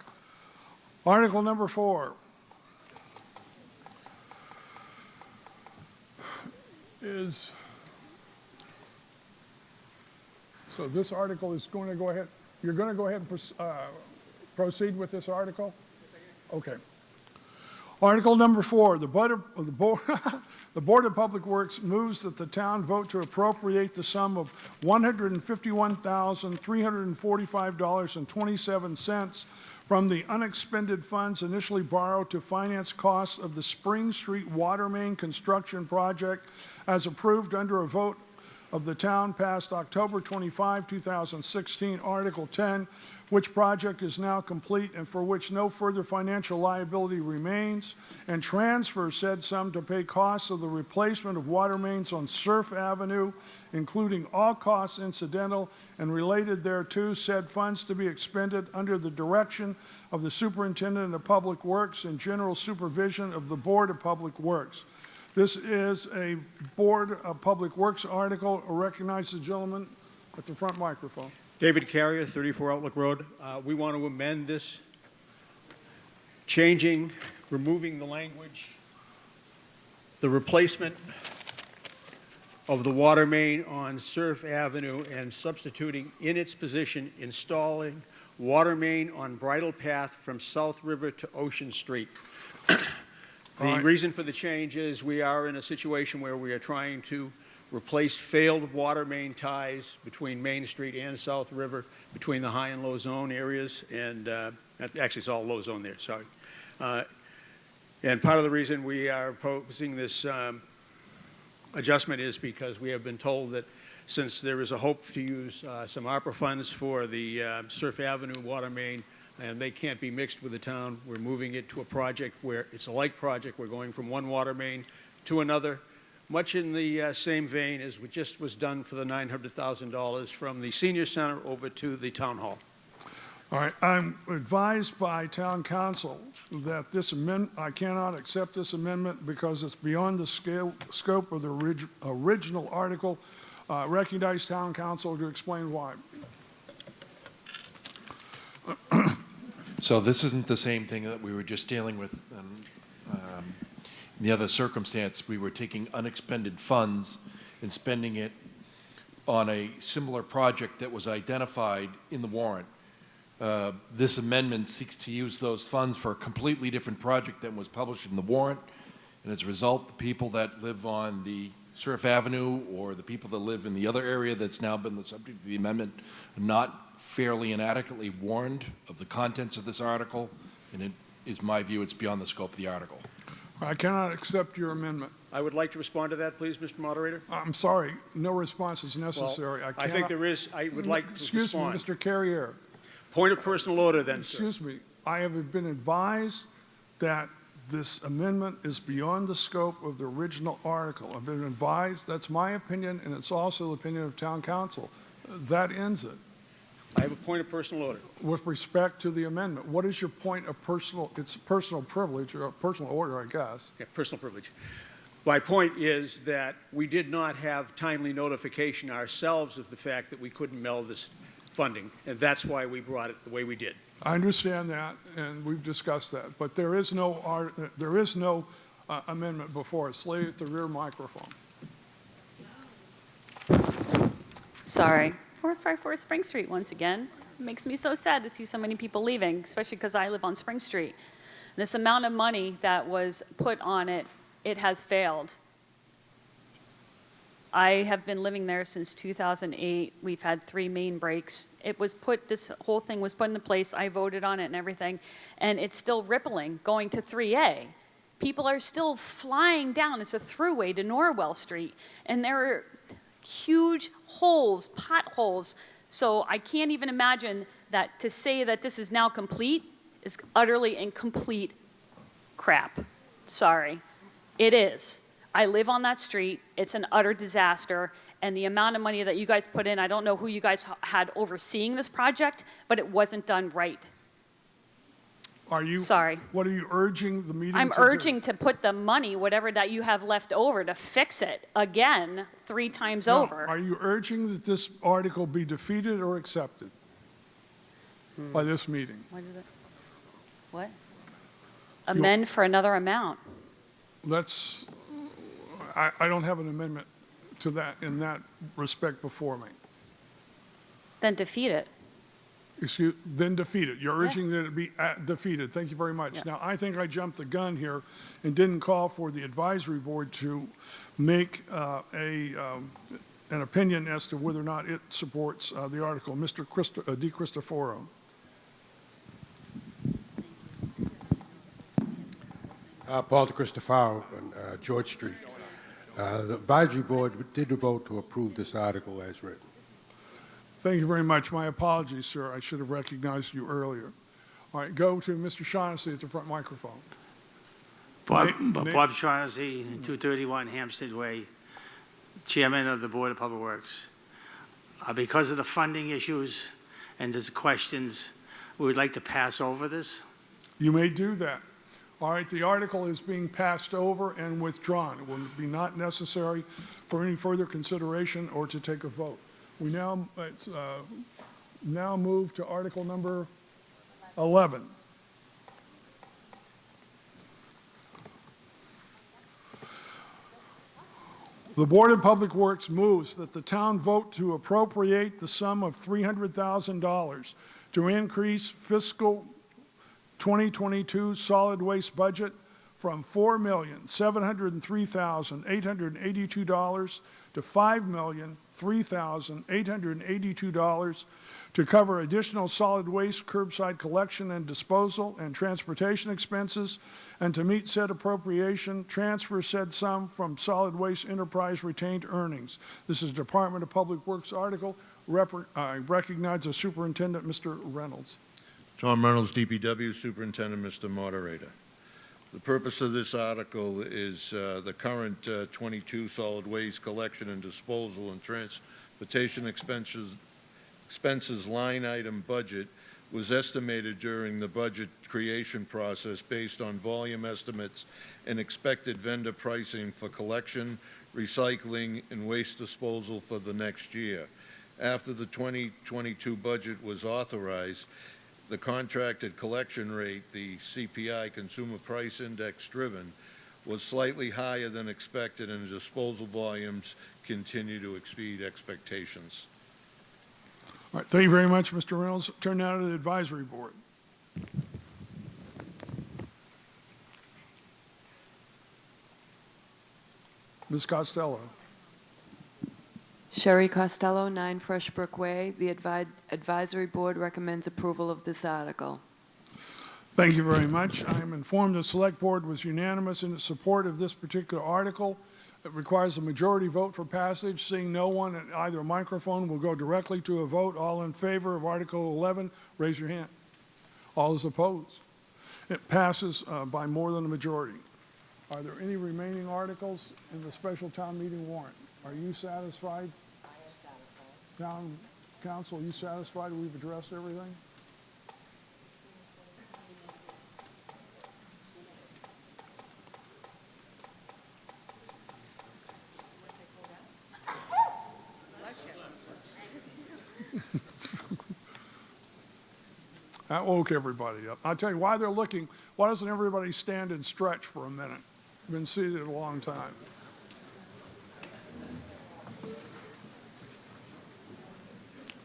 A: Article number 4 is, so this article is going to go ahead, you're going to go ahead and proceed with this article? Okay. Article number 4, the Board of Public Works moves that the town vote to appropriate the sum of $151,345.27 from the unexpended funds initially borrowed to finance costs of the Spring Street water main construction project as approved under a vote of the town passed October 25, 2016, Article 10, which project is now complete and for which no further financial liability remains, and transfer said sum to pay costs of the replacement of water mains on Surf Avenue, including all costs incidental and related thereto, said funds to be expended under the direction of the Superintendent of Public Works and general supervision of the Board of Public Works. This is a Board of Public Works article. I recognize the gentleman at the front microphone.
N: David Carrier, 34 Outlook Road. We want to amend this, removing the language, the replacement of the water main on Surf Avenue and substituting in its position installing water main on Bridle Path from South River to Ocean Street. The reason for the change is we are in a situation where we are trying to replace failed water main ties between Main Street and South River, between the high and low zone areas, and actually it's all low zone there, sorry. And part of the reason we are proposing this adjustment is because we have been told that since there is a hope to use some ARPA funds for the Surf Avenue water main, and they can't be mixed with the town, we're moving it to a project where it's a like project. We're going from one water main to another, much in the same vein as what just was done for the $900,000 from the senior center over to the town hall.
A: All right, I'm advised by town council that this amendment, I cannot accept this amendment because it's beyond the scope of the original article. Recognize town council to explain why.
O: So this isn't the same thing that we were just dealing with in the other circumstance. We were taking unexpended funds and spending it on a similar project that was identified in the warrant. This amendment seeks to use those funds for a completely different project than was published in the warrant. And as a result, the people that live on the Surf Avenue or the people that live in the other area that's now been the subject of the amendment are not fairly and adequately warned of the contents of this article, and it is my view it's beyond the scope of the article.
A: I cannot accept your amendment.
N: I would like to respond to that, please, Mr. Moderator.
A: I'm sorry, no response is necessary.
N: Well, I think there is. I would like to
A: Excuse
N: respond.
A: me, Mr. Carrier.
N: Point of personal order, then, sir.
A: Excuse me. I have been advised that this amendment is beyond the scope of the original article. I've been advised, that's my opinion, and it's also the opinion of town council. That ends it.
N: I have a point of personal order.
A: With respect to the amendment, what is your point of personal, it's personal privilege or personal order, I guess?
N: Yeah, personal privilege. My point is that we did not have timely notification ourselves of the fact that we couldn't meld this funding, and that's why we brought it the way we did.
A: I understand that, and we've discussed that, but there is no amendment before us. Lady at the rear microphone.
U: Sorry. 454 Spring Street once again. It makes me so sad to see so many people leaving, especially because I live on Spring Street. This amount of money that was put on it, it has failed. I have been living there since 2008. We've had 3 main breaks. This whole thing was put into place. I voted on it and everything, and it's still rippling, going to 3A. People are still flying down. It's a throughway to Norwell Street, and there are huge holes, potholes. So I can't even imagine that to say that this is now complete is utterly incomplete crap. Sorry. It is. I live on that street. It's an utter disaster. And the amount of money that you guys put in, I don't know who you guys had overseeing this project, but it wasn't done right. Sorry.
A: What are you urging the meeting
U: I'm
A: to do?
U: urging to put the money, whatever that you have left over, to fix it again 3 times
A: No,
U: over.
A: Are you urging that this article be defeated or accepted by this meeting?
U: What? Amend for another amount.
A: I don't have an amendment to that in that respect before me.
U: Then defeat it.
A: Then defeat it. You're urging that it be defeated. Thank you very much.
U: Yeah.
A: Now, I think I jumped the gun here and didn't call for the advisory board to make an opinion as to whether or not it supports the article. Mr. De Cristoforo.
G: Paul De Cristofaro on George Street. The advisory board did vote to approve this article as written.
A: Thank you very much. My apologies, sir. I should have recognized you earlier. All right, go to Mr. Shaughnessy at the front microphone.
M: Bob Shaughnessy, 231 Hampstead Way, Chairman of the Board of Public Works. Because of the funding issues and there's questions, we would like to pass over this.
A: You may do that. All right, the article is being passed over and withdrawn. It will be not necessary for any further consideration or to take a vote. We now move to article number 11. The Board of Public Works moves that the town vote to appropriate the sum of $300,000 to increase fiscal 2022 solid waste budget from $4,703,882 to $5,003,882 to cover additional solid waste curbside collection and disposal and transportation expenses, and to meet said appropriation, transfer said sum from solid waste enterprise retained earnings. This is Department of Public Works article. I recognize the Superintendent, Mr. Reynolds.
B: Tom Reynolds, DPW Superintendent, Mr. Moderator. The purpose of this article is the current 22 solid waste collection and disposal and transportation expenses line item budget was estimated during the budget creation process based on volume estimates and expected vendor pricing for collection, recycling, and waste disposal for the next year. After the 2022 budget was authorized, the contracted collection rate, the CPI, Consumer Price Index driven, was slightly higher than expected, and the disposal volumes continue to exceed expectations.
A: All right, thank you very much, Mr. Reynolds. Turn now to the advisory board. Ms. Costello.
J: Sherry Costello, 9 Freshbrook Way. The advisory board recommends approval of this article.
A: Thank you very much. I am informed the select board was unanimous in its support of this particular article. It requires a majority vote for passage. Seeing no one at either microphone, will go directly to a vote. All in favor of Article 11, raise your hand. All is opposed. It passes by more than a majority. Are there any remaining articles in the special town meeting warrant? Are you satisfied? I am satisfied. Town Council, are you satisfied we've addressed everything? That woke everybody up. I'll tell you why they're looking. Why doesn't everybody stand and stretch for a minute? Been seated a long time.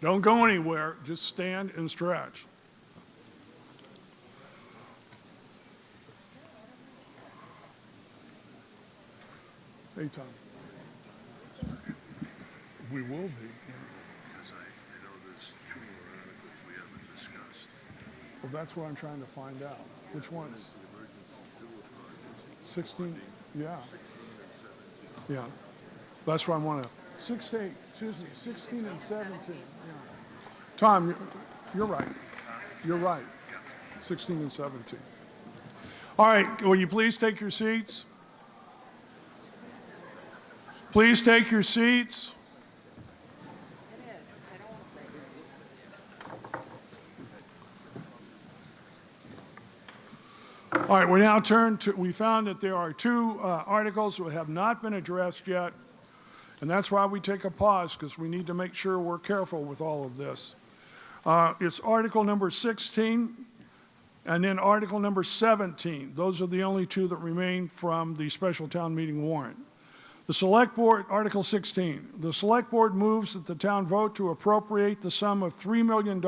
A: Don't go anywhere. Just stand and stretch. Hey, Tom. We will be. Well, that's what I'm trying to find out. Which ones? 16, yeah. Yeah. That's what I want to, 16, excuse me, 16 and 17. Yeah. Tom, you're right. You're right. 16 and 17. All right, will you please take your seats? Please take your seats. All right, we now turn to, we found that there are two articles that have not been addressed yet, and that's why we take a pause, because we need to make sure we're careful with all of this. It's Article number 16 and then Article number 17. Those are the only two that remain from the special town meeting warrant. The Select Board, Article 16, the Select Board moves that the town vote to appropriate the sum of $3 million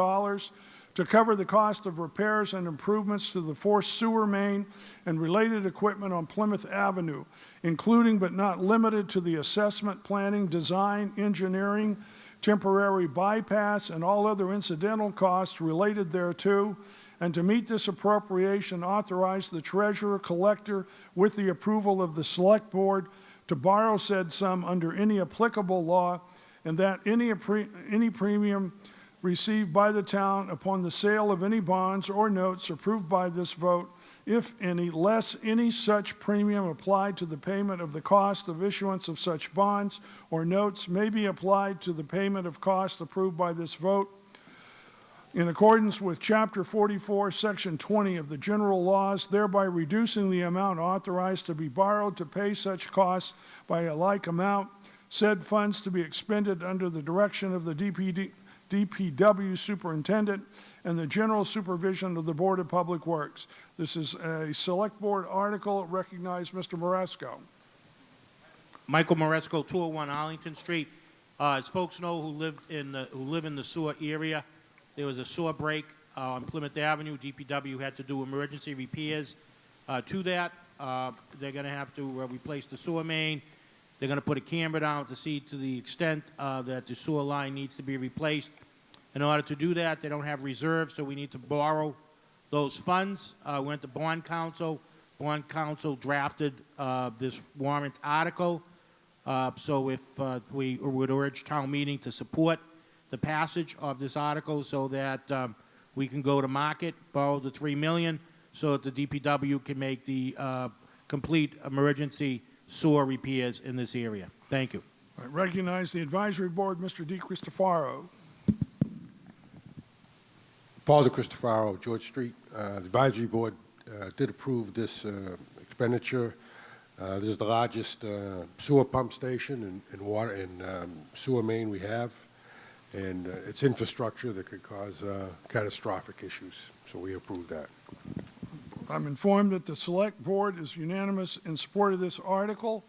A: to cover the cost of repairs and improvements to the forced sewer main and related equipment on Plymouth Avenue, including but not limited to the assessment, planning, design, engineering, temporary bypass, and all other incidental costs related thereto, and to meet this appropriation, authorize the treasurer collector with the approval of the Select Board to borrow said sum under any applicable law, and that any premium received by the town upon the sale of any bonds or notes approved by this vote, if any, less any such premium applied to the payment of the cost of issuance of such bonds or notes may be applied to the payment of cost approved by this vote, in accordance with Chapter 44, Section 20 of the general laws, thereby reducing the amount authorized to be borrowed to pay such costs by a like amount, said funds to be expended under the direction of the DPW superintendent and the general supervision of the Board of Public Works. This is a Select Board article. Recognize Mr. Moresco.
E: Michael Moresco, 201 Arlington Street. As folks know who live in the sewer area, there was a sewer break on Plymouth Avenue. DPW had to do emergency repairs to that. They're going to have to replace the sewer main. They're going to put a camera down to see to the extent that the sewer line needs to be replaced. In order to do that, they don't have reserves, so we need to borrow those funds. Went to bond counsel. Bond counsel drafted this warrant article. So if we would urge town meeting to support the passage of this article so that we can go to market, borrow the $3 million, so that the DPW can make the complete emergency sewer repairs in this area. Thank you.
A: I recognize the advisory board, Mr. DeCristofaro.
G: Paul DeCristofaro, George Street. The advisory board did approve this expenditure. This is the largest sewer pump station and water and sewer main we have, and it's infrastructure that could cause catastrophic issues. So we approve that.
A: I'm informed that the Select Board is unanimous in support of this article.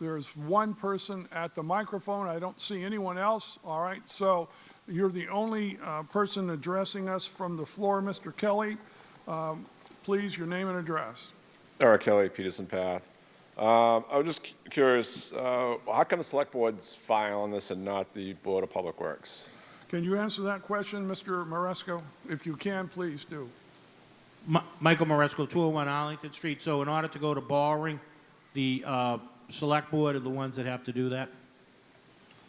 A: There's one person at the microphone. I don't see anyone else. All right, so you're the only person addressing us from the floor, Mr. Kelly. Please, your name and address.
C: Eric Kelly, Peterson Path. I was just curious, how come the Select Board's file on this and not the Board of Public Works?
A: Can you answer that question, Mr. Moresco? If you can, please do.
E: Michael Moresco, 201 Arlington Street. So in order to go to borrowing, the Select Board are the ones that have to do that?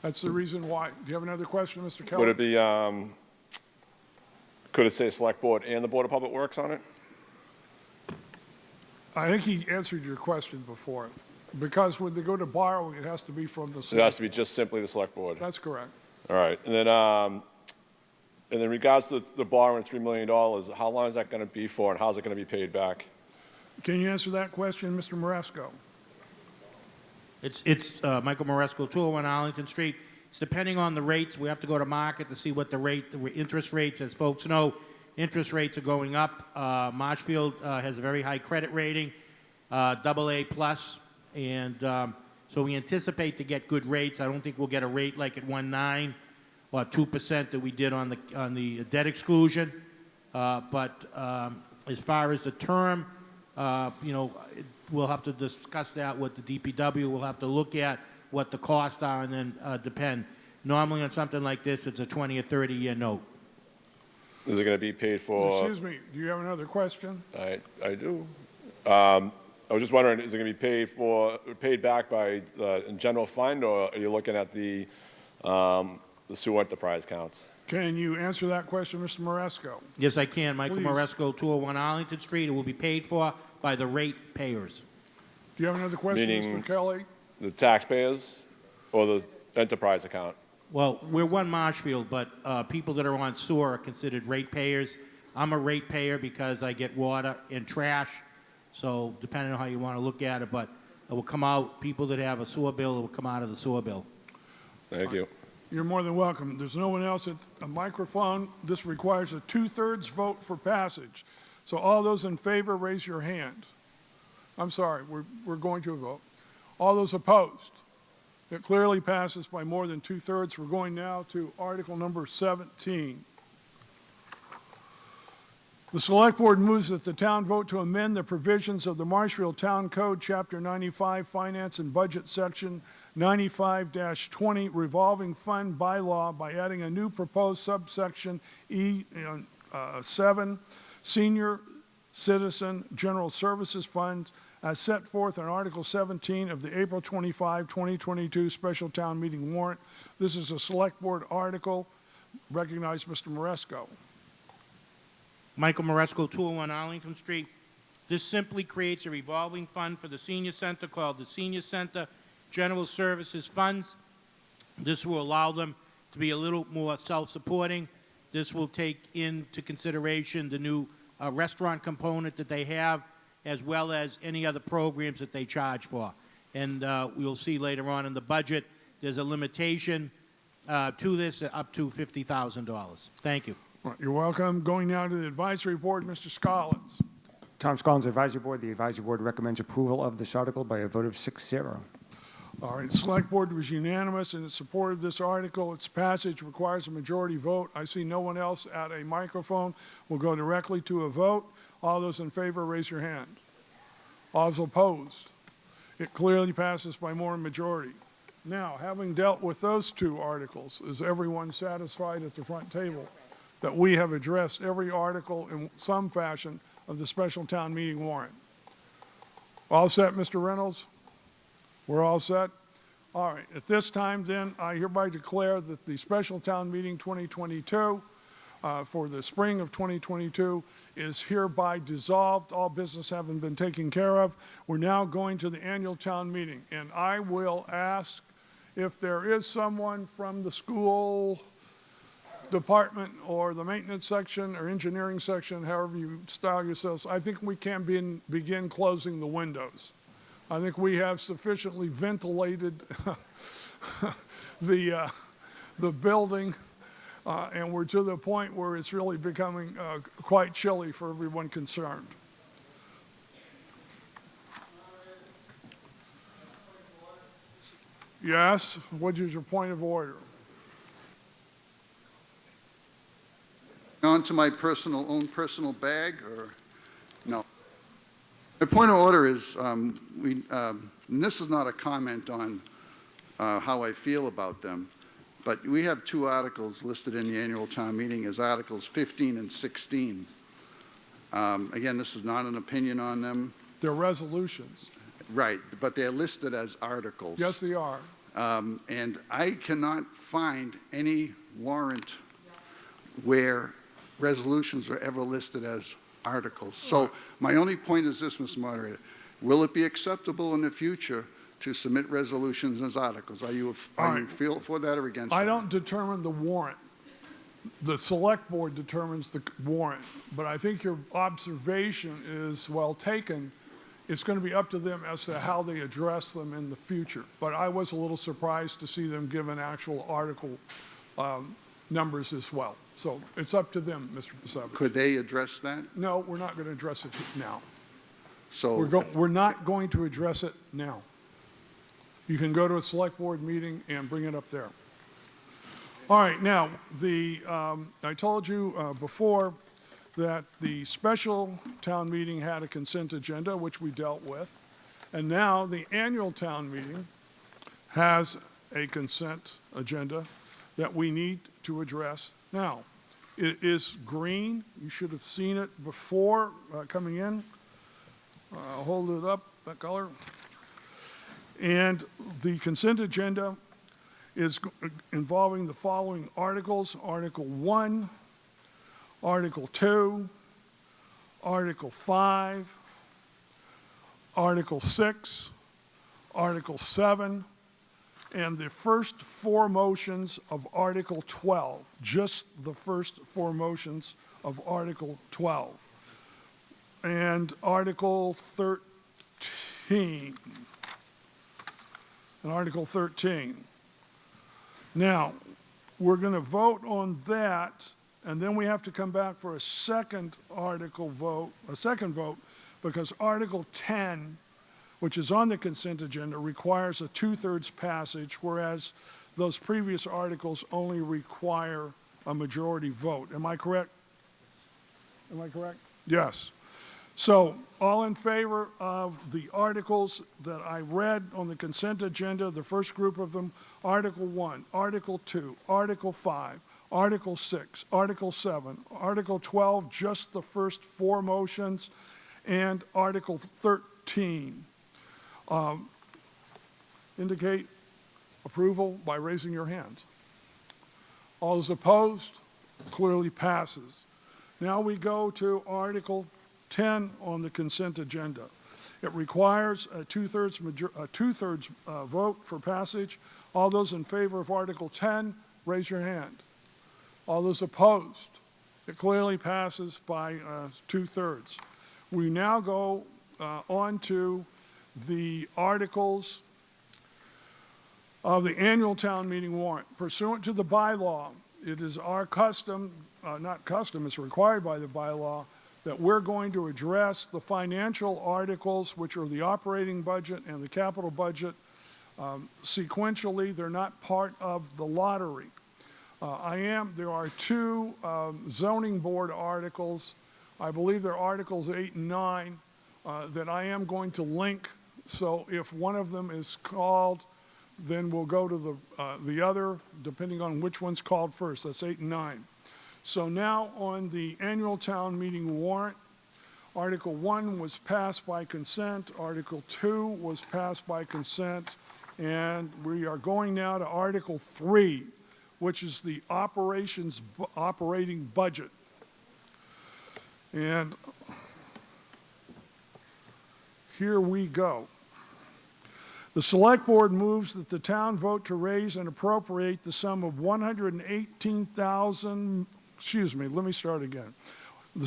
A: That's the reason why. Do you have another question, Mr. Kelly?
C: Would it be, could it say Select Board and the Board of Public Works on it?
A: I think he answered your question before. Because when they go to borrowing, it has to be from the
C: So it has to be just simply the Select Board?
A: That's correct.
C: All right, and in regards to the borrowing $3 million, how long is that going to be for, and how's it going to be paid back?
A: Can you answer that question, Mr. Maresco?
E: It's Michael Moresco, 201 Arlington Street. It's depending on the rates. We have to go to market to see what the interest rates, as folks know, interest rates are going up. Marshfield has a very high credit rating, AA+, and so we anticipate to get good rates. I don't think we'll get a rate like at 1.9 or 2% that we did on the debt exclusion. But as far as the term, we'll have to discuss that with the DPW. We'll have to look at what the costs are and then depend. Normally on something like this, it's a 20 or 30-year note.
C: Is it going to be paid for?
A: Excuse me, do you have another question?
C: I do. I was just wondering, is it going to be paid back by in general fund, or are you looking at the sewer enterprise accounts?
A: Can you answer that question, Mr. Maresco?
E: Yes, I can. Michael
A: Please.
E: Moresco, 201 Arlington Street. It will be paid for by the rate payers.
A: Do you have another question,
C: Meaning
A: Mr. Kelly?
C: the taxpayers or the enterprise account?
E: Well, we're one Marshfield, but people that are on sewer are considered rate payers. I'm a rate payer because I get water and trash. So depending on how you want to look at it, but it will come out, people that have a sewer bill, it will come out of the sewer bill.
C: Thank you.
A: You're more than welcome. There's no one else at a microphone. This requires a 2/3 vote for passage. So all those in favor, raise your hand. I'm sorry, we're going to a vote. All those opposed? It clearly passes by more than 2/3. We're going now to Article number 17. The Select Board moves that the town vote to amend the provisions of the Marshfield Town Code, Chapter 95, Finance and Budget, Section 95-20, Revolving Fund Bylaw by adding a new proposed subsection E7, Senior Citizen General Services Fund, as set forth in Article 17 of the April 25, 2022 Special Town Meeting warrant. This is a Select Board article. Recognize Mr. Maresco.
E: Michael Moresco, 201 Arlington Street. This simply creates a revolving fund for the senior center called the Senior Center General Services Funds. This will allow them to be a little more self-supporting. This will take into consideration the new restaurant component that they have, as well as any other programs that they charge for. And we'll see later on in the budget, there's a limitation to this up to $50,000. Thank you.
A: You're welcome. Going now to the advisory board, Mr. Scollins.
I: Tom Scollins, Advisory Board. The Advisory Board recommends approval of this article by a vote of 6-0.
A: All right, Select Board was unanimous in its support of this article. Its passage requires a majority vote. I see no one else at a microphone. We'll go directly to a vote. All those in favor, raise your hand. All those opposed? It clearly passes by more than majority. Now, having dealt with those two articles, is everyone satisfied at the front table that we have addressed every article in some fashion of the special town meeting warrant? All set, Mr. Reynolds? We're all set? All right. At this time, then, I hereby declare that the special town meeting 2022 for the spring of 2022 is hereby dissolved. All business having been taken care of. We're now going to the annual town meeting, and I will ask if there is someone from the school department or the maintenance section or engineering section, however you style yourselves. I think we can begin closing the windows. I think we have sufficiently ventilated the building, and we're to the point where it's really becoming quite chilly for everyone concerned. Yes, what is your point of order?
F: On to my own personal bag, or no? My point of order is, and this is not a comment on how I feel about them, but we have two articles listed in the annual town meeting as Articles 15 and 16. Again, this is not an opinion on them.
A: They're resolutions.
F: Right, but they're listed as articles.
A: Yes, they are.
F: And I cannot find any warrant where resolutions are ever listed as articles. So my only point is this, Mr. Moderator. Will it be acceptable in the future to submit resolutions as articles. Are you feel for that or against that?
A: I don't determine the warrant. The select board determines the warrant, but I think your observation is well taken. It's going to be up to them as to how they address them in the future. But I was a little surprised to see them given actual article numbers as well. So it's up to them, Mr. Pasevich.
F: Could they address that?
A: No, we're not going to address it now.
F: So
A: We're not going to address it now. You can go to a select board meeting and bring it up there. All right, now, I told you before that the special town meeting had a consent agenda, which we dealt with, and now the annual town meeting has a consent agenda that we need to address now. It is green. You should have seen it before coming in. I'll hold it up, that color. And the consent agenda is involving the following articles: Article 1, Article 2, Article 5, Article 6, Article 7, and the first four motions of Article 12, just the first four motions of Article 12. And Article 13. And Article 13. Now, we're going to vote on that, and then we have to come back for a second vote, because Article 10, which is on the consent agenda, requires a 2/3 passage, whereas those previous articles only require a majority vote. Am I correct? Am I correct? Yes. So, all in favor of the articles that I read on the consent agenda, the first group of them: Article 1, Article 2, Article 5, Article 6, Article 7, Article 12, just the first four motions, and Article 13. Indicate approval by raising your hands. All those opposed? Clearly passes. Now we go to Article 10 on the consent agenda. It requires a 2/3 vote for passage. All those in favor of Article 10, raise your hand. All those opposed? It clearly passes by 2/3. We now go on to the articles of the annual town meeting warrant. Pursuant to the bylaw, it is our custom, not custom, it's required by the bylaw, that we're going to address the financial articles, which are the operating budget and the capital budget, sequentially. They're not part of the lottery. There are two zoning board articles, I believe they're Articles 8 and 9, that I am going to link. So if one of them is called, then we'll go to the other, depending on which one's called first. That's 8 and 9. So now on the annual town meeting warrant, Article 1 was passed by consent, Article 2 was passed by consent, and we are going now to Article 3, which is the operating budget. And here we go. The Select Board moves that the town vote to raise and appropriate the sum of the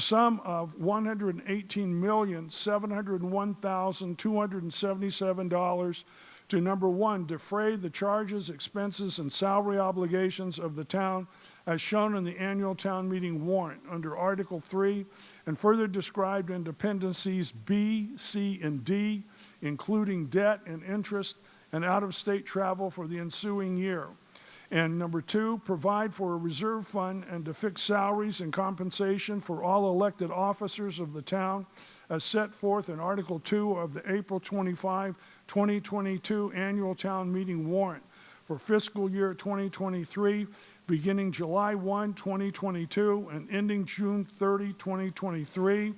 A: sum of $118,701,277 to number 1, defray the charges, expenses, and salary obligations of the town as shown in the annual town meeting warrant under Article 3 and further described in Dependencies B, C, and D, including debt and interest and out-of-state travel for the ensuing year. And number 2, provide for a reserve fund and to fix salaries and compensation for all elected officers of the town as set forth in Article 2 of the April 25, 2022 annual town meeting warrant for fiscal year 2023, beginning July 1, 2022 and ending June 30, 2023.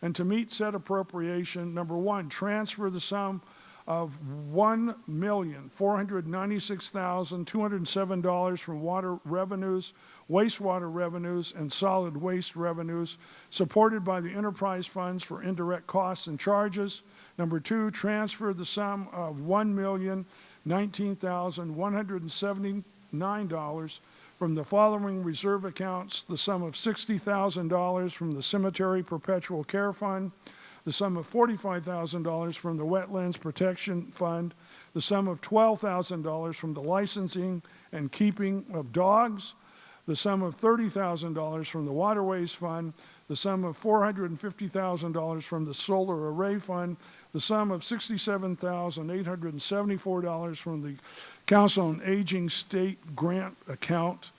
A: And to meet said appropriation, number 1, transfer the sum of $1,496,207 from water revenues, wastewater revenues, and solid waste revenues, supported by the enterprise funds for indirect costs and charges. Number 2, transfer the sum of $1,019,179 from the following reserve accounts: the sum of $60,000 from the Cemetery Perpetual Care Fund, the sum of $45,000 from the Wetlands Protection Fund, the sum of $12,000 from the licensing and keeping of dogs, the sum of $30,000 from the Waterways Fund, the sum of $450,000 from the Solar Array Fund, the sum of $67,874 from the Council on Aging State Grant Account,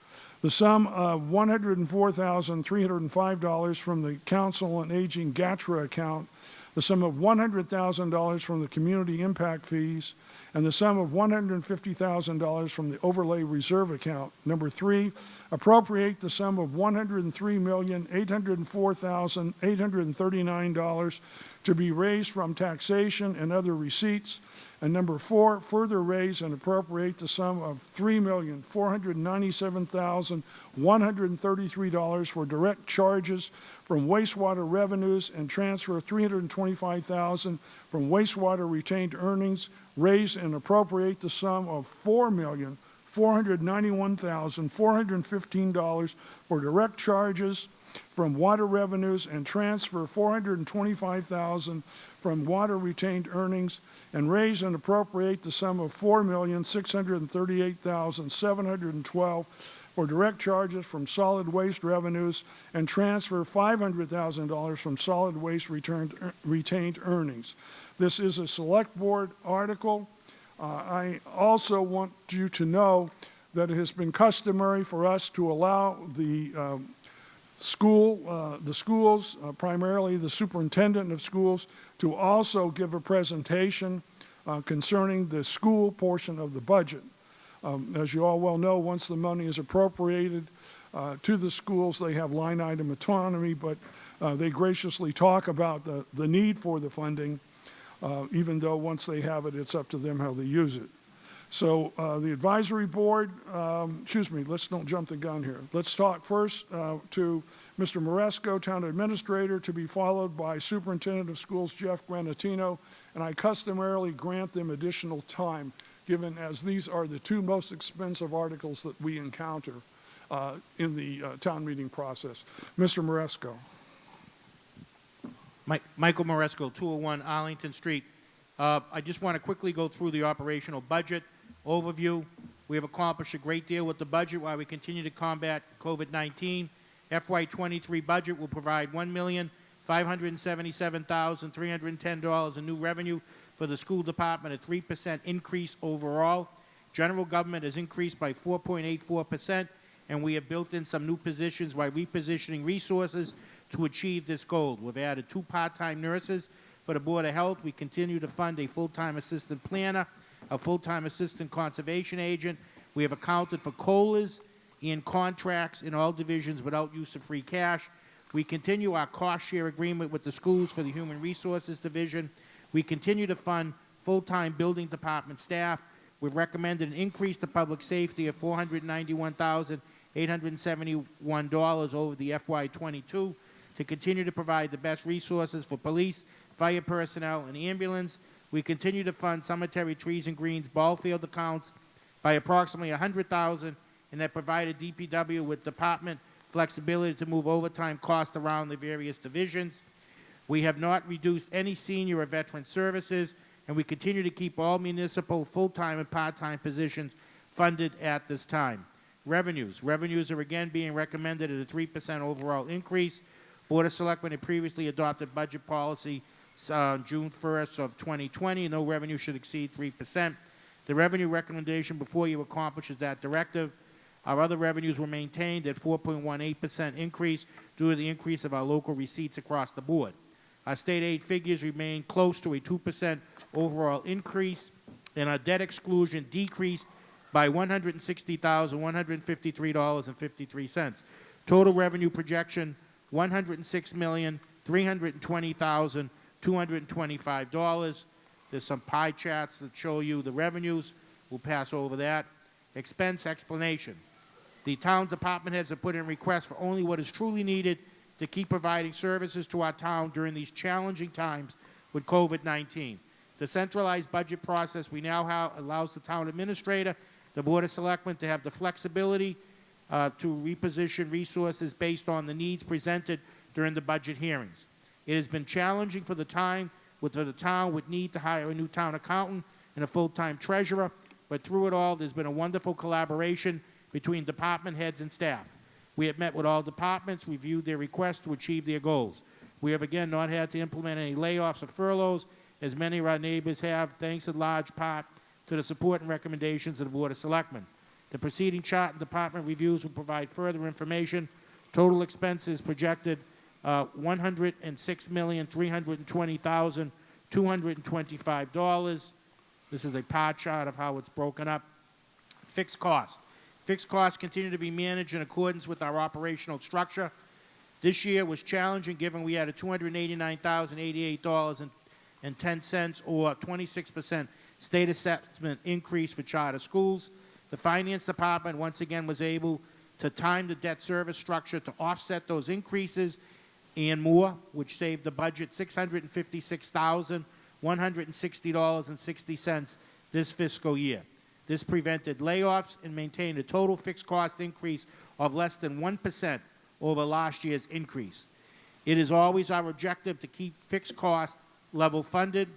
A: the sum of $104,305 from the Council on Aging GATRA account, the sum of $100,000 from the community impact fees, and the sum of $150,000 from the overlay reserve account. Number 3, appropriate the sum of $103,804,839 to be raised from taxation and other receipts. And number 4, further raise and appropriate the sum of $3,497,133 for direct charges from wastewater revenues and transfer $325,000 from wastewater retained earnings, raise and appropriate the sum of $4,491,415 for direct charges from water revenues and transfer $425,000 from water retained earnings, and raise and appropriate the sum of $4,638,712 for direct charges from solid waste revenues and transfer $500,000 from solid waste retained earnings. This is a select board article. I also want you to know that it has been customary for us to allow the schools, primarily the superintendent of schools, to also give a presentation concerning the school portion of the budget. As you all well know, once the money is appropriated to the schools, they have line item autonomy, but they graciously talk about the need for the funding, even though once they have it, it's up to them how they use it. So the advisory board, let's don't jump the gun here. Let's talk first to Mr. Maresco, Town Administrator, to be followed by Superintendent of Schools Jeff Granatino, and I customarily grant them additional time, given as these are the 2 most expensive articles that we encounter in the town meeting process. Mr. Maresco.
E: Michael Maresco, 201 Arlington Street. I just want to quickly go through the operational budget overview. We have accomplished a great deal with the budget while we continue to combat COVID-19. FY23 budget will provide $1,577,310 in new revenue for the school department, a 3% increase overall. General government has increased by 4.84%, and we have built in some new positions while repositioning resources to achieve this goal. We've added 2 part-time nurses for the Board of Health. We continue to fund a full-time assistant planner, a full-time assistant conservation agent. We have accounted for COLAs and contracts in all divisions without use of free cash. We continue our cost-share agreement with the schools for the Human Resources Division. We continue to fund full-time building department staff. We've recommended an increase to public safety of $491,871 over the FY22 to continue to provide the best resources for police, fire personnel, and ambulance. We continue to fund cemetery, trees and greens, ball field accounts by approximately $100,000, and that provided DPW with department flexibility to move overtime costs around the various divisions. We have not reduced any senior or veteran services, and we continue to keep all municipal full-time and part-time positions funded at this time. Revenues. Revenues are again being recommended at a 3% overall increase. Board of Selectmen had previously adopted budget policy June 1st of 2020. No revenue should exceed 3%. The revenue recommendation before you accomplishes that directive. Our other revenues were maintained at 4.18% increase due to the increase of our local receipts across the board. Our state aid figures remain close to a 2% overall increase, and our debt exclusion decreased by $160,153.53. Total revenue projection, $106,320,225. There's some pie charts that show you the revenues. We'll pass over that. Expense explanation. The town department heads have put in requests for only what is truly needed to keep providing services to our town during these challenging times with COVID-19. The centralized budget process we now have allows the town administrator, the Board of Selectmen, to have the flexibility to reposition resources based on the needs presented during the budget hearings. It has been challenging for the town would need to hire a new town accountant and a full-time treasurer, but through it all, there's been a wonderful collaboration between department heads and staff. We have met with all departments, reviewed their requests to achieve their goals. We have again not had to implement any layoffs or furloughs, as many of our neighbors have, thanks in large part to the support and recommendations of the Board of Selectmen. The preceding chart and department reviews will provide further information. Total expenses projected $106,320,225. This is a pie chart of how it's broken up. Fixed costs. Fixed costs continue to be managed in accordance with our operational structure. This year was challenging given we had a $289,088.10 or 26% state assessment increase for charter schools. The Finance Department once again was able to time the debt service structure to offset those increases and more, which saved the budget $656,160.60 this fiscal year. This prevented layoffs and maintained a total fixed cost increase of less than 1% over last year's increase. It is always our objective to keep fixed cost level funded.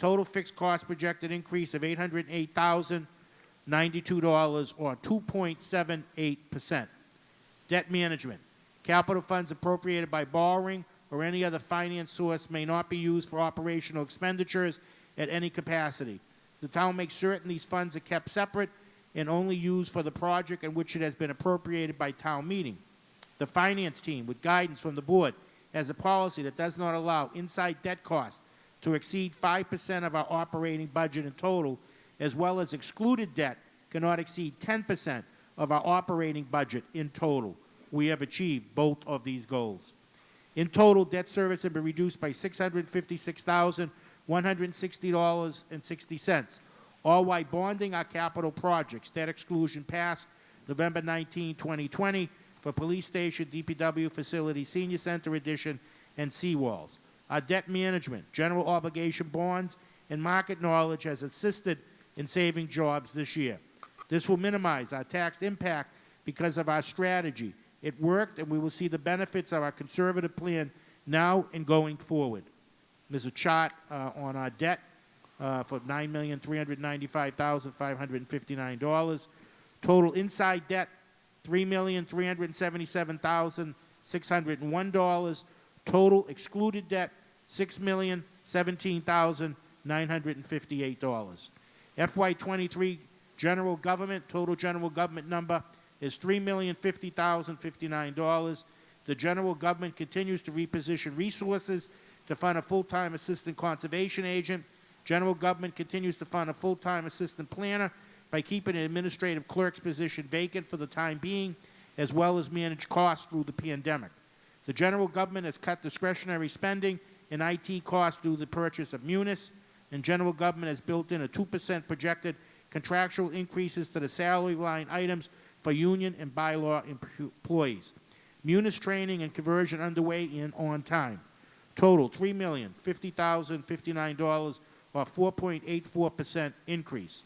E: Total fixed cost projected increase of $808,092 or 2.78%. Debt management. Capital funds appropriated by borrowing or any other finance source may not be used for operational expenditures at any capacity. The town makes certain these funds are kept separate and only used for the project in which it has been appropriated by town meeting. The finance team, with guidance from the board, has a policy that does not allow inside debt costs to exceed 5% of our operating budget in total, as well as excluded debt cannot exceed 10% of our operating budget in total. We have achieved both of these goals. In total, debt service has been reduced by $656,160.60, all while bonding our capital projects. Debt exclusion passed November 19, 2020 for Police Station, DPW Facility, Senior Center Addition, and seawalls. Our debt management, general obligation bonds, and market knowledge has assisted in saving jobs this year. This will minimize our tax impact because of our strategy. It worked, and we will see the benefits of our conservative plan now and going forward. There's a chart on our debt for $9,395,559. Total inside debt, $3,377,601. Total excluded debt, $6,017,958. FY23 general government, total general government number is $3,050,059. The general government continues to reposition resources to fund a full-time assistant conservation agent. General government continues to fund a full-time assistant planner by keeping an administrative clerk's position vacant for the time being, as well as manage costs through the pandemic. The general government has cut discretionary spending and IT costs due to the purchase of Munis, and general government has built in a 2% projected contractual increases to the salary line items for union and bylaw employees. Munis training and conversion underway and on time. Total $3,050,059 or 4.84% increase.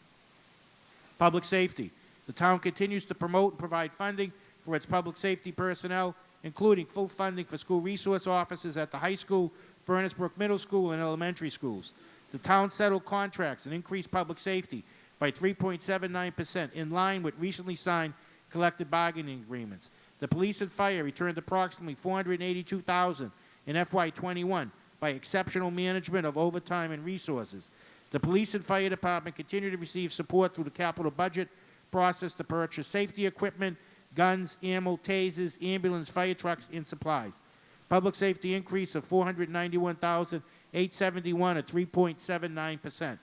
E: Public safety. The town continues to promote and provide funding for its public safety personnel, including full funding for school resource officers at the high school, Furnace Brook Middle School, and elementary schools. The town settled contracts and increased public safety by 3.79% in line with recently signed collective bargaining agreements. The police and fire returned approximately $482,000 in FY21 by exceptional management of overtime and resources. The police and fire department continue to receive support through the capital budget process to purchase safety equipment, guns, ammo, tasers, ambulance, fire trucks, and supplies. Public safety increase of $491,871 at 3.79%.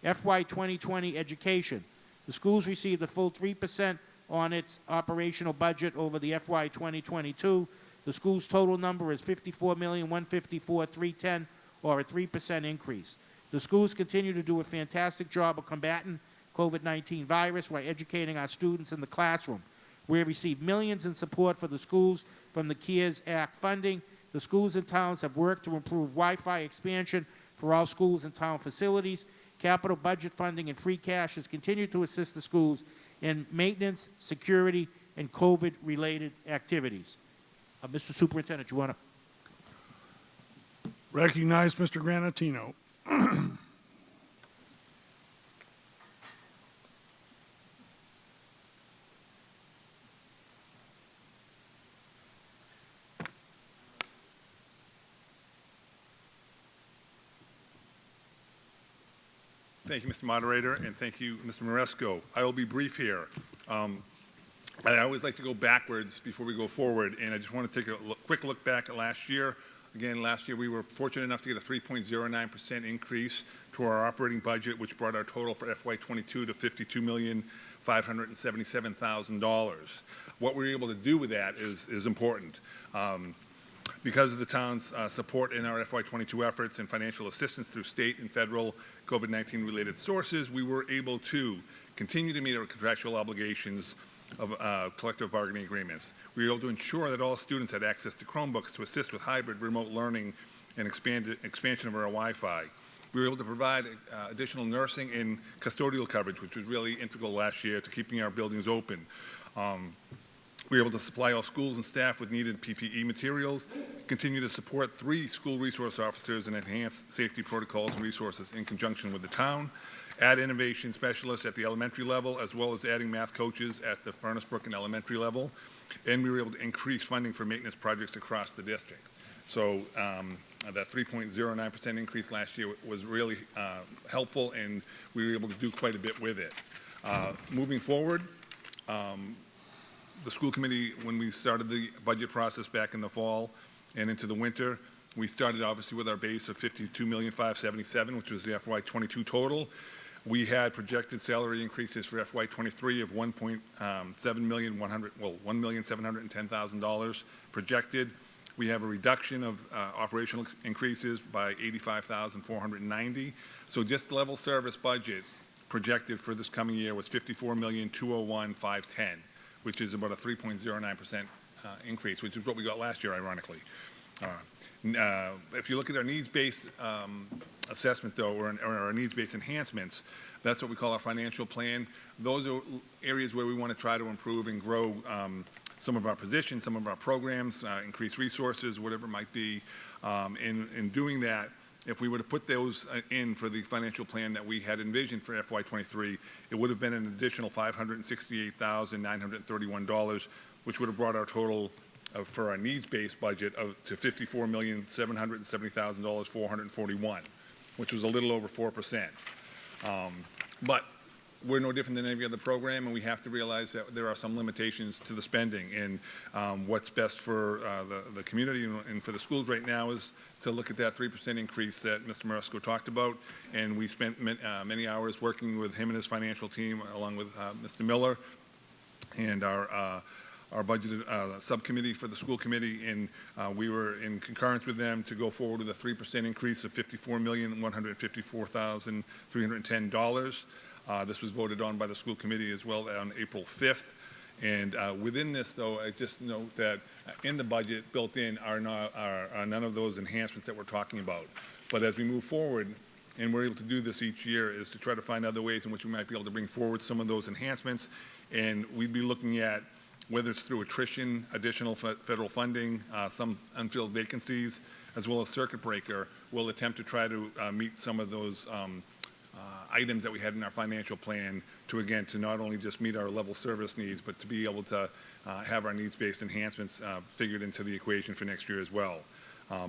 E: FY 2020 education. The schools received a full 3% on its operational budget over the FY 2022. The school's total number is $54,154,310, or a 3% increase. The schools continue to do a fantastic job of combating COVID-19 virus while educating our students in the classroom. We have received millions in support for the schools from the CARES Act funding. The schools and towns have worked to improve Wi-Fi expansion for all schools and town facilities. Capital budget funding and free cash has continued to assist the schools in maintenance, security, and COVID-related activities. Mr. Superintendent, you want to?
A: Recognize Mr. Granatino.
V: Thank you, Mr. Moderator, and thank you, Mr. Maresco. I will be brief here. I always like to go backwards before we go forward, and I just want to take a quick look back at last year. Again, last year we were fortunate enough to get a 3.09% increase to our operating budget, which brought our total for FY22 to $52,577,000. What we were able to do with that is important. Because of the town's support in our FY22 efforts and financial assistance through state and federal COVID-19 related sources, we were able to continue to meet our contractual obligations of collective bargaining agreements. We were able to ensure that all students had access to Chromebooks to assist with hybrid remote learning and expansion of our Wi-Fi. We were able to provide additional nursing and custodial coverage, which was really integral last year to keeping our buildings open. We were able to supply all schools and staff with needed PPE materials, continue to support 3 school resource officers and enhance safety protocols and resources in conjunction with the town, add innovation specialists at the elementary level, as well as adding math coaches at the Furnace Brook and elementary level, and we were able to increase funding for maintenance projects across the district. So that 3.09% increase last year was really helpful, and we were able to do quite a bit with it. Moving forward, the school committee, when we started the budget process back in the fall and into the winter, we started obviously with our base of $52,577,000, which was the FY22 total. We had projected salary increases for FY23 of $1,710,000 projected. We have a reduction of operational increases by $85,490. So just level service budget projected for this coming year was $54,201,510, which is about a 3.09% increase, which is what we got last year, ironically. If you look at our needs-based assessment, though, or our needs-based enhancements, that's what we call our financial plan. Those are areas where we want to try to improve and grow some of our positions, some of our programs, increase resources, whatever it might be. In doing that, if we were to put those in for the financial plan that we had envisioned for FY23, it would have been an additional $568,931, which would have brought our total for our needs-based budget to $54,770,441, which was a little over 4%. But we're no different than any other program, and we have to realize that there are some limitations to the spending. And what's best for the community and for the schools right now is to look at that 3% increase that Mr. Maresco talked about. And we spent many hours working with him and his financial team, along with Mr. Miller and our budget subcommittee for the school committee, and we were in concurrence with them to go forward with a 3% increase of $54,154,310. This was voted on by the school committee as well on April 5th. And within this, though, I just note that in the budget built in are none of those enhancements that we're talking about. But as we move forward, and we're able to do this each year, is to try to find other ways in which we might be able to bring forward some of those enhancements. And we'd be looking at whether it's through attrition, additional federal funding, some unfilled vacancies, as well as circuit breaker, we'll attempt to try to meet some of those items that we had in our financial plan to not only just meet our level service needs, but to be able to have our needs-based enhancements figured into the equation for next year as well.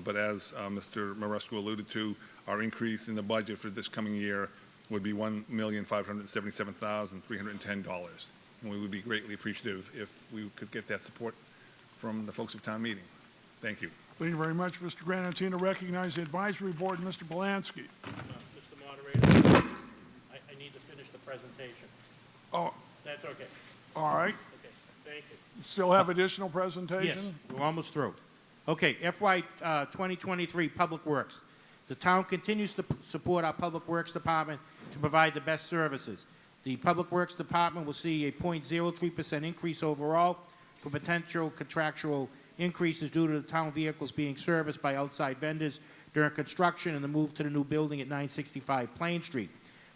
V: But as Mr. Maresco alluded to, our increase in the budget for this coming year would be $1,577,310. And we would be greatly appreciative if we could get that support from the folks of town meeting. Thank you.
A: Thank you very much, Mr. Granatino. Recognize the advisory board, Mr. Belansky.
E: Mr. Moderator, I need to finish the presentation.
A: Oh.
E: That's okay.
A: All right.
E: Okay, thank you.
A: Still have additional presentation?
E: Yes, we're almost through. Okay, FY 2023 Public Works. The town continues to support our Public Works Department to provide the best services. The Public Works Department will see a 0.03% increase overall for potential contractual increases due to the town vehicles being serviced by outside vendors during construction and the move to the new building at 965 Plain Street.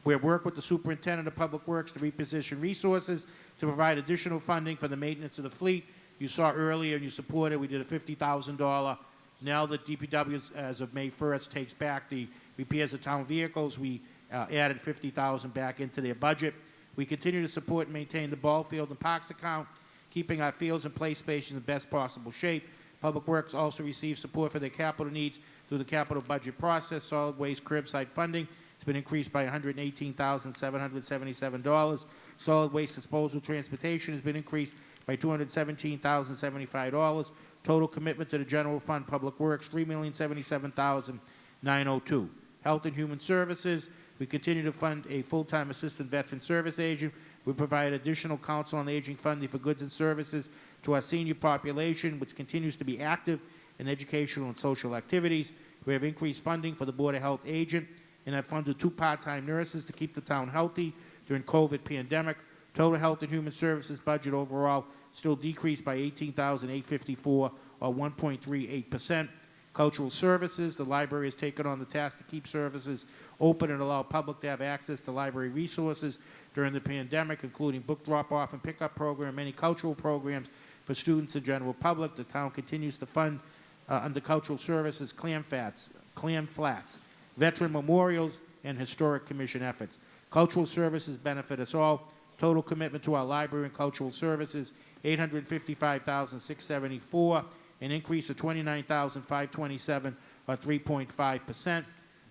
E: We have worked with the Superintendent of Public Works to reposition resources to provide additional funding for the maintenance of the fleet. You saw earlier and you supported, we did a $50,000. Now that DPW, as of May 1st, takes back the repairs of town vehicles, we added $50,000 back into their budget. We continue to support and maintain the ball field and parks account, keeping our fields and play spaces in the best possible shape. Public Works also receives support for their capital needs through the capital budget process. Solid waste curbside funding has been increased by $118,777. Solid waste disposal transportation has been increased by $217,075. Total commitment to the general fund, Public Works, $3,077,902. Health and Human Services, we continue to fund a full-time assistant veteran service agent. We provide additional council on aging funding for goods and services to our senior population, which continues to be active in educational and social activities. We have increased funding for the Board of Health agent and have funded 2 part-time nurses to keep the town healthy during COVID pandemic. Total Health and Human Services budget overall still decreased by $18,854 or 1.38%. Cultural Services, the library has taken on the task to keep services open and allow public to have access to library resources during the pandemic, including book drop-off and pickup program, many cultural programs for students and general public. The town continues to fund under Cultural Services clam flats, veteran memorials, and historic commission efforts. Cultural Services benefit us all. Total commitment to our library and cultural services, $855,674, an increase of $29,527 or 3.5%.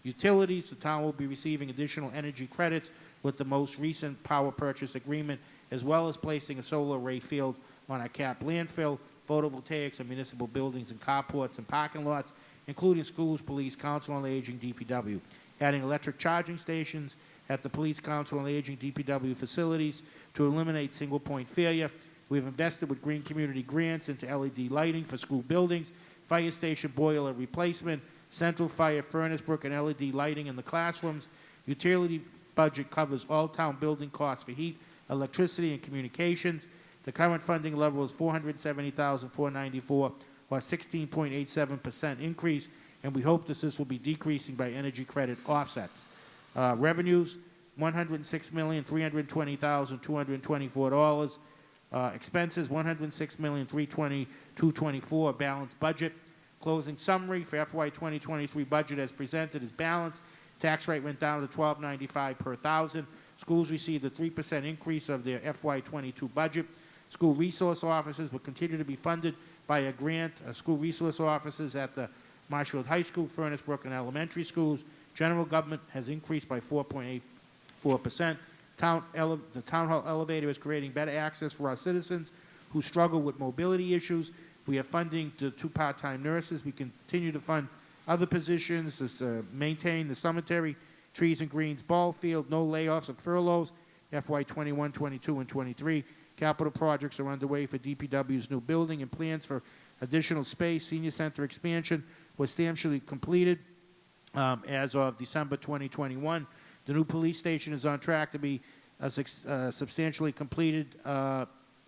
E: Utilities, the town will be receiving additional energy credits with the most recent power purchase agreement, as well as placing a solar array field on our cap landfill, photovoltaics on municipal buildings and carports and parking lots, including schools, police, council on aging, DPW. Adding electric charging stations at the police, council on aging, DPW facilities to eliminate single-point failure. We've invested with green community grants into LED lighting for school buildings, fire station boiler replacement, central fire furnace brick and LED lighting in the classrooms. Utility budget covers all town building costs for heat, electricity, and communications. The current funding level is $470,494, or 16.87% increase, and we hope that this will be decreasing by energy credit offsets. Revenues, $106,320,224. Expenses, $106,320,224. Balanced budget. Closing summary for FY 2023 budget as presented is balanced. Tax rate went down to $12.95 per thousand. Schools received a 3% increase of their FY 22 budget. School resource officers will continue to be funded by a grant. School resource officers at the Marshfield High School, Furnace Brook, and elementary schools. General government has increased by 4.84%. The town hall elevator is creating better access for our citizens who struggle with mobility issues. We are funding the 2 part-time nurses. We continue to fund other positions, maintain the cemetery, trees and greens ball field, no layoffs or furloughs, FY 21, 22, and 23. Capital projects are underway for DPW's new building and plans for additional space. Senior center expansion was substantially completed as of December 2021. The new police station is on track to be substantially completed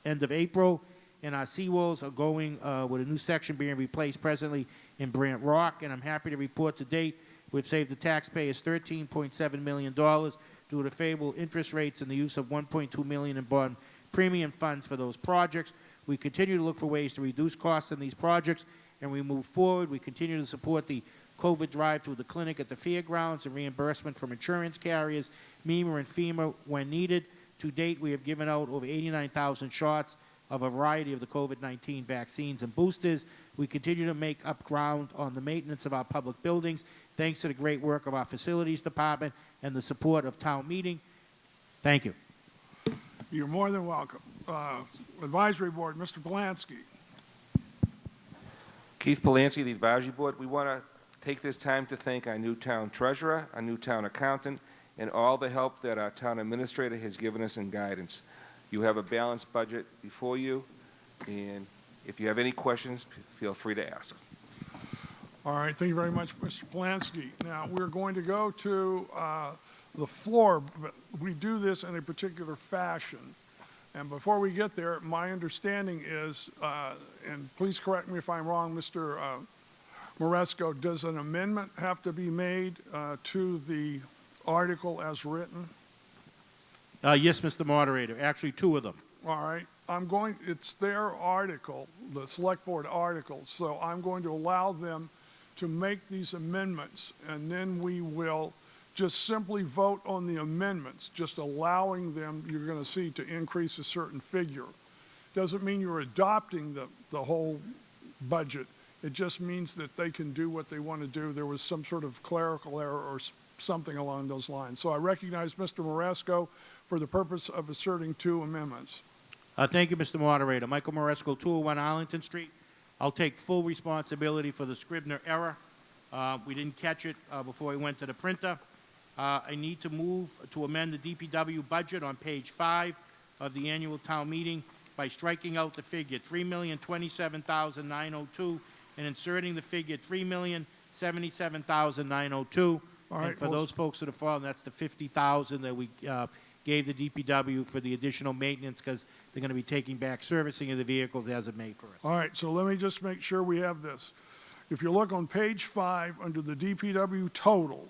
E: end of April. And our seawalls are going with a new section being replaced presently in Brant Rock. And I'm happy to report to date we've saved the taxpayers $13.7 million due to favorable interest rates and the use of $1.2 million in bond premium funds for those projects. We continue to look for ways to reduce costs in these projects, and we move forward. We continue to support the COVID drive to the clinic at the fairgrounds and reimbursement from insurance carriers, MEMA and FEMA when needed. To date, we have given out over 89,000 shots of a variety of the COVID-19 vaccines and boosters. We continue to make up ground on the maintenance of our public buildings, thanks to the great work of our facilities department and the support of town meeting. Thank you.
A: You're more than welcome. Advisory Board, Mr. Belansky.
K: Keith Polanski, the Advisory Board. We want to take this time to thank our new town treasurer, our new town accountant, and all the help that our town administrator has given us in guidance. You have a balanced budget before you, and if you have any questions, feel free to ask.
A: All right, thank you very much, Mr. Polanski. Now, we're going to go to the floor, but we do this in a particular fashion. And before we get there, my understanding is, and please correct me if I'm wrong, Mr. Moresco, does an amendment have to be made to the article as written?
E: Yes, Mr. Moderator. Actually, two of them.
A: All right, it's their article, the select board article, so I'm going to allow them to make these amendments, and then we will just simply vote on the amendments, just allowing them, you're going to see, to increase a certain figure. Doesn't mean you're adopting the whole budget. It just means that they can do what they want to do. There was some sort of clerical error or something along those lines. So I recognize Mr. Moresco for the purpose of asserting two amendments.
E: Thank you, Mr. Moderator. Michael Moresco, 201 Arlington Street. I'll take full responsibility for the Scribner error. We didn't catch it before we went to the printer. I need to move to amend the DPW budget on page 5 of the annual town meeting by striking out the figure $3,027,902 and inserting the figure $3,077,902.
A: All right,
E: and for
A: well,
E: those folks that have fallen, that's the $50,000 that we gave the DPW for the additional maintenance because they're going to be taking back servicing of the vehicles as of May 1st.
A: All right, so let me just make sure we have this. If you look on page 5 under the DPW total,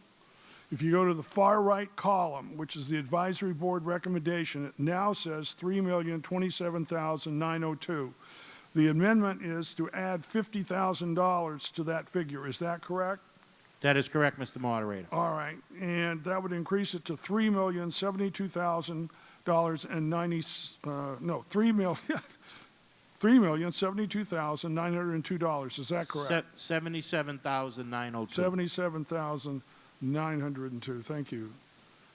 A: if you go to the far right column, which is the advisory board recommendation, it now says $3,027,902. The amendment is to add $50,000 to that figure. Is that correct?
E: That is correct, Mr. Moderator.
A: All right, and that would increase it to $3,072,902. Is that correct?
E: $77,902.
A: $77,902. Thank you.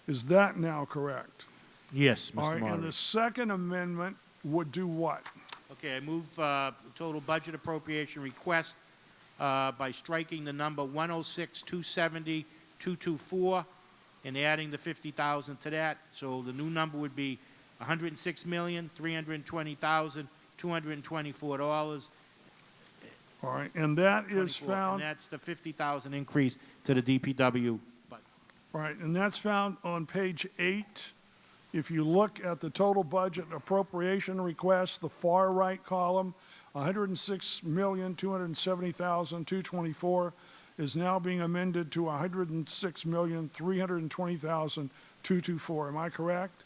A: Is that now correct?
E: Yes, Mr.
A: All right,
E: Moderator.
A: and the second amendment would do what?
E: Okay, I move total budget appropriation request by striking the number 106,270,224 and adding the 50,000 to that. So the new number would be $106,320,224.
A: All right, and that is found.
E: And that's the 50,000 increase to the DPW budget.
A: All right, and that's found on page 8. If you look at the total budget appropriation request, the far right column, $106,270,224 is now being amended to $106,320,224. Am I correct?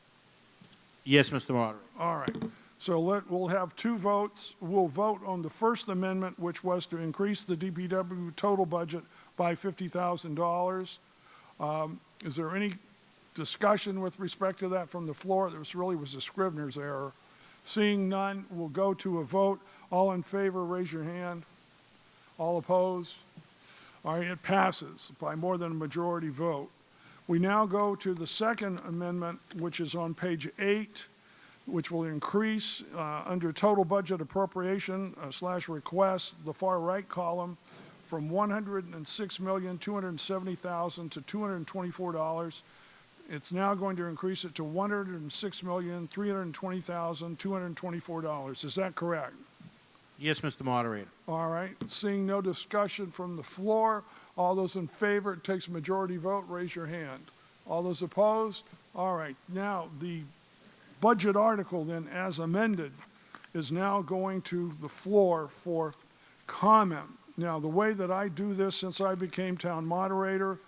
E: Yes, Mr. Moderator.
A: All right. So we'll have two votes. We'll vote on the first amendment, which was to increase the DPW total budget by $50,000. Is there any discussion with respect to that from the floor? There really was a Scribner's error. Seeing none, we'll go to a vote. All in favor, raise your hand. All opposed? All right, it passes by more than a majority vote. We now go to the second amendment, which is on page 8, which will increase under total budget appropriation / request, the far right column, from $106,270,000 to $224. It's now going to increase it to $106,320,224. Is that correct?
E: Yes, Mr. Moderator.
A: All right. Seeing no discussion from the floor, all those in favor, it takes a majority vote, raise your hand. All those opposed? All right. Now, the budget article then, as amended, is now going to the floor for comment. Now, the way that I do this since I became town moderator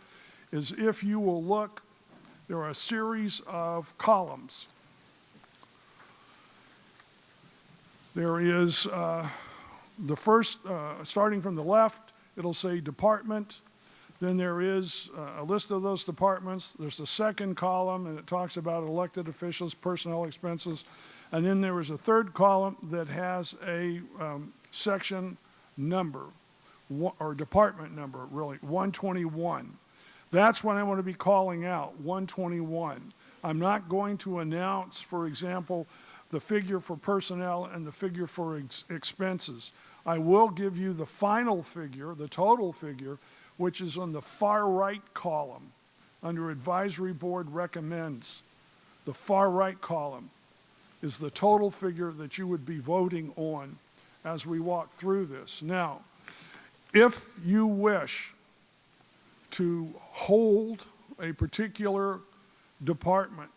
A: is, if you will look, there are a series of columns. There is the first, starting from the left, it'll say department. Then there is a list of those departments. There's the second column, and it talks about elected officials, personnel expenses. And then there is a third column that has a section number, or department number, really, 121. That's what I want to be calling out, 121. I'm not going to announce, for example, the figure for personnel and the figure for expenses. I will give you the final figure, the total figure, which is on the far right column under Advisory Board Recommends. The far right column is the total figure that you would be voting on as we walk through this. Now, If you wish to hold a particular department,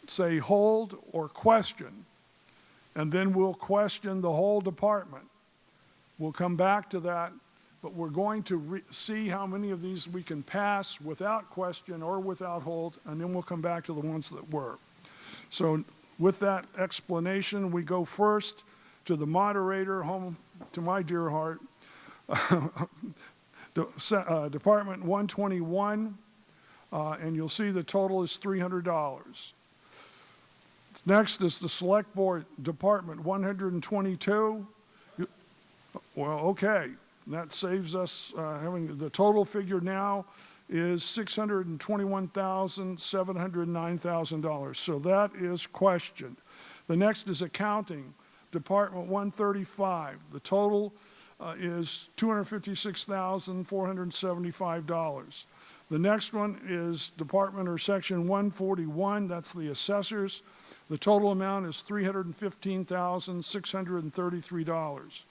A: say hold or question, and then we'll question the whole department. We'll come back to that, but we're going to see how many of these we can pass without question or without hold, and then we'll come back to the ones that were. So with that explanation, we go first to the moderator, home to my dear heart, Department 121, and you'll see the total is $300. Next is the Select Board, Department 122. Well, okay, that saves us having the total figure now is $621,709,000. So that is questioned. The next is Accounting, Department 135. The total is $256,475. The next one is Department or Section 141, that's the assessors. The total amount is $315,633.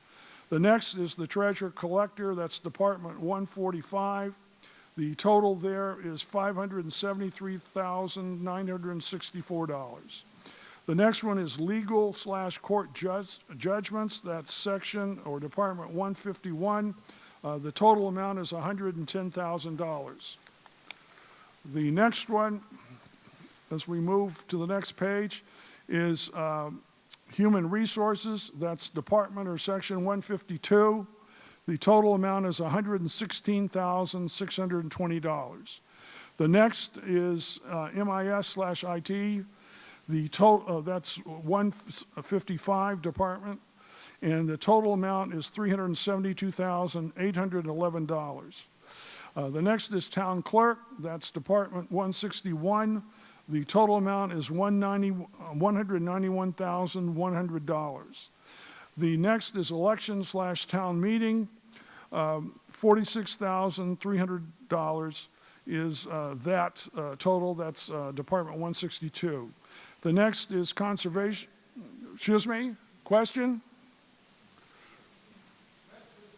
A: The next is the Treasurer Collector, that's Department 145. The total there is $573,964. The next one is Legal/Court Judgments, that's Section or Department 151. The total amount is $110,000. The next one, as we move to the next page, is Human Resources, that's Department or Section 152. The total amount is $116,620. The next is MIS/IT. The total, that's 155 Department, and the total amount is $372,811. The next is Town Clerk, that's Department 161. The total amount is $191,100. The next is Election/Town Meeting. $46,300 is that total. That's Department 162. The next is Conservation. Excuse me? Question?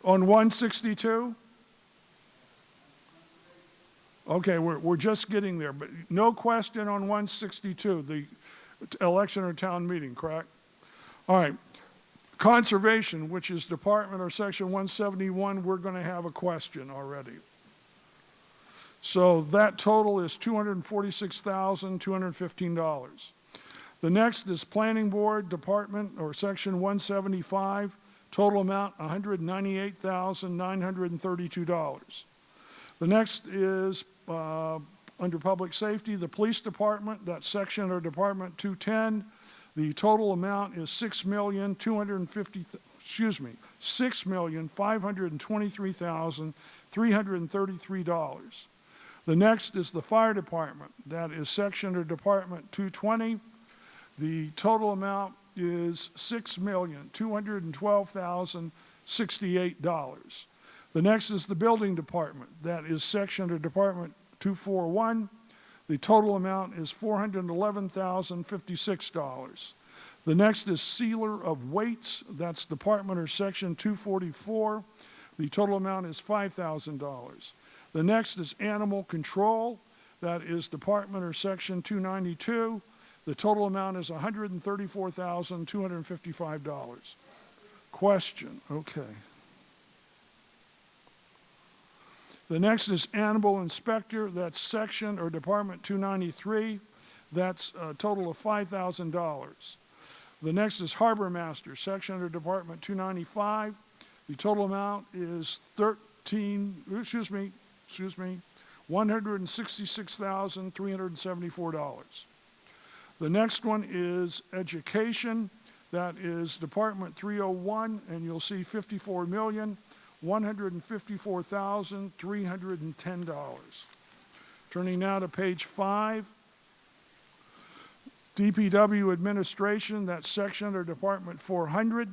A: On 162? Okay, we're just getting there, but no question on 162, the election or town meeting, correct? All right. Conservation, which is Department or Section 171, we're going to have a question already. So that total is $246,215. The next is Planning Board, Department or Section 175, total amount $198,932. The next is under Public Safety, the Police Department, that's Section or Department 210. The total amount is $6,523,333. The next is the Fire Department, that is Section or Department 220. The total amount is $6,212,068. The next is the Building Department, that is Section or Department 241. The total amount is $411,056. The next is Sealer of Weights, that's Department or Section 244. The total amount is $5,000. The next is Animal Control, that is Department or Section 292. The total amount is $134,255. Question, okay. The next is Animal Inspector, that's Section or Department 293. That's a total of $5,000. The next is Harbor Master, Section or Department 295. The total amount is $166,374. The next one is Education, that is Department 301, and you'll see $54,154,310. Turning now to page 5. DPW Administration, that's Section or Department 400.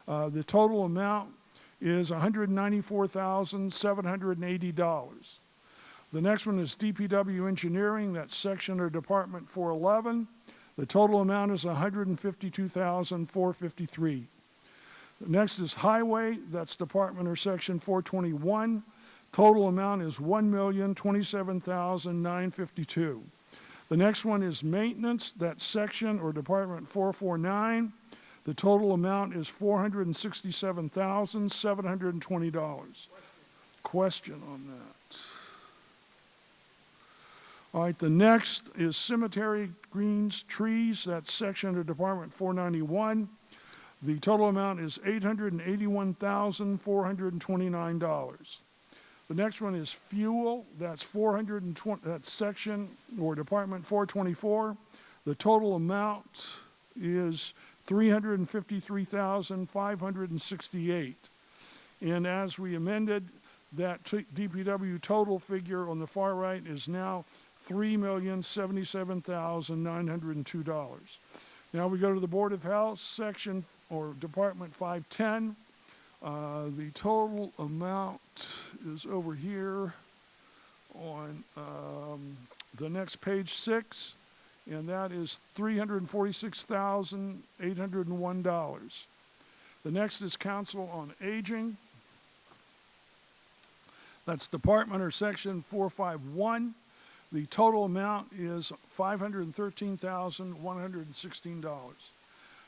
A: The total amount is $194,780. The next one is DPW Engineering, that's Section or Department 411. The total amount is $152,453. Next is highway, that's department or section 421. Total amount is $1,027,952. The next one is maintenance, that's section or department 449. The total amount is $467,720. Question on that. All right, the next is cemetery greens, trees, that's section or department 491. The total amount is $881,429. The next one is fuel, that's 420, that's section or department 424. The total amount is $353,568. And as we amended, that DPW total figure on the far right is now $3,077,902. Now we go to the Board of Health, section or department 510. The total amount is over here on the next page 6, and that is $346,801. The next is Council on Aging. That's department or section 451. The total amount is $513,116.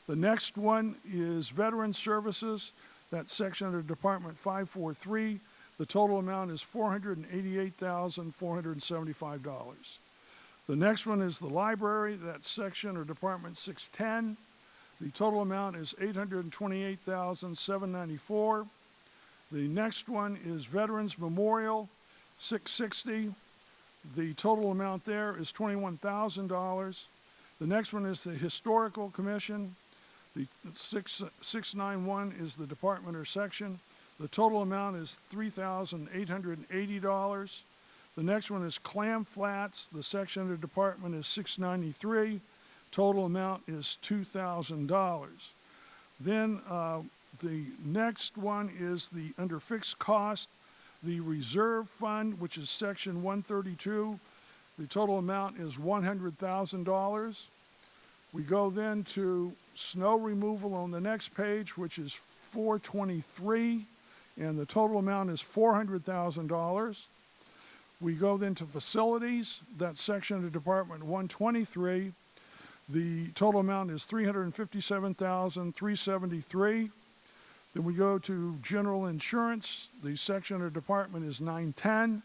A: The next one is Veteran Services. That's section under department 543. The total amount is $488,475. The next one is the library. That's section or department 610. The total amount is $828,794. The next one is Veterans Memorial, 660. The total amount there is $21,000. The next one is the Historical Commission. The 691 is the department or section. The total amount is $3,880. The next one is Clam Flats. The section or department is 693. Total amount is $2,000. Then the next one is the under fixed cost, the reserve fund, which is section 132. The total amount is $100,000. We go then to snow removal on the next page, which is 423, and the total amount is $400,000. We go then to facilities, that section of department 123. The total amount is $357,373. Then we go to general insurance. The section or department is 910.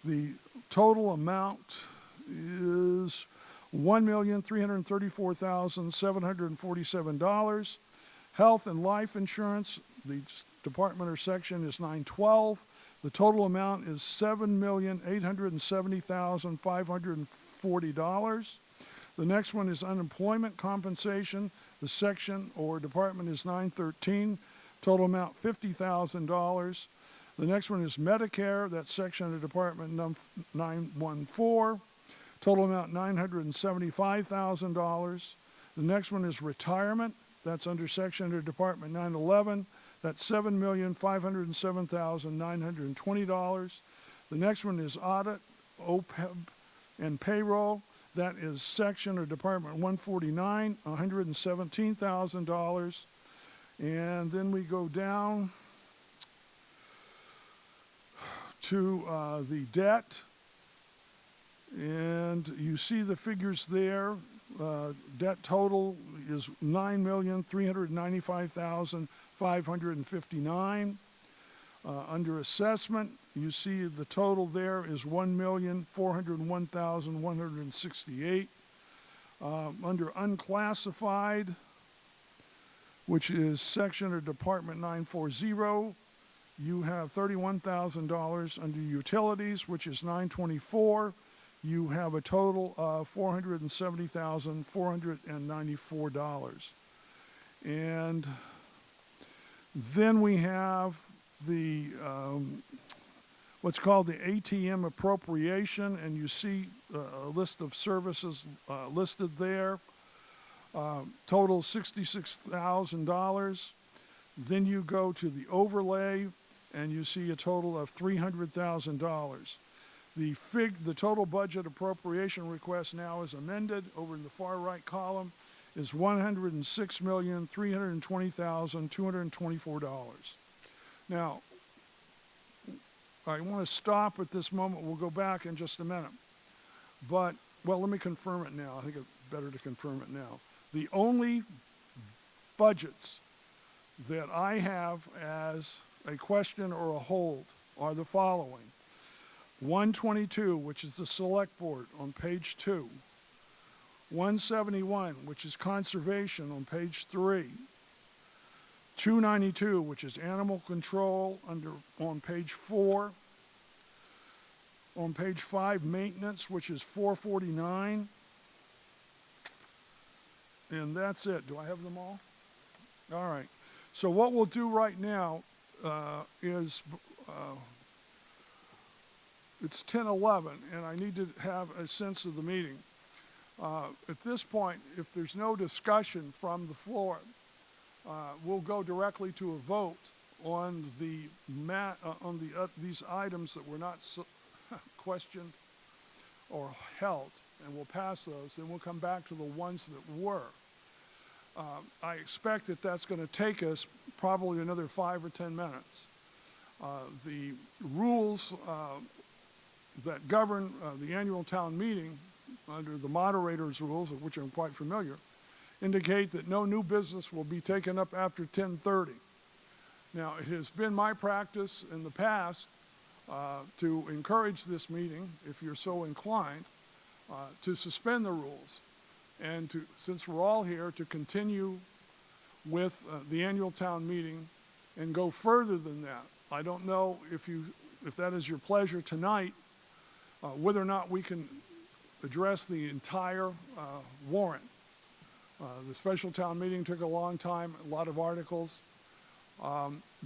A: The total amount is $1,334,747. Health and life insurance, the department or section is 912. The total amount is $7,870,540. The next one is unemployment compensation. The section or department is 913. Total amount $50,000. The next one is Medicare. That section or department 914. Total amount $975,000. The next one is retirement. That's under section or department 911. That's $7,507,920. The next one is audit, OPEB, and payroll. That is section or department 149, $117,000. And then we go down to the debt. And you see the figures there. Debt total is $9,395,559. Under assessment, you see the total there is $1,401,168. Under unclassified, which is section or department 940, you have $31,000. Under utilities, which is 924, you have a total of $470,494. And then we have the what's called the ATM appropriation, and you see a list of services listed there. Total $66,000. Then you go to the overlay, and you see a total of $300,000. The total budget appropriation request now is amended over in the far right column, is $106,320,224. Now, I want to stop at this moment. We'll go back in just a minute. But, well, let me confirm it now. I think it's better to confirm it now. The only budgets that I have as a question or a hold are the following. 122, which is the Select Board on page 2. 171, which is Conservation on page 3. 292, which is Animal Control on page 4. On page 5, Maintenance, which is 449. And that's it. Do I have them all? All right. So what we'll do right now is it's 10:11, and I need to have a sense of the meeting. At this point, if there's no discussion from the floor, we'll go directly to a vote on these items that were not questioned or held, and we'll pass those, and we'll come back to the ones that were. I expect that that's going to take us probably another 5 or 10 minutes. The rules that govern the annual town meeting, under the moderator's rules, of which I'm quite familiar, indicate that no new business will be taken up after 10:30. Now, it has been my practice in the past to encourage this meeting, if you're so inclined, to suspend the rules and to, since we're all here, to continue with the annual town meeting and go further than that. I don't know if that is your pleasure tonight, whether or not we can address the entire warrant. The special town meeting took a long time, a lot of articles,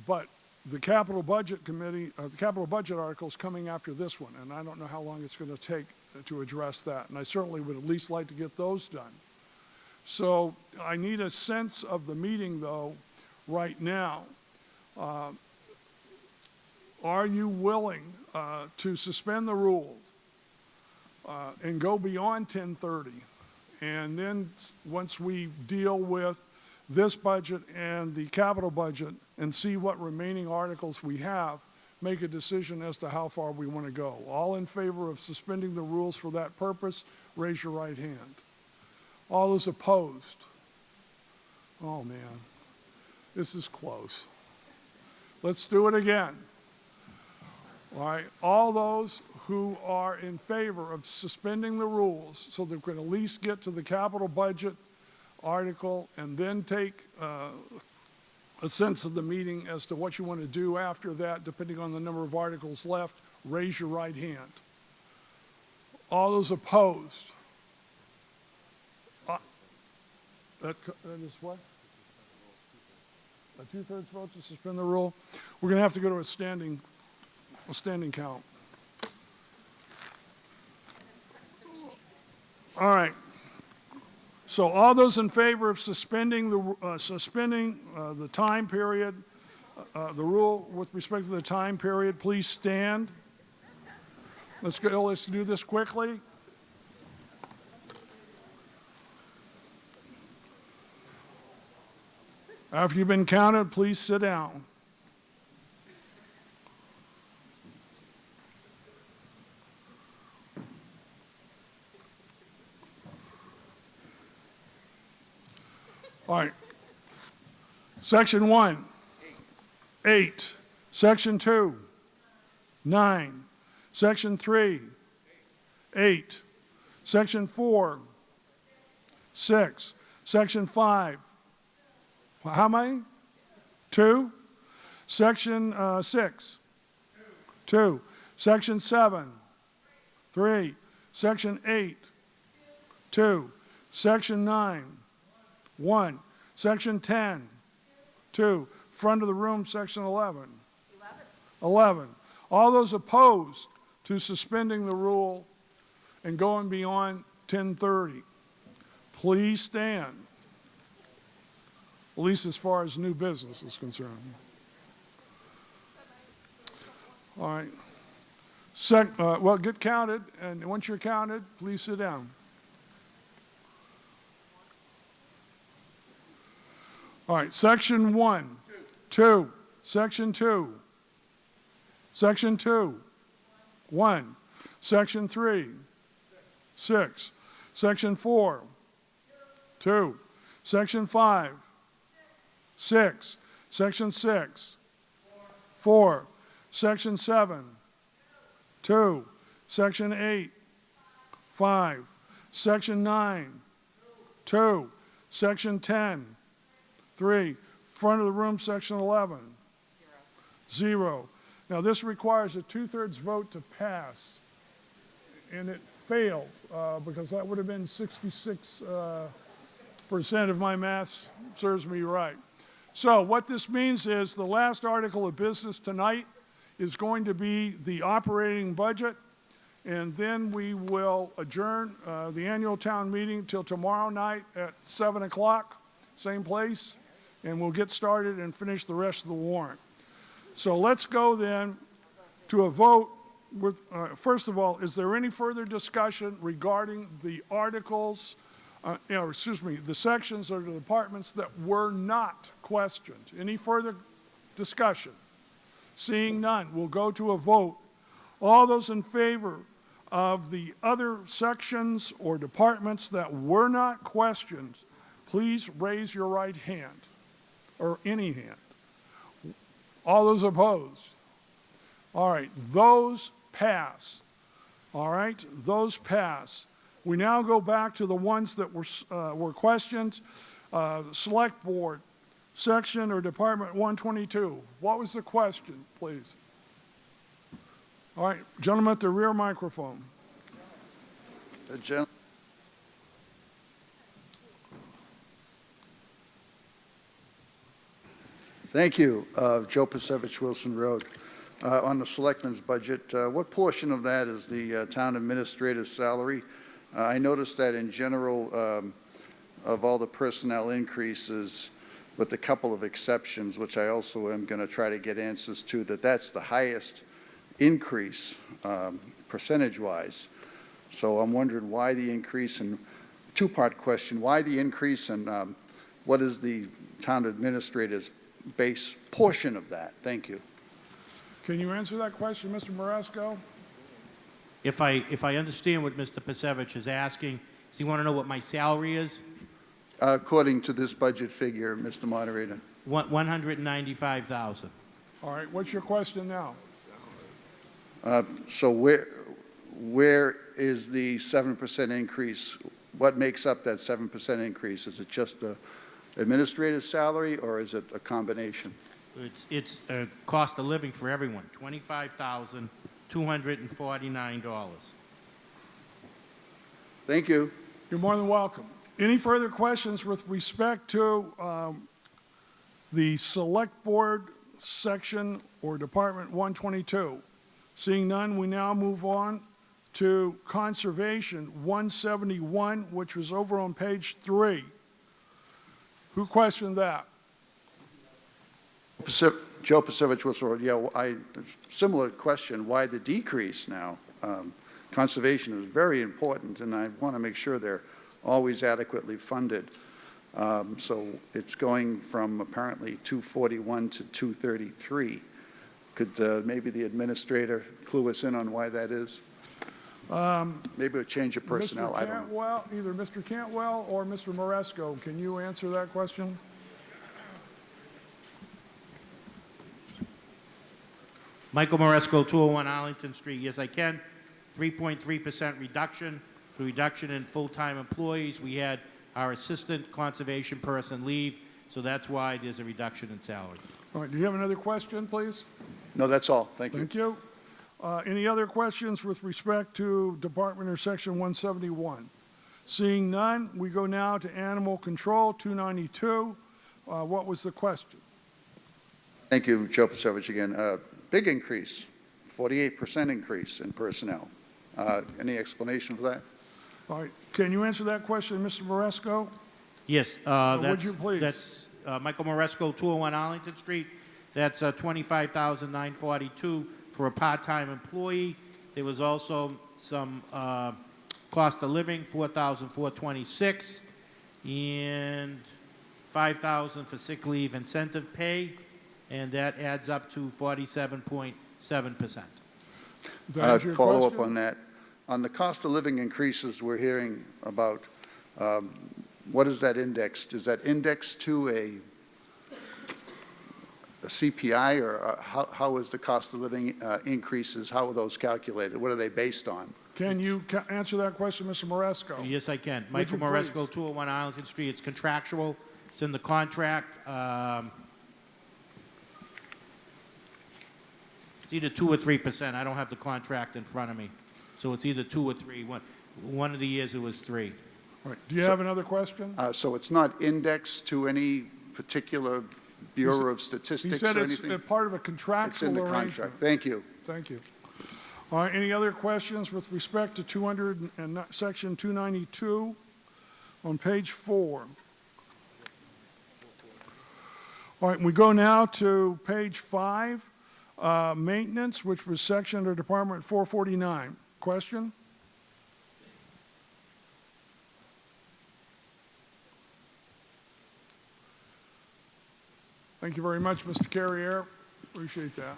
A: but the capital budget committee, the capital budget article is coming after this one, and I don't know how long it's going to take to address that, and I certainly would at least like to get those done. So I need a sense of the meeting, though, right now. Are you willing to suspend the rules and go beyond 10:30? And then once we deal with this budget and the capital budget and see what remaining articles we have, make a decision as to how far we want to go. All in favor of suspending the rules for that purpose, raise your right hand. All those opposed? Oh, man, this is close. Let's do it again. All right, all those who are in favor of suspending the rules so that we can at least get to the capital budget article and then take a sense of the meeting as to what you want to do after that, depending on the number of articles left, raise your right hand. All those opposed? That is what? A two-thirds vote to suspend the rule? We're going to have to go to a standing count. All right. So all those in favor of suspending the time period, the rule with respect to the time period, please stand. Let's do this quickly. After you've been counted, please sit down. All right. Section 1, 8. Section 2, 9. Section 3, 8. Section 4, 6. Section 5. How many? 2. Section 6. 2. Section 7. 3. Section 8. 2. Section 9. 1. Section 10. 2. Front of the room, Section 11. 11. All those opposed to suspending the rule and going beyond 10:30, please stand, at least as far as new business is concerned. All right. Well, get counted, and once you're counted, please sit down. All right, section 1, 2, section 2, section 2, 1, section 3, 6, section 4, 2, section 5, 6, section 6, 4, section 7, 2, section 8, 5, section 9, 2, section 10, 3, front of the room, section 11, 0. Now, this requires a 2/3 vote to pass, and it failed because that would have been 66% if my math serves me right. So what this means is the last article of business tonight is going to be the operating budget, and then we will adjourn the annual town meeting till tomorrow night at 7 o'clock, same place, and we'll get started and finish the rest of the warrant. So let's go then to a vote with, first of all, is there any further discussion regarding the articles, the sections or the departments that were not questioned? Any further discussion? Seeing none, we'll go to a vote. All those in favor of the other sections or departments that were not questioned, please raise your right hand, or any hand. All those opposed? All right, those pass. All right, those pass. We now go back to the ones that were questioned. Select Board, Section or Department 122. What was the question, please? All right, gentleman at the rear microphone.
F: Thank you. Joe Pasevich, Wilson Road. On the selectmen's budget, what portion of that is the town administrator's salary? I noticed that in general, of all the personnel increases, with a couple of exceptions, which I also am going to try to get answers to, that's the highest increase percentage-wise. So I'm wondering why the increase, and two-part question, why the increase, and what is the town administrator's base portion of that? Thank you.
A: Can you answer that question, Mr. Moresco?
E: If I understand what Mr. Pasevich is asking, does he want to know what my salary is?
F: According to this budget figure, Mr. Moderator.
E: $195,000.
A: All right, what's your question now?
F: So where is the 7% increase? What makes up that 7% increase? Is it just the administrator's salary, or is it a combination?
E: It's a cost of living for everyone, $25,249.
F: Thank you.
A: You're more than welcome. Any further questions with respect to the Select Board section or Department 122? Seeing none, we now move on to Conservation 171, which was over on page 3. Who questioned that?
F: Joe Pasevich, Wilson Road. Yeah, similar question. Why the decrease now? Conservation is very important, and I want to make sure they're always adequately funded. So it's going from apparently 241 to 233. Could maybe the administrator clue us in on why that is? Maybe a change of personnel. I don't know.
A: Either Mr. Cantwell or Mr. Moresco, can you answer that question?
E: Michael Moresco, 201 Arlington Street. Yes, I can. 3.3% reduction. The reduction in full-time employees. We had our assistant conservation person leave, so that's why there's a reduction in salary.
A: All right, do you have another question, please?
F: No, that's all. Thank you.
A: Thank you. Any other questions with respect to Department or Section 171? Seeing none, we go now to Animal Control 292. What was the question?
F: Thank you, Joe Pasevich again. Big increase, 48% increase in personnel. Any explanation for that?
A: All right. Can you answer that question, Mr. Moresco?
E: Yes.
A: Would you please?
E: That's Michael Moresco, 201 Arlington Street. That's $25,942 for a part-time employee. There was also some cost of living, $4,426, and $5,000 for sick leave incentive pay, and that adds up to 47.7%.
F: Follow up on that. On the cost of living increases we're hearing about, what is that indexed? Is that indexed to a CPI, or how is the cost of living increases, how are those calculated? What are they based on?
A: Can you answer that question, Mr. Moresco?
E: Yes, I can.
A: Would
E: Michael
A: you
E: Moresco,
A: please?
E: 201 Arlington Street. It's contractual. It's in the contract. It's either 2 or 3%. I don't have the contract in front of me. So it's either 2 or 3. One of the years it was 3.
A: All right. Do you have another question?
F: So it's not indexed to any particular Bureau of Statistics
A: He said
F: or
A: it's
F: anything?
A: part of a contractual
F: It's in the
A: arrangement.
F: contract. Thank you.
A: Thank you. All right, any other questions with respect to 200 and section 292 on page 4? All right, we go now to page 5, maintenance, which was section under Department 449. Question? Thank you very much, Mr. Carrier. Appreciate that.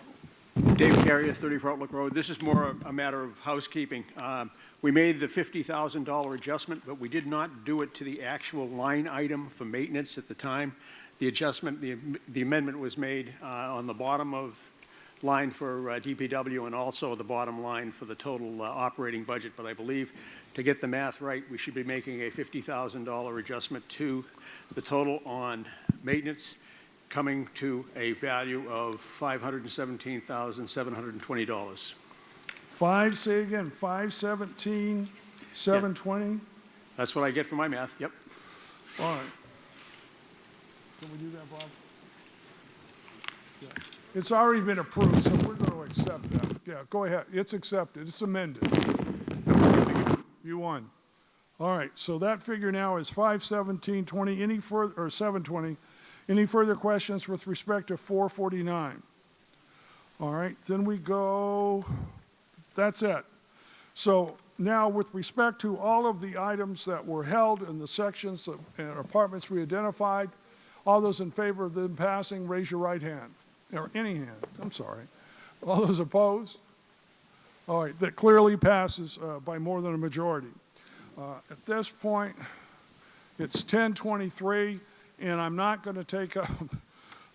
N: Dave Carrier, 34 Outlook Road. This is more a matter of housekeeping. We made the $50,000 adjustment, but we did not do it to the actual line item for maintenance at the time. The adjustment, the amendment was made on the bottom of line for DPW and also the bottom line for the total operating budget. But I believe to get the math right, we should be making a $50,000 adjustment to the total on maintenance, coming to a value of $517,720.
A: Say again, 517, 720?
N: That's what I get for my math, yep.
A: All right. Can we do that, Bob? Yeah. It's already been approved, so we're going to accept that. Yeah, go ahead. It's accepted. It's amended. You won. All right, so that figure now is 517.20. Any further, or 720. Any further questions with respect to 449? All right, then we go, that's it. So now with respect to all of the items that were held in the sections and apartments we identified, all those in favor of them passing, raise your right hand, or any hand, I'm sorry. All those opposed? All right, that clearly passes by more than a majority. At this point, it's 10:23. And I'm not going to take up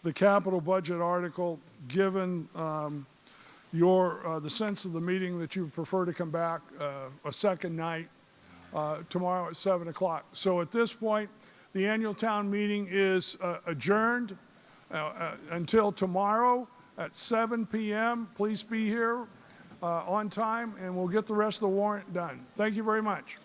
A: the capital budget article, given the sense of the meeting that you prefer to come back a second night tomorrow at 7 o'clock. So at this point, the annual town meeting is adjourned until tomorrow at 7 p.m. Please be here on time, and we'll get the rest of the warrant done. Thank you very much.